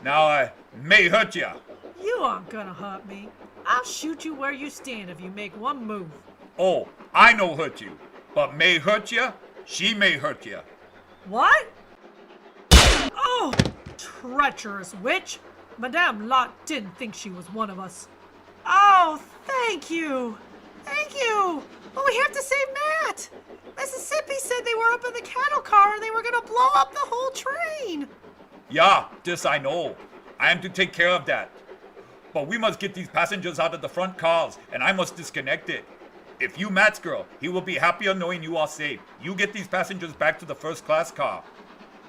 now I may hurt ya. You aren't gonna hurt me. I'll shoot you where you stand if you make one move. Oh, I no hurt you, but may hurt ya, she may hurt ya. What? Oh, treacherous witch. Madame Lott didn't think she was one of us. Oh, thank you. Thank you. But we have to save Matt. Mississippi said they were up in the cattle car and they were gonna blow up the whole train. Yeah, this I know. I am to take care of that. But we must get these passengers out of the front cars, and I must disconnect it. If you Matt's girl, he will be happier knowing you are safe. You get these passengers back to the first class car.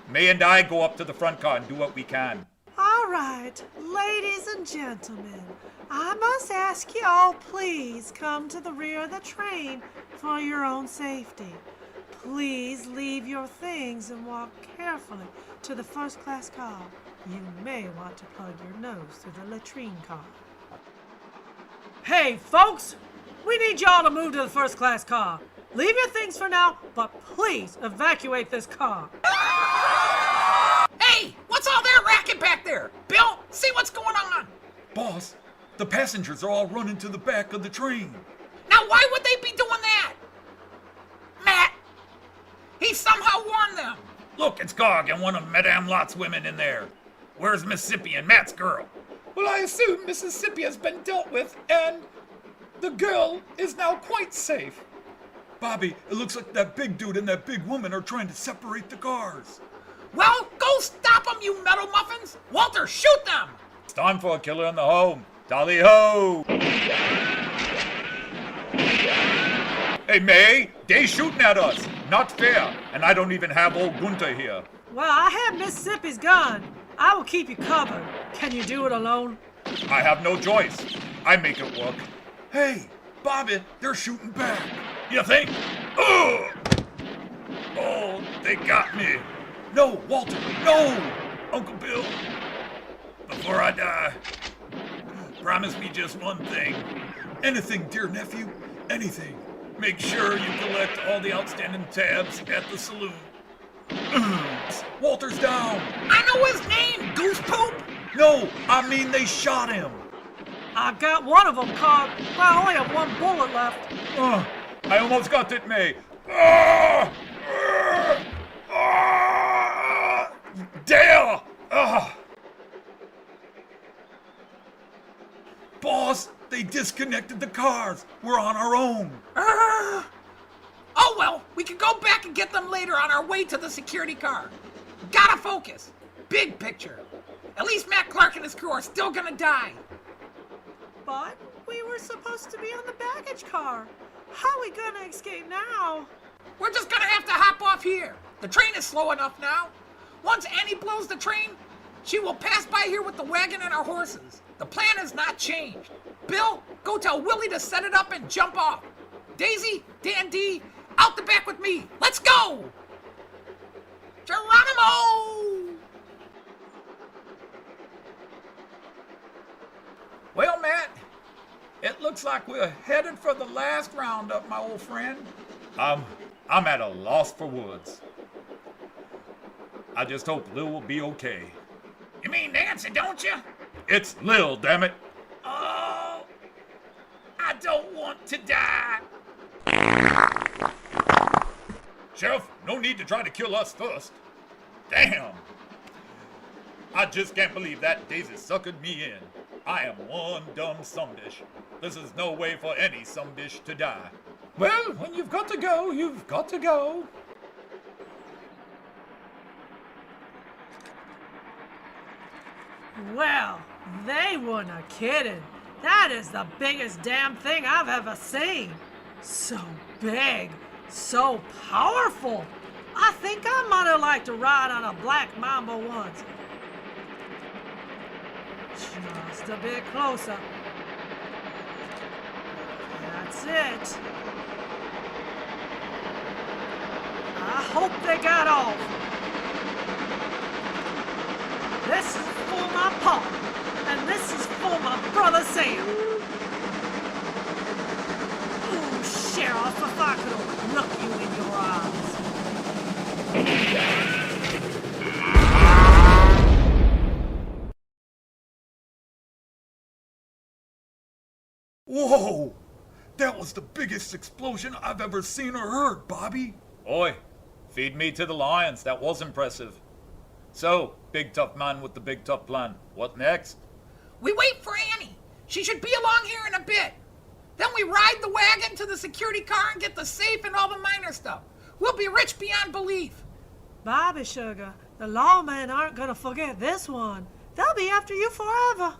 May and I go up to the front car and do what we can. All right, ladies and gentlemen, I must ask you all, please come to the rear of the train for your own safety. Please leave your things and walk carefully to the first class car. You may want to plug your nose through the latrine car. Hey, folks! We need y'all to move to the first class car. Leave your things for now, but please evacuate this car. Hey, what's all that racket back there? Bill, see what's going on. Boss, the passengers are all running to the back of the train. Now, why would they be doing that? Matt, he somehow warned them. Look, it's Gog and one of Madame Lott's women in there. Where's Mississippi and Matt's girl? Well, I assume Mississippi has been dealt with, and the girl is now quite safe. Bobby, it looks like that big dude and that big woman are trying to separate the cars. Well, go stop them, you metal muffins. Walter, shoot them. It's time for a killer in the home. Dolly ho! Hey, May, they shooting at us. Not fair. And I don't even have old Gunter here. Well, I have Mississippi's gun. I will keep you covered. Can you do it alone? I have no choice. I make it work. Hey, Bobby, they're shooting back. You think? Ugh! Oh, they got me. No, Walter, no! Uncle Bill, before I die, promise me just one thing. Anything, dear nephew, anything. Make sure you collect all the outstanding tabs at the saloon. Walter's down. I know his name, Goose Poop. No, I mean they shot him. I got one of them caught, but I only have one bullet left. I almost got it, May. Dale! Boss, they disconnected the cars. We're on our own. Oh well, we can go back and get them later on our way to the security car. Gotta focus. Big picture. At least Matt Clark and his crew are still gonna die. But we were supposed to be on the baggage car. How are we gonna escape now? We're just gonna have to hop off here. The train is slow enough now. Once Annie blows the train, she will pass by here with the wagon and our horses. The plan has not changed. Bill, go tell Willie to set it up and jump off. Daisy, Dan D, out the back with me. Let's go! Geronimo! Well, Matt, it looks like we're headed for the last roundup, my old friend. I'm at a loss for words. I just hope Lil will be okay. You mean Nancy, don't you? It's Lil, damn it. Oh, I don't want to die. Sheriff, no need to try to kill us first. Damn. I just can't believe that Daisy suckered me in. I am one dumb Sumbish. This is no way for any Sumbish to die. Well, when you've got to go, you've got to go. Well, they weren't kidding. That is the biggest damn thing I've ever seen. So big, so powerful. I think I might have liked to ride on a black mamba once. Just a bit closer. That's it. I hope they got off. This is for my pa, and this is for my brother Sam. Ooh, Sheriff, if I could only look you in your eyes. Whoa! That was the biggest explosion I've ever seen or heard, Bobby. Oi, feed me to the lions. That was impressive. So, big tough man with the big tough plan. What next? We wait for Annie. She should be along here in a bit. Then we ride the wagon to the security car and get the safe and all the minor stuff. We'll be rich beyond belief. Bobby Sugar, the lawmen aren't gonna forget this one. They'll be after you forever.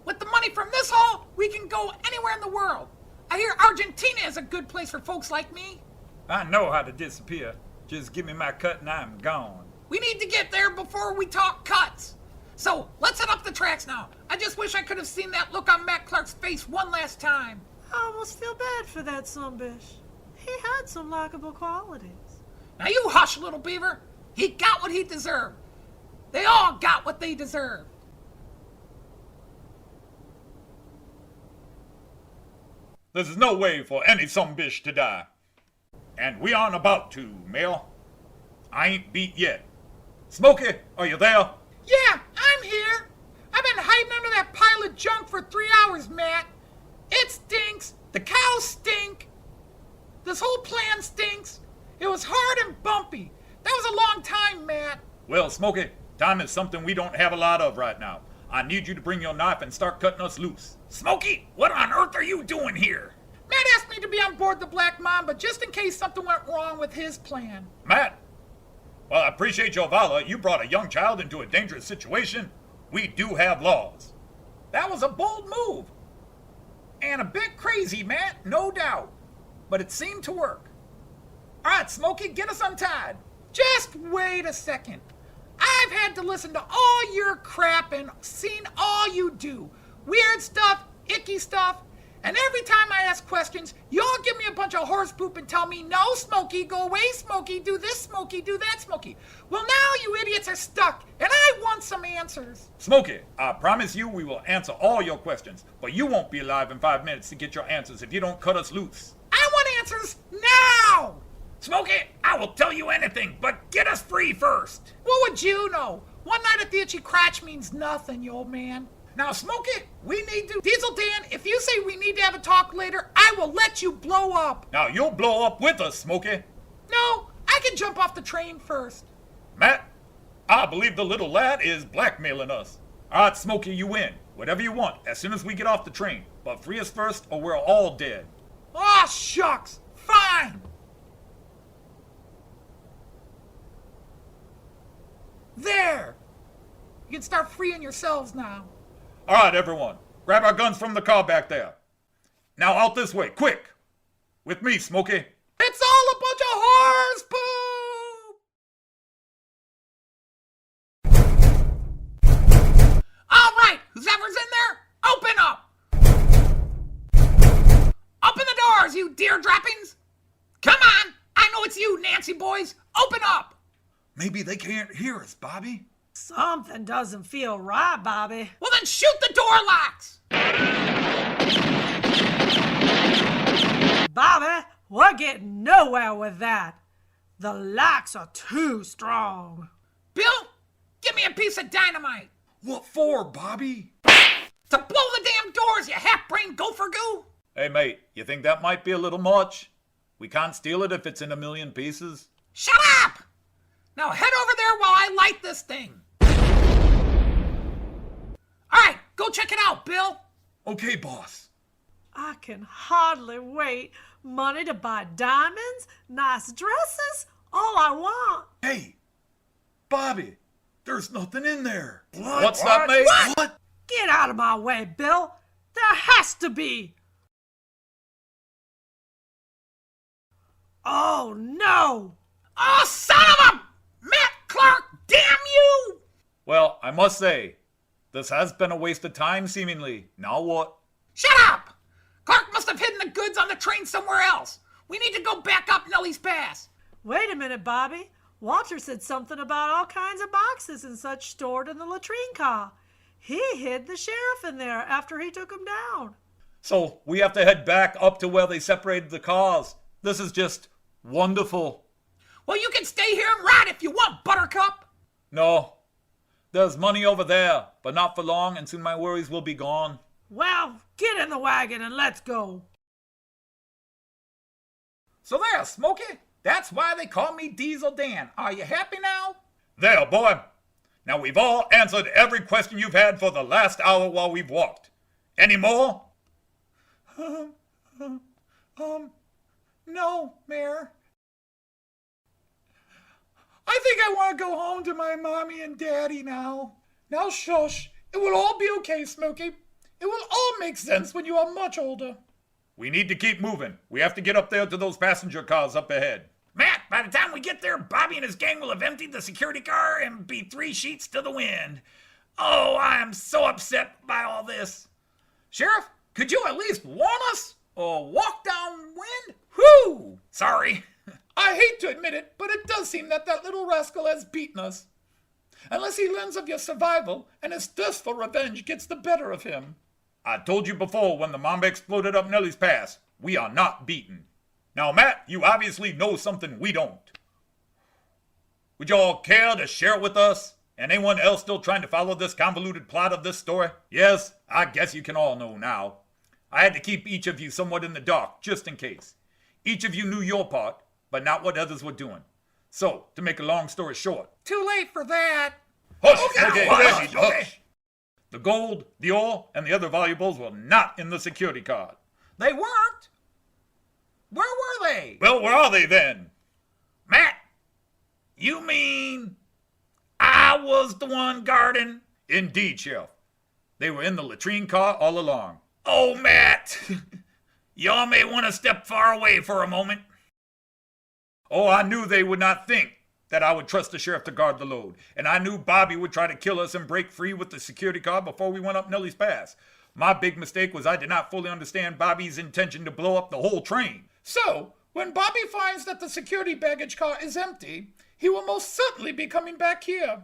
With the money from this haul, we can go anywhere in the world. I hear Argentina is a good place for folks like me. I know how to disappear. Just give me my cut and I'm gone. We need to get there before we talk cuts. So, let's head up the tracks now. I just wish I could have seen that look on Matt Clark's face one last time. I almost feel bad for that Sumbish. He had some likable qualities. Now you hush, little beaver. He got what he deserved. They all got what they deserved. There's no way for any Sumbish to die. And we aren't about to, Mel. I ain't beat yet. Smokey, are you there? Yeah, I'm here. I've been hiding under that pile of junk for 3 hours, Matt. It stinks. The cows stink. This whole plan stinks. It was hard and bumpy. That was a long time, Matt. Well, Smokey, time is something we don't have a lot of right now. I need you to bring your knife and start cutting us loose. Smokey, what on earth are you doing here? Matt asked me to be on board the Black Mamba just in case something went wrong with his plan. Matt, well, I appreciate your valor. You brought a young child into a dangerous situation. We do have laws. That was a bold move. And a bit crazy, Matt, no doubt. But it seemed to work. All right, Smokey, get us untied. Just wait a second. I've had to listen to all your crap and seen all you do. Weird stuff, icky stuff. And every time I ask questions, you all give me a bunch of horse poop and tell me, no, Smokey, go away, Smokey, do this, Smokey, do that, Smokey. Well, now you idiots are stuck, and I want some answers. Smokey, I promise you we will answer all your questions, but you won't be alive in 5 minutes to get your answers if you don't cut us loose. I want answers now! Smokey, I will tell you anything, but get us free first. What would you know? One night at the Itchy Crotch means nothing, you old man. Now, Smokey, we need to... Diesel Dan, if you say we need to have a talk later, I will let you blow up. Now, you'll blow up with us, Smokey. No, I can jump off the train first. Matt, I believe the little lad is blackmailing us. All right, Smokey, you win. Whatever you want, as soon as we get off the train. But free us first, or we're all dead. Aw, shucks. Fine. There. You can start freeing yourselves now. All right, everyone. Grab our guns from the car back there. Now out this way, quick. With me, Smokey. It's all a bunch of horse poop! All right, whoever's in there, open up! Open the doors, you deer droppings! Come on, I know it's you, Nancy boys. Open up! Maybe they can't hear us, Bobby. Something doesn't feel right, Bobby. Well, then shoot the door locks! Bobby, we're getting nowhere with that. The locks are too strong. Bill, give me a piece of dynamite. What for, Bobby? To blow the damn doors, you half-brained gopher goo! Hey, mate, you think that might be a little much? We can't steal it if it's in a million pieces. Shut up! Now head over there while I light this thing. All right, go check it out, Bill. Okay, boss. I can hardly wait. Money to buy diamonds, nice dresses, all I want. Hey, Bobby, there's nothing in there. What's that, mate? What? Get out of my way, Bill. There has to be. Oh, no. Oh, son of a... Matt Clark, damn you! Well, I must say, this has been a waste of time, seemingly. Now what? Shut up! Clark must have hidden the goods on the train somewhere else. We need to go back up Nellie's Pass. Wait a minute, Bobby. Walter said something about all kinds of boxes and such stored in the latrine car. He hid the sheriff in there after he took him down. So we have to head back up to where they separated the cars. This is just wonderful. Well, you can stay here and ride if you want, Buttercup. No, there's money over there, but not for long, and soon my worries will be gone. Well, get in the wagon and let's go. So there, Smokey. That's why they call me Diesel Dan. Are you happy now? There, boy. Now we've all answered every question you've had for the last hour while we've walked. Any more? No, Mayor. I think I want to go home to my mommy and daddy now. Now shush. It will all be okay, Smokey. It will all make sense when you are much older. We need to keep moving. We have to get up there to those passenger cars up ahead. Matt, by the time we get there, Bobby and his gang will have emptied the security car and be 3 sheets to the wind. Oh, I am so upset by all this. Sheriff, could you at least warn us? Or walk downwind? Whew! Sorry. I hate to admit it, but it does seem that little rascal has beaten us. Unless he learns of your survival and his thirst for revenge gets the better of him. I told you before when the Mamba exploded up Nellie's Pass, we are not beaten. Now, Matt, you obviously know something we don't. Would y'all care to share it with us? And anyone else still trying to follow this convoluted plot of this story? Yes, I guess you can all know now. I had to keep each of you somewhat in the dark, just in case. Each of you knew your part, but not what others were doing. So, to make a long story short. Too late for that. Hush! Okay, Hush! okay. The gold, the ore, and the other valuables were not in the security card. They weren't? Where were they? Well, where are they then? Matt, you mean I was the one guarding? Indeed, Sheriff. They were in the latrine car all along. Oh, Matt. Y'all may want to step far away for a moment. Oh, I knew they would not think that I would trust the sheriff to guard the load. And I knew Bobby would try to kill us and break free with the security car before we went up Nellie's Pass. My big mistake was I did not fully understand Bobby's intention to blow up the whole train. So, when Bobby finds that the security baggage car is empty, he will most certainly be coming back here.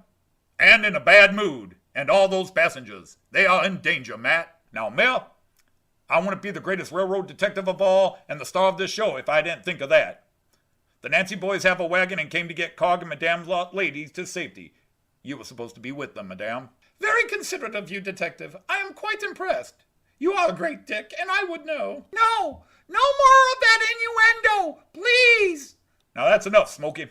And in a bad mood. And all those passengers. They are in danger, Matt. Now, Mel, I want to be the greatest railroad detective of all and the star of this show if I didn't think of that. The Nancy boys have a wagon and came to get Cog and Madame Lott ladies to safety. You were supposed to be with them, Madame. Very considerate of you, Detective. I am quite impressed. You are a great dick, and I would know. No! No more of that innuendo! Please! Now that's enough, Smokey.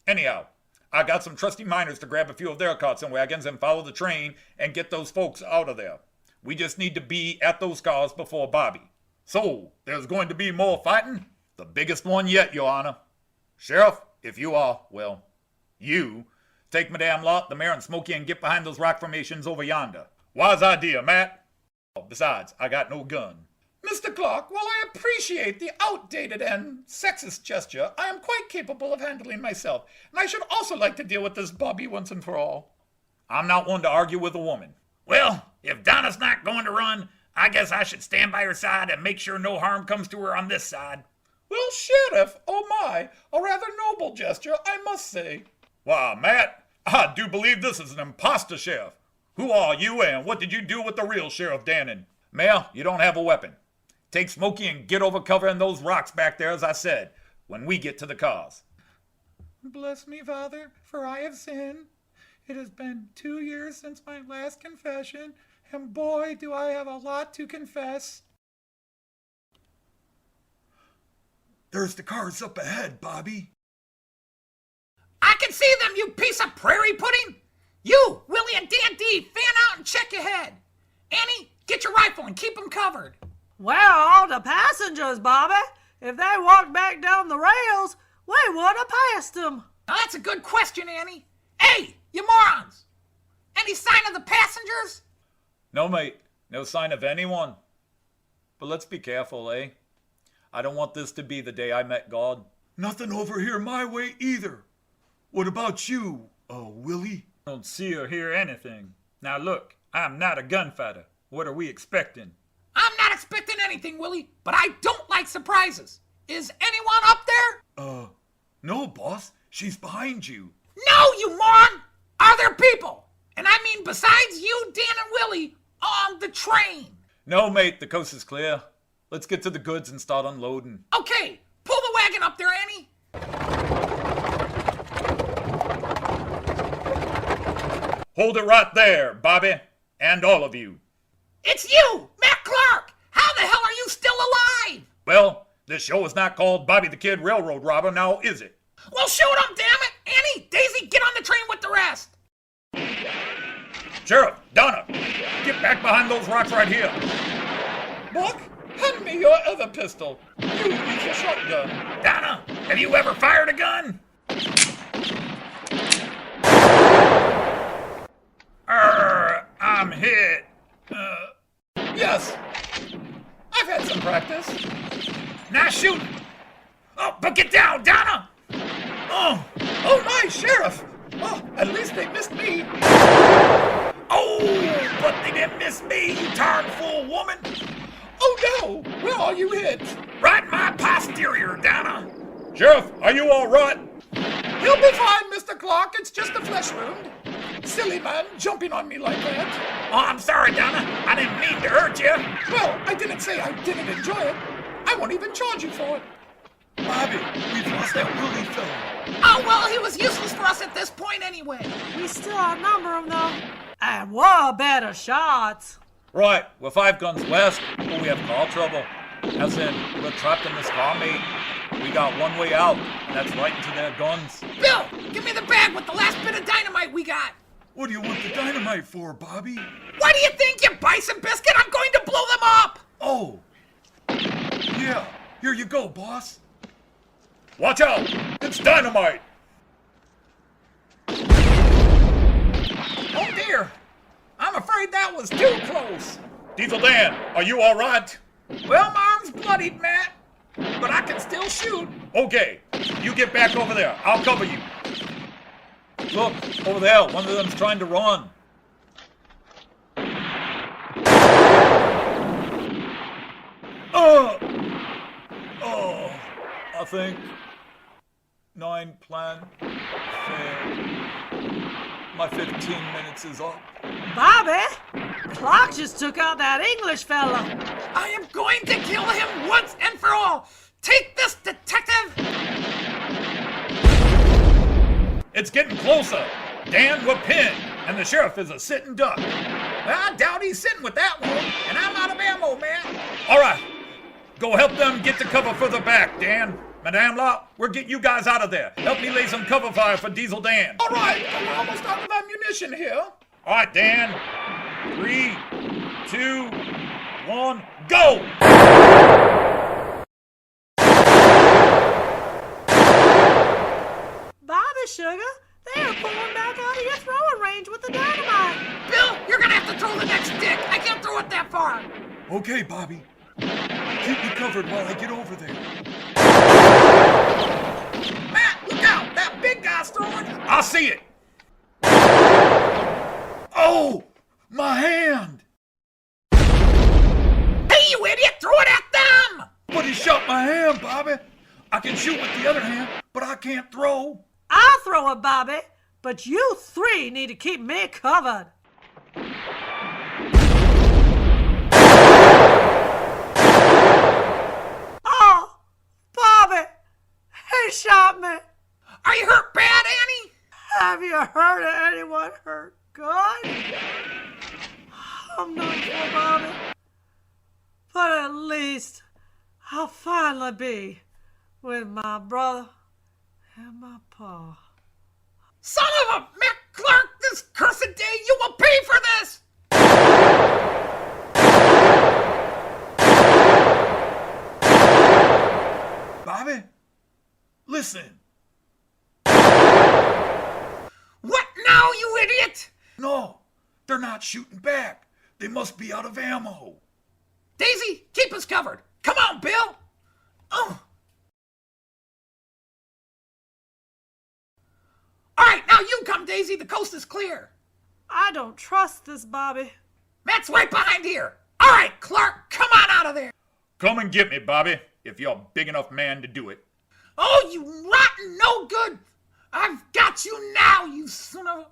Anyhow, I got some trusty miners to grab a few of their carts and wagons and follow the train and get those folks out of there. We just need to be at those cars before Bobby. So, there's going to be more fighting? The biggest one yet, Your Honor. Sheriff, if you are, well, you Take Madame Lott, the mayor, and Smokey and get behind those rock formations over yonder. Wise idea, Matt. Besides, I got no gun. Mr. Clark, while I appreciate the outdated and sexist gesture, I am quite capable of handling myself, and I should also like to deal with this Bobby once and for all. I'm not one to argue with a woman. Well, if Donna's not going to run, I guess I should stand by her side and make sure no harm comes to her on this side. Well, Sheriff, oh my, a rather noble gesture, I must say. Why, Matt, I do believe this is an imposter sheriff. Who are you and what did you do with the real Sheriff Downe? Mayor, you don't have a weapon. Take Smokey and get over cover in those rocks back there, as I said, when we get to the cars. Bless me, Father, for I have sinned. It has been 2 years since my last confession, and boy, do I have a lot to confess. There's the cars up ahead, Bobby. I can see them, you piece of prairie pudding! You, Willie and Dan D, fan out and check ahead. Annie, get your rifle and keep them covered. Where are all the passengers, Bobby? If they walked back down the rails, we would have passed them. Now that's a good question, Annie. Hey, you morons! Any sign of the passengers? No, mate. No sign of anyone. But let's be careful, eh? I don't want this to be the day I met God. Nothing over here my way either. What about you, Willie? I don't see or hear anything. Now look, I'm not a gunfighter. What are we expecting? I'm not expecting anything, Willie, but I don't like surprises. Is anyone up there? No, boss. She's behind you. No, you moron! Are there people? And I mean besides you, Dan and Willie, on the train? No, mate, the coast is clear. Let's get to the goods and start unloading. Okay, pull the wagon up there, Annie. Hold it right there, Bobby, and all of you. It's you, Matt Clark! How the hell are you still alive? Well, this show is not called Bobby the Kid Railroad Robber, now is it? Well, shoot 'em, damn it! Annie, Daisy, get on the train with the rest! Sheriff, Donna, get back behind those rocks right here. Buck, hand me your other pistol. You use your shotgun. Donna, have you ever fired a gun? I'm hit. Yes, I've had some practice. Now shoot! Oh, but get down, Donna! Oh my, Sheriff! Oh, at least they missed me. Oh, but they didn't miss me, you darn fool woman! Oh no, where are you hit? Right in my posterior, Donna! Sheriff, are you all right? You'll be fine, Mr. Clark. It's just a flesh wound. Silly man, jumping on me like that. Oh, I'm sorry, Donna. I didn't mean to hurt you. Well, I didn't say I didn't enjoy it. I won't even charge you for it. Bobby, we've lost that Willie fella. Oh, well, he was useless for us at this point anyway. We still outnumber them, though. And we're better shots. Right, we're 5 guns west, but we have car trouble. As in, we're trapped in this car, mate. We got one way out, and that's right into their guns. Bill, give me the bag with the last bit of dynamite we got. What do you want the dynamite for, Bobby? What do you think, you bison biscuit? I'm going to blow them up. Oh. Yeah, here you go, boss. Watch out! It's dynamite! Oh dear, I'm afraid that was too close. Diesel Dan, are you all right? Well, my arm's bloodied, Matt, but I can still shoot. Okay, you get back over there. I'll cover you. Look, over there, one of them's trying to run. I think 9 plan failed. My 15 minutes is up. Bobby, Clark just took out that English fella. I am going to kill him once and for all. Take this, detective. It's getting closer. Dan, we're pinned, and the sheriff is a sitting duck. I doubt he's sitting with that one, and I'm out of ammo, man. All right, go help them get to cover further back, Dan. Madame Lott, we're getting you guys out of there. Help me lay some cover fire for Diesel Dan. All right, we're almost out of ammunition here. All right, Dan. 3, 2, 1, go! Bobby, sugar, They are pulling back out of your throwing range with the dynamite. Bill, you're gonna have to throw the next stick. I can't throw it that far. Okay, Bobby. Keep me covered while I get over there. Matt, look out! That big guy's throwing. I see it. Oh, my hand. Hey, you idiot! Throw it at them! But he shot my hand, Bobby. I can shoot with the other hand, but I can't throw. I'll throw it, Bobby, but you three need to keep me covered. Oh, Bobby, he shot me. Are you hurt bad, Annie? Have you heard of anyone hurt good? I'm not sure, Bobby, but at least I'll finally be with my brother and my pa. Son of a Matt Clark! This cursed day, you will pay for this! Bobby, listen. What now, you idiot? No, they're not shooting back. They must be out of ammo. Daisy, keep us covered. Come on, Bill. Oh. All right, now you come, Daisy. The coast is clear. I don't trust this, Bobby. Matt's right behind here. All right, Clark, come on out of there. Come and get me, Bobby, if you're a big enough man to do it. Oh, you rotten no good. I've got you now, you son of a...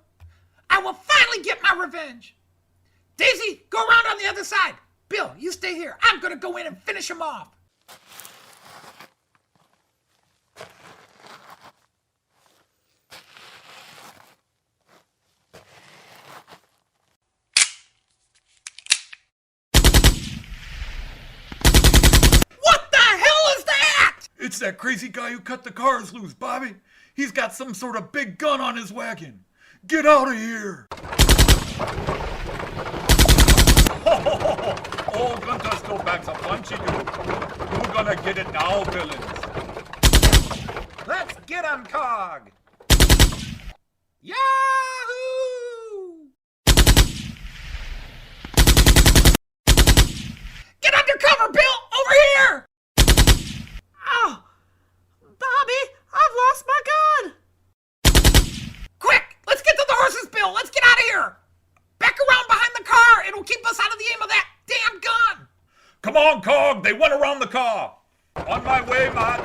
I will finally get my revenge. Daisy, go around on the other side. Bill, you stay here. I'm going to go in and finish him off. What the hell is that? It's that crazy guy who cut the cars loose, Bobby. He's got some sort of big gun on his wagon. Get out of here! Oh, Gunter's still backs a punchy dude. You're gonna get it now, villains. Let's get 'em, Cog. Yahoo! Get under cover, Bill! Over here! Oh, Bobby, I've lost my gun. Quick! Let's get to the horses, Bill! Let's get out of here! Back around behind the car! It'll keep us out of the aim of that damn gun! Come on, Cog. They went around the car. On my way, Matt.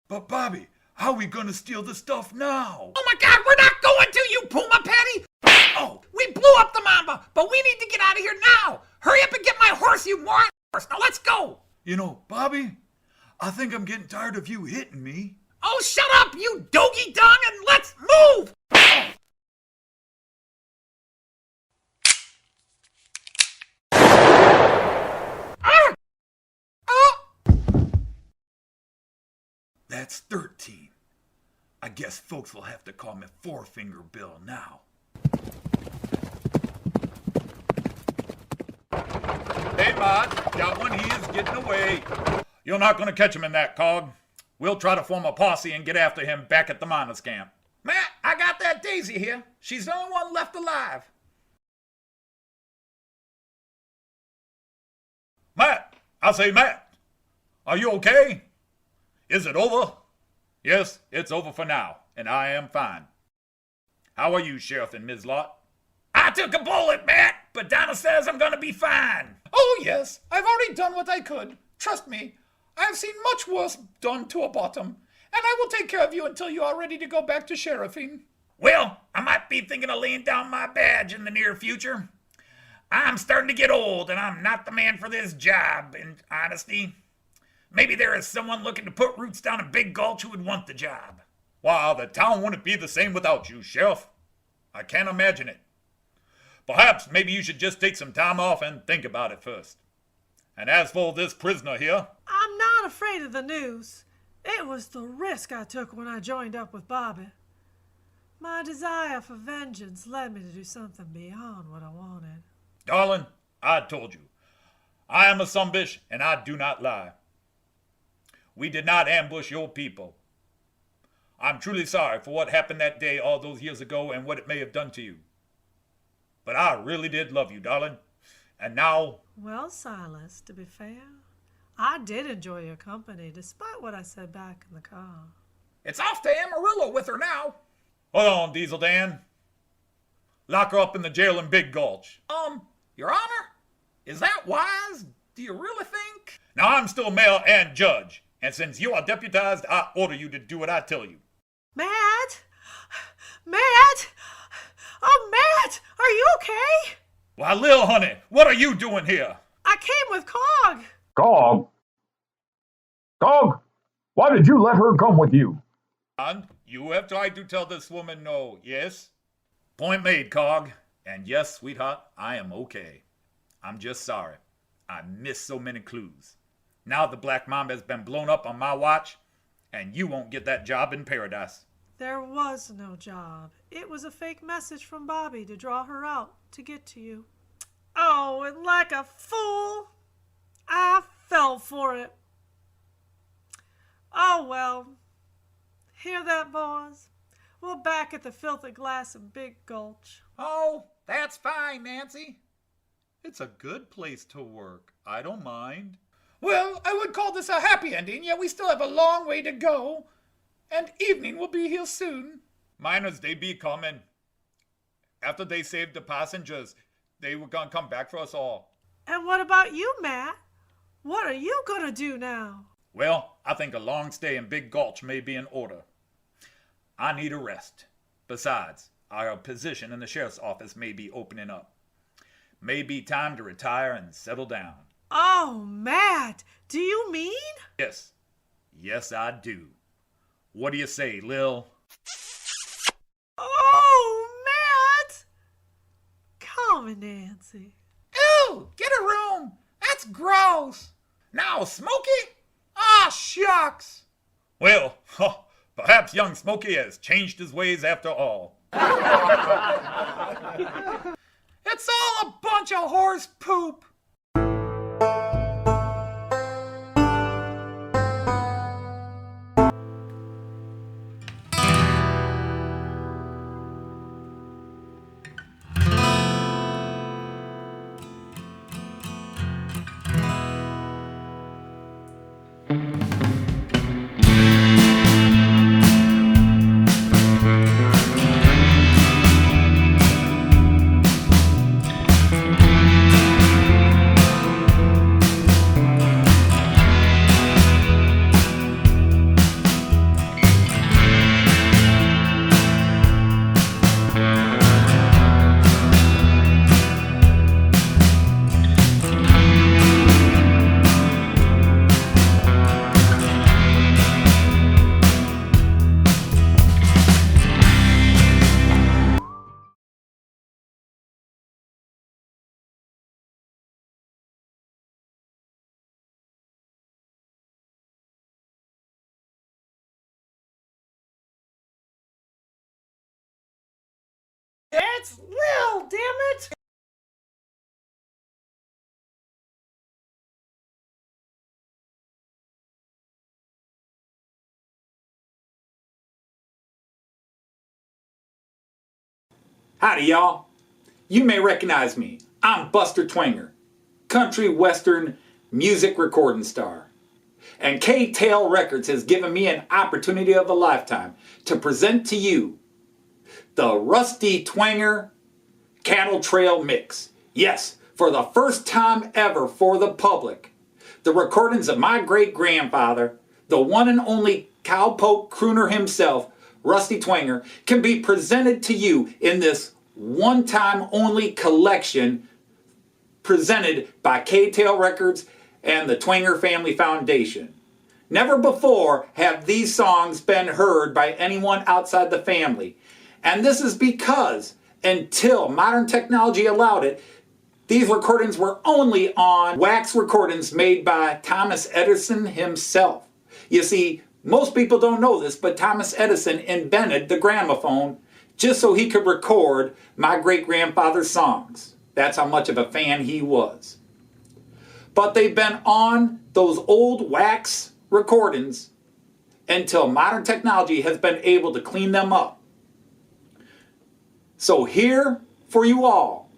But Bobby, how are we gonna steal the stuff now? Oh my God, we're not going to, you Puma Patty! Oh, we blew up the Mamba, but we need to get out of here now! Hurry up and get my horse, you moron! Now let's go! You know, Bobby, I think I'm getting tired of you hitting me. Oh, shut up, you doggy dung, and let's move! Ah! Oh! That's 13. I guess folks will have to call me Four-Finger Bill now. Hey, Matt. That one, he is getting away. You're not gonna catch him in that, Cog. We'll try to form a posse and get after him back at the miners' camp. Matt, I got that Daisy here. She's the only one left alive. Matt! I say, Matt! Are you okay? Is it over? Yes, it's over for now, and I am fine. How are you, Sheriff and Ms. Lott? I took a bullet, Matt, but Donna says I'm gonna be fine. Oh, yes, I've already done what I could. Trust me, I've seen much worse done to a bottom, and I will take care of you until you are ready to go back to sheriffing. Well, I might be thinking of laying down my badge in the near future. I'm starting to get old, and I'm not the man for this job, in honesty. Maybe there is someone looking to put roots down a big gulch who would want the job. Why, the town wouldn't be the same without you, Sheriff. I can't imagine it. Perhaps maybe you should just take some time off and think about it first. And as for this prisoner here... I'm not afraid of the news. It was the risk I took when I joined up with Bobby. My desire for vengeance led me to do something beyond what I wanted. Darling, I told you. I am a Sumbish, and I do not lie. We did not ambush your people. I'm truly sorry for what happened that day all those years ago and what it may have done to you. But I really did love you, darling. And now... Well, Silas, to be fair, I did enjoy your company, despite what I said back in the car. It's off to Amarillo with her now. Hold on, Diesel Dan. Lock her up in the jail in Big Gulch. Your Honor? Is that wise? Do you really think? Now, I'm still mayor and judge. And since you are deputized, I order you to do what I tell you. Matt? Matt? Oh, Matt, are you okay? Why, Lil Honey, what are you doing here? I came with Cog. Cog? Cog? Why did you let her come with you? And you have tried to tell this woman no, yes? Point made, Cog. And yes, sweetheart, I am okay. I'm just sorry. I missed so many clues. Now the Black Mamba has been blown up on my watch, and you won't get that job in paradise. There was no job. It was a fake message from Bobby to draw her out to get to you. Oh, and like a fool, I fell for it. Oh, well. Hear that, boys? We're back at the Filthy Glass in Big Gulch. Oh, that's fine, Nancy. It's a good place to work. I don't mind. Well, I would call this a happy ending, yet we still have a long way to go. And evening will be here soon. Miners, they be coming. After they saved the passengers, they were gonna come back for us all. And what about you, Matt? What are you gonna do now? Well, I think a long stay in Big Gulch may be in order. I need a rest. Besides, our position in the sheriff's office may be opening up. May be time to retire and settle down. Oh, Matt, do you mean? Yes. Yes, I do. What do you say, Lil? Oh, Matt! Call me Nancy. Ew, get a room. That's gross. Now, Smokey? Ah, shucks. Well, perhaps young Smokey has changed his ways after all. It's all a bunch of horse poop. It's Lil, damn it! Howdy, y'all. You may recognize me. I'm Buster Twanger, country western music recording star. And K-Tail Records has given me an opportunity of a lifetime to present to you the Rusty Twanger Cattle Trail Mix. Yes, for the first time ever for the public. The recordings of my great-grandfather, the one and only cowpoke crooner himself, Rusty Twanger, can be presented to you in this one-time only collection presented by K-Tail Records and the Twanger Family Foundation. Never before have these songs been heard by anyone outside the family. And this is because, until modern technology allowed it, these recordings were only on wax recordings made by Thomas Edison himself. You see, most people don't know this, but Thomas Edison invented the gramophone just so he could record my great-grandfather's songs. That's how much of a fan he was. But they've been on those old wax recordings until modern technology has been able to clean them up. So here for you all,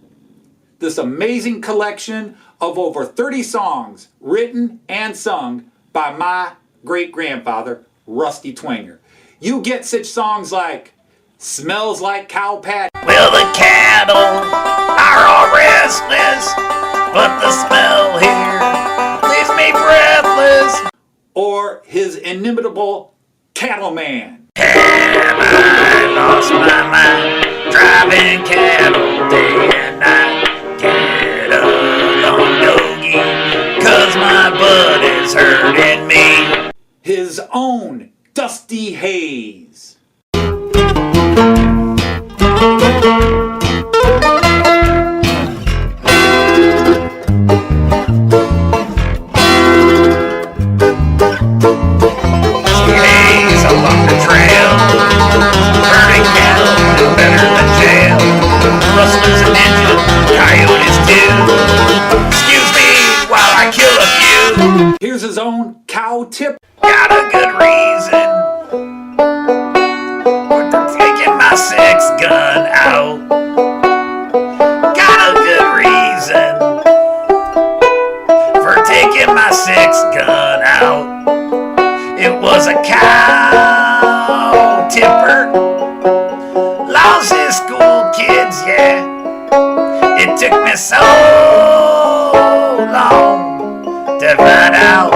this amazing collection of over 30 songs written and sung by my great-grandfather, Rusty Twanger. You get such songs like Smells Like Cow Patty. Well, the cattle are all restless, but the smell here leaves me breathless. Or his inimitable Cattleman. Have I lost my mind, driving cattle day and night? Get along, doggy, 'cause my butt is hurting me. His own Dusty Hayes. Days along the trail, burning cattle no better than jail. Rustlers and ninjas, coyotes too. Excuse me while I kill a few. Here's his own Cow Tip. Got a good reason for taking my six gun out. Got a good reason for taking my six gun out. It was a cow tipper. Lousy school kids, yeah. It took me so long to find out,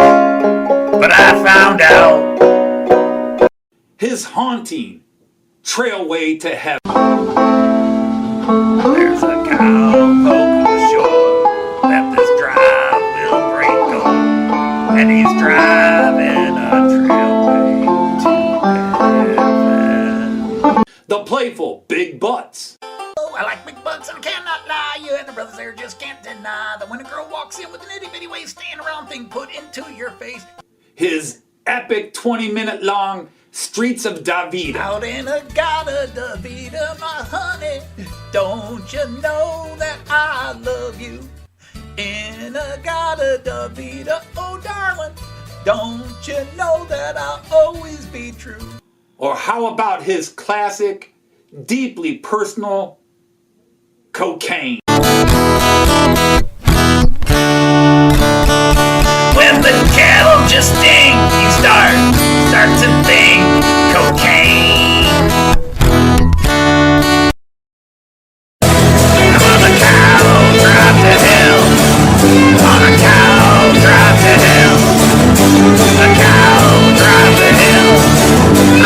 but I found out. His haunting Trailway to Heaven. There's a cowpoke ashore that this drive will bring gold, and he's driving a trailway to heaven. The playful Big Butts. Oh, I like big butts and I cannot lie. You and the brothers there just can't deny that when a girl walks in with an itty bitty waist, stand around thing put into your face. His epic 20-minute long Streets of Davida. Out in a Gata Davida, my honey, don't you know that I love you? In a Gata Davida, oh darling, don't you know that I'll always be true? Or how about his classic, deeply personal Cocaine? When the cattle just sting, you start to think cocaine. I'm on a cow drive to hell. On a cow drive to hell. A cow drive to hell.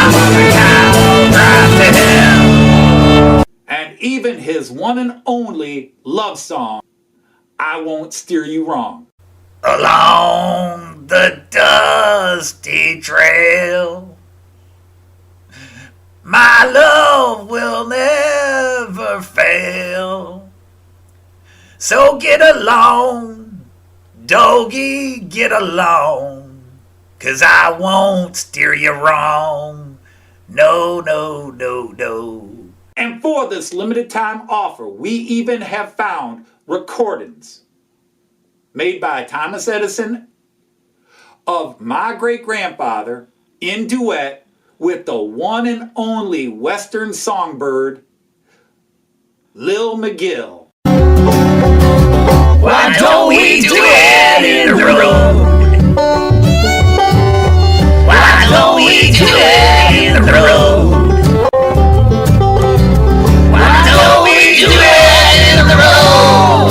I'm on a cow drive to hell. And even his one and only love song, I Won't Steer You Wrong. Along the dusty trail, my love will never fail. So get along, doggy, get along, 'cause I won't steer you wrong. No, no, no, no. And for this limited time offer, we even have found recordings made by Thomas Edison of my great-grandfather in duet with the one and only Western songbird, Lil McGill. Why don't we do it in the road? Why don't we do it in the road? Why don't we do it in the road?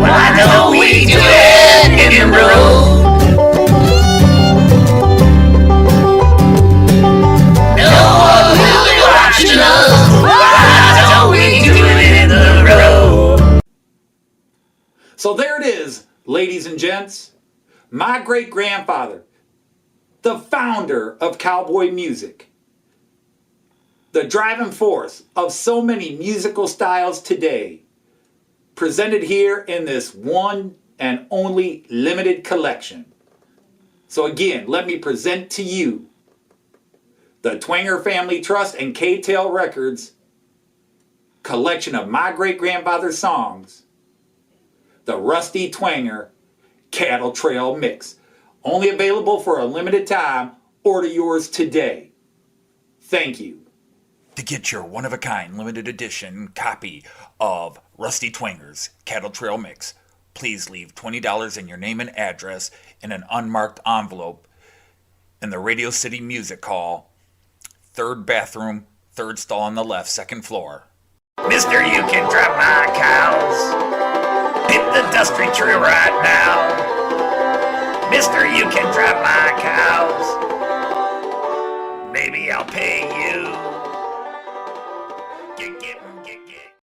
Why don't we do it in the road? No one will be watching us. Why don't we do it in the road? So there it is, ladies and gents. My great-grandfather, the founder of cowboy music, the driving force of so many musical styles today, presented here in this one and only limited collection. So again, let me present to you the Twanger Family Trust and K-Tail Records collection of my great-grandfather's songs, the Rusty Twanger Cattle Trail Mix. Only available for a limited time. Order yours today. Thank you. To get your one-of-a-kind limited edition copy of Rusty Twangers Cattle Trail Mix, please leave $20 in your name and address in an unmarked envelope in the Radio City Music Hall, 3rd bathroom, 3rd stall on the left, 2nd floor. Mister, you can drop my cows. Hit the dusty tree right now. Mister, you can drop my cows.